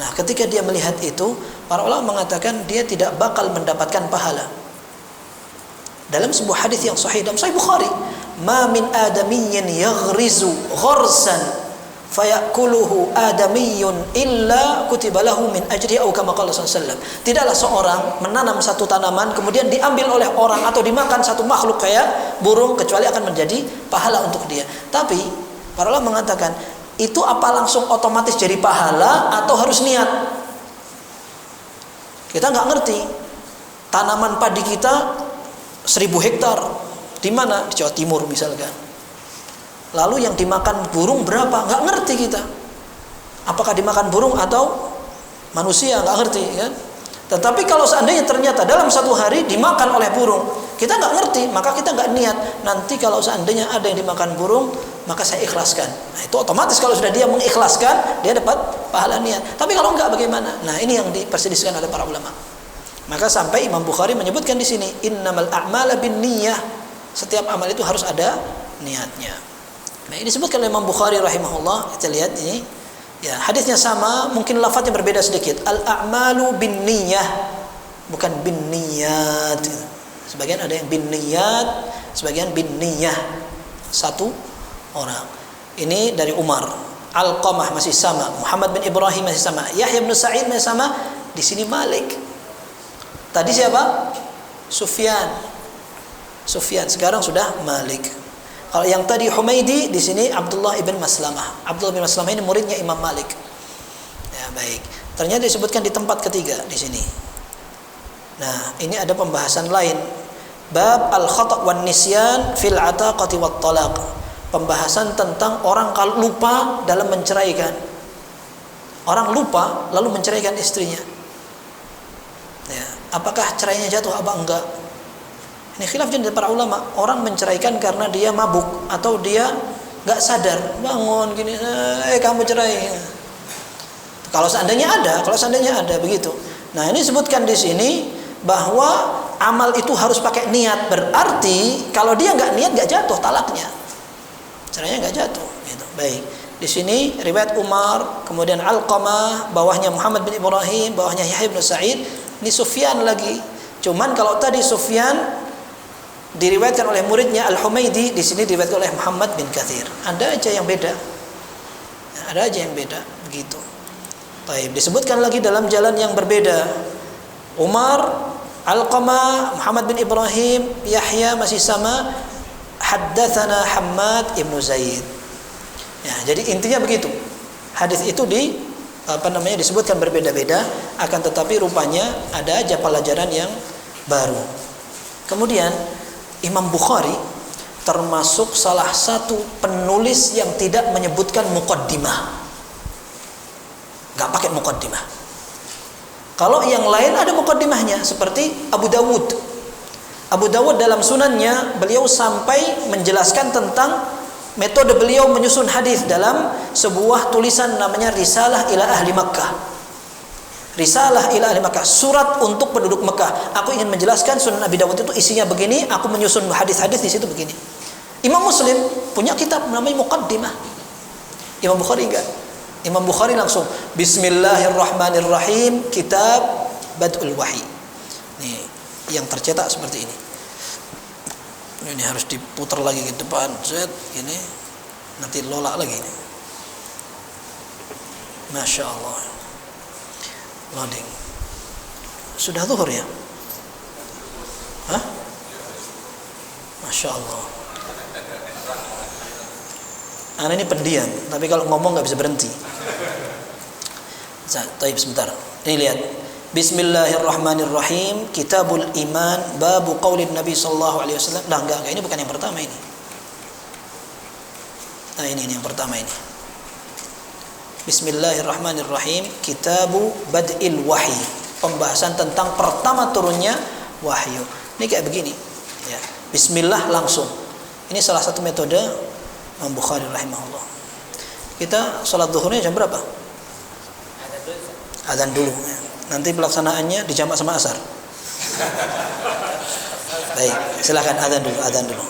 Nah, ketika dia melihat itu, para ulama mengatakan dia tidak bakal mendapatkan pahala. Dalam sebuah hadis yang sahih dalam Sahih Bukhari, "Ma min adamiyyin yaghrizu gharsan fayakuluhu adamiyyun illa kutiba lahu min ajrihi aw kama qala sallallahu alaihi wasallam." Tidaklah seorang menanam satu tanaman kemudian diambil oleh orang atau dimakan satu makhluk kayak burung kecuali akan menjadi pahala untuk dia. Tapi para ulama mengatakan, itu apa langsung otomatis jadi pahala atau harus niat? Kita nggak ngerti. Tanaman padi kita 1000 hektar, di mana? Di Jawa Timur misalkan. Lalu yang dimakan burung berapa? Nggak ngerti kita. Apakah dimakan burung atau manusia? Nggak ngerti kan? Tetapi kalau seandainya ternyata dalam satu hari dimakan oleh burung, kita nggak ngerti, maka kita nggak niat. Nanti kalau seandainya ada yang dimakan burung, maka saya ikhlaskan. Nah, itu otomatis kalau sudah dia mengikhlaskan, dia dapat pahala niat. Tapi kalau enggak bagaimana? Nah, ini yang diperselisihkan oleh para ulama. Maka sampai Imam Bukhari menyebutkan di sini, innamal a'mala binniyah. Setiap amal itu harus ada niatnya. Nah, ini disebutkan oleh Imam Bukhari rahimahullah. Kita lihat ini. Ya, hadisnya sama, mungkin lafadznya berbeda sedikit. Al-a'malu binniyah, bukan binniyat. Sebagian ada yang binniyat, sebagian binniyah. Satu orang. Ini dari Umar. Alqamah masih sama, Muhammad bin Ibrahim masih sama, Yahya bin Sa'id masih sama. Di sini Malik. Tadi siapa? Sufyan. Sekarang sudah Malik. Kalau yang tadi Humaidi, di sini Abdullah ibn Maslamah. Abdullah bin Maslamah ini muridnya Imam Malik. Ya, baik. Ternyata disebutkan di tempat ketiga di sini. Nah, ini ada pembahasan lain. Bab al-khata' wan nisyan fil ataqati wat talaq. Pembahasan tentang orang kalau lupa dalam menceraikan. Orang lupa lalu menceraikan istrinya. Ya, apakah cerainya jatuh apa enggak? Ini khilaf dari para ulama. Orang menceraikan karena dia mabuk atau dia enggak sadar, bangun gini, kamu cerai. Kalau seandainya ada begitu. Nah, ini disebutkan di sini bahwa amal itu harus pakai niat. Berarti kalau dia enggak niat enggak jatuh talaknya. Cerainya enggak jatuh gitu. Baik. Di sini riwayat Umar, kemudian Alqamah, bawahnya Muhammad bin Ibrahim, bawahnya Yahya bin Sa'id. Ini Sufyan lagi. Cuman kalau tadi Sufyan diriwayatkan oleh muridnya Al-Humaidi, di sini diriwayatkan oleh Muhammad bin Katsir. Ada aja yang beda. Begitu. Baik, disebutkan lagi dalam jalan yang berbeda. Umar, Alqamah, Muhammad bin Ibrahim, Yahya masih sama. Haddatsana Hammad ibnu Zaid. Ya, jadi intinya begitu. Hadis itu disebutkan berbeda-beda, akan tetapi rupanya ada aja pelajaran yang baru. Kemudian Imam Bukhari termasuk salah satu penulis yang tidak menyebutkan muqaddimah. Enggak pakai muqaddimah. Kalau yang lain ada muqaddimahnya, seperti Abu Dawud. Abu Dawud dalam sunannya beliau sampai menjelaskan tentang metode beliau menyusun hadis dalam sebuah tulisan namanya Risalah ila Ahli Makkah. Risalah ila Ahli Makkah, surat untuk penduduk Mekah. Aku ingin menjelaskan Sunan Abi Dawud itu isinya begini, aku menyusun hadis-hadis di situ begini. Imam Muslim punya kitab namanya Muqaddimah. Imam Bukhari enggak. Imam Bukhari langsung Bismillahirrahmanirrahim, kitab Bad'ul Wahyi. Nih, yang tercetak seperti ini. Ini harus diputar lagi ke depan, set ini nanti lolak lagi ini. Masya Allah. Loading. Sudah zuhur ya? Hah? Masya Allah. Anak ini pendiam, tapi kalau ngomong nggak bisa berhenti. Taib sebentar. Ini lihat. Bismillahirrahmanirrahim. Kitabul Iman, babu qaulin Nabi sallallahu alaihi wasallam. Nah, enggak, ini bukan yang pertama ini. Nah, ini yang pertama ini. Bismillahirrahmanirrahim. Kitabu Bad'il Wahyi. Pembahasan tentang pertama turunnya wahyu. Ini kayak begini, ya. Bismillah langsung. Ini salah satu metode Imam Bukhari rahimahullah. Kita sholat zuhurnya jam berapa? Adzan dulu. Nanti pelaksanaannya dijamak sama asar. Baik, silakan adzan dulu.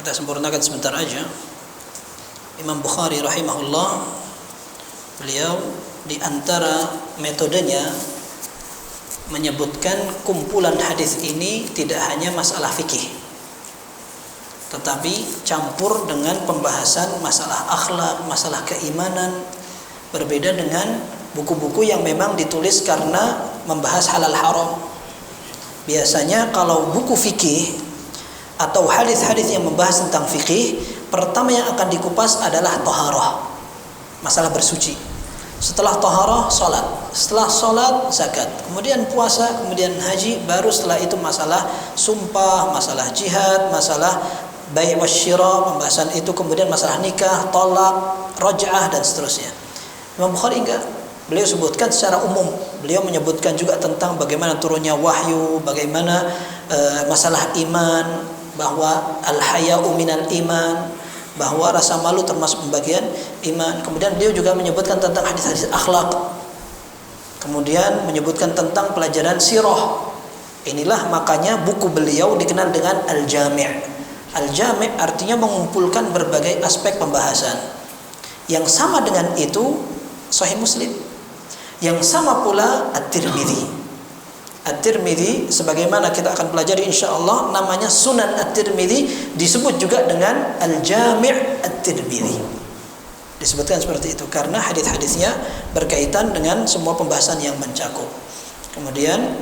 kita sempurnakan sebentar aja. Imam Bukhari rahimahullah, beliau di antara metodenya menyebutkan kumpulan hadis ini tidak hanya masalah fikih, tetapi campur dengan pembahasan masalah akhlak, masalah keimanan. Berbeda dengan buku-buku yang memang ditulis karena membahas halal haram. Biasanya kalau buku fikih atau hadis-hadis yang membahas tentang fikih, pertama yang akan dikupas adalah taharah, masalah bersuci. Setelah taharah, salat. Setelah salat, zakat. Kemudian puasa, kemudian haji. Baru setelah itu masalah sumpah, masalah jihad, masalah bai' wasyira, pembahasan itu. Kemudian masalah nikah, talak, raj'ah, dan seterusnya. Imam Bukhari enggak. Beliau sebutkan secara umum. Beliau menyebutkan juga tentang bagaimana turunnya wahyu, bagaimana masalah iman, bahwa al-haya'u minal iman, bahwa rasa malu termasuk pembagian iman. Kemudian beliau juga menyebutkan tentang hadis-hadis akhlak. Kemudian menyebutkan tentang pelajaran sirah. Inilah makanya buku beliau dikenal dengan Al-Jami'. Al-Jami' artinya mengumpulkan berbagai aspek pembahasan. Yang sama dengan itu Sahih Muslim. Yang sama pula At-Tirmidzi. At-Tirmidzi sebagaimana kita akan pelajari insyaallah, namanya Sunan At-Tirmidzi, disebut juga dengan Al-Jami' At-Tirmidzi. Disebutkan seperti itu karena hadis-hadisnya berkaitan dengan semua pembahasan yang mencakup. Kemudian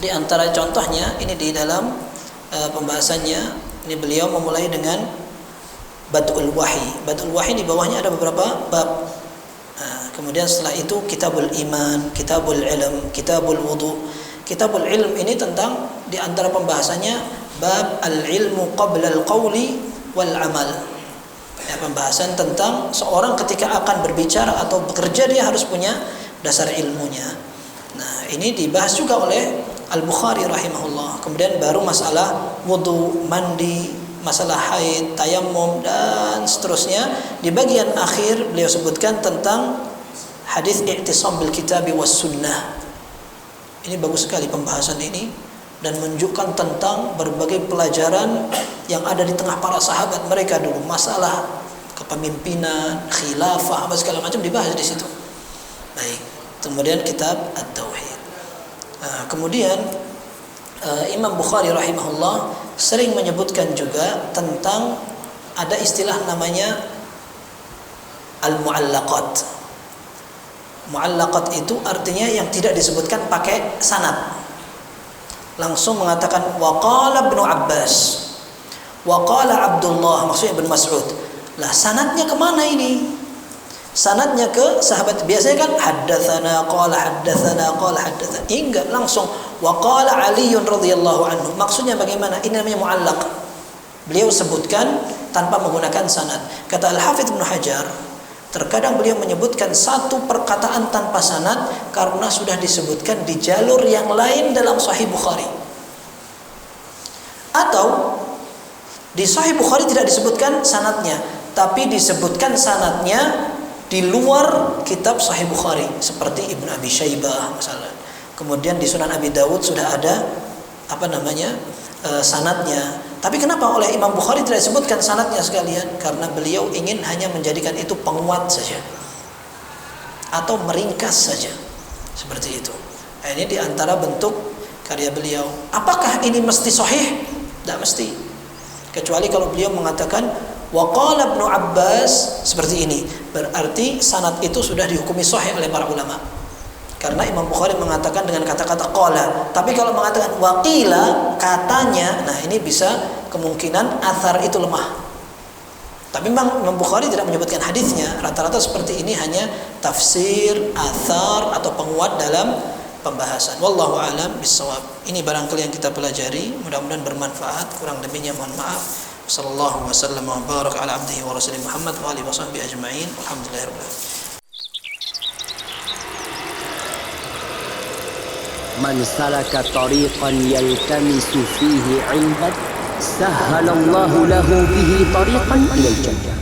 di antara contohnya ini di dalam pembahasannya, ini beliau memulai dengan Bad'ul Wahyi. Bad'ul Wahyi di bawahnya ada beberapa bab. Kemudian setelah itu Kitabul Iman, Kitabul Ilm, Kitabul Wudu. Kitabul Ilm ini tentang di antara pembahasannya bab al-ilmu qabla al-qawli wal amal. Ya, pembahasan tentang seorang ketika akan berbicara atau bekerja dia harus punya dasar ilmunya. Nah, ini dibahas juga oleh Al-Bukhari rahimahullah. Kemudian baru masalah wudu, mandi, masalah haid, tayammum, dan seterusnya. Di bagian akhir beliau sebutkan tentang hadis i'tisam bil kitabi was sunnah. Ini bagus sekali pembahasan ini dan menunjukkan tentang berbagai pelajaran yang ada di tengah para sahabat mereka dulu. Masalah kepemimpinan, khilafah, apa segala macam dibahas di situ. Baik. Kemudian kitab At-Tauhid. Kemudian Imam Bukhari rahimahullah sering menyebutkan juga tentang ada istilah namanya al-mu'allaqat. Mu'allaqat itu artinya yang tidak disebutkan pakai sanad. Langsung mengatakan waqala Ibnu Abbas, waqala Abdullah, maksudnya Ibnu Mas'ud. Lah sanadnya kemana ini? Sanadnya ke sahabat. Biasanya kan haddatsana qala haddatsana qala haddatsana. Enggak, langsung waqala Ali radhiyallahu anhu. Maksudnya bagaimana? Ini namanya mu'allaq. Beliau sebutkan tanpa menggunakan sanad. Kata Al-Hafidz Ibnu Hajar, terkadang beliau menyebutkan satu perkataan tanpa sanad karena sudah disebutkan di jalur yang lain dalam Sahih Bukhari. Atau di Sahih Bukhari tidak disebutkan sanadnya, tapi disebutkan sanadnya di luar kitab Sahih Bukhari, seperti Ibnu Abi Syaibah misalnya. Kemudian di Sunan Abi Dawud sudah ada sanadnya. Tapi kenapa oleh Imam Bukhari tidak disebutkan sanadnya sekalian? Karena beliau ingin hanya menjadikan itu penguat saja atau meringkas saja, seperti itu. Nah, ini diantara bentuk karya beliau. Apakah ini mesti sahih? Tidak mesti. Kecuali kalau beliau mengatakan waqala Ibnu Abbas seperti ini, berarti sanad itu sudah dihukumi sahih oleh para ulama. Karena Imam Bukhari mengatakan dengan kata-kata qala. Tapi kalau mengatakan waqila, katanya, nah ini bisa kemungkinan athar itu lemah. Tapi memang Imam Bukhari tidak menyebutkan hadisnya. Rata-rata seperti ini hanya tafsir, athar atau penguat dalam pembahasan. Wallahu a'lam bissawab. Ini barangkali yang kita pelajari, mudah-mudahan bermanfaat. Kurang lebihnya mohon maaf. Sallallahu wasallam wa baraka ala abdihi wa rasulih Muhammad wa alihi washabbihi ajma'in. Alhamdulillahirabbil alamin. Man salaka tariqan yaltamisu fihi 'ilman sahhalallahu lahu bihi tariqan ilal jannah.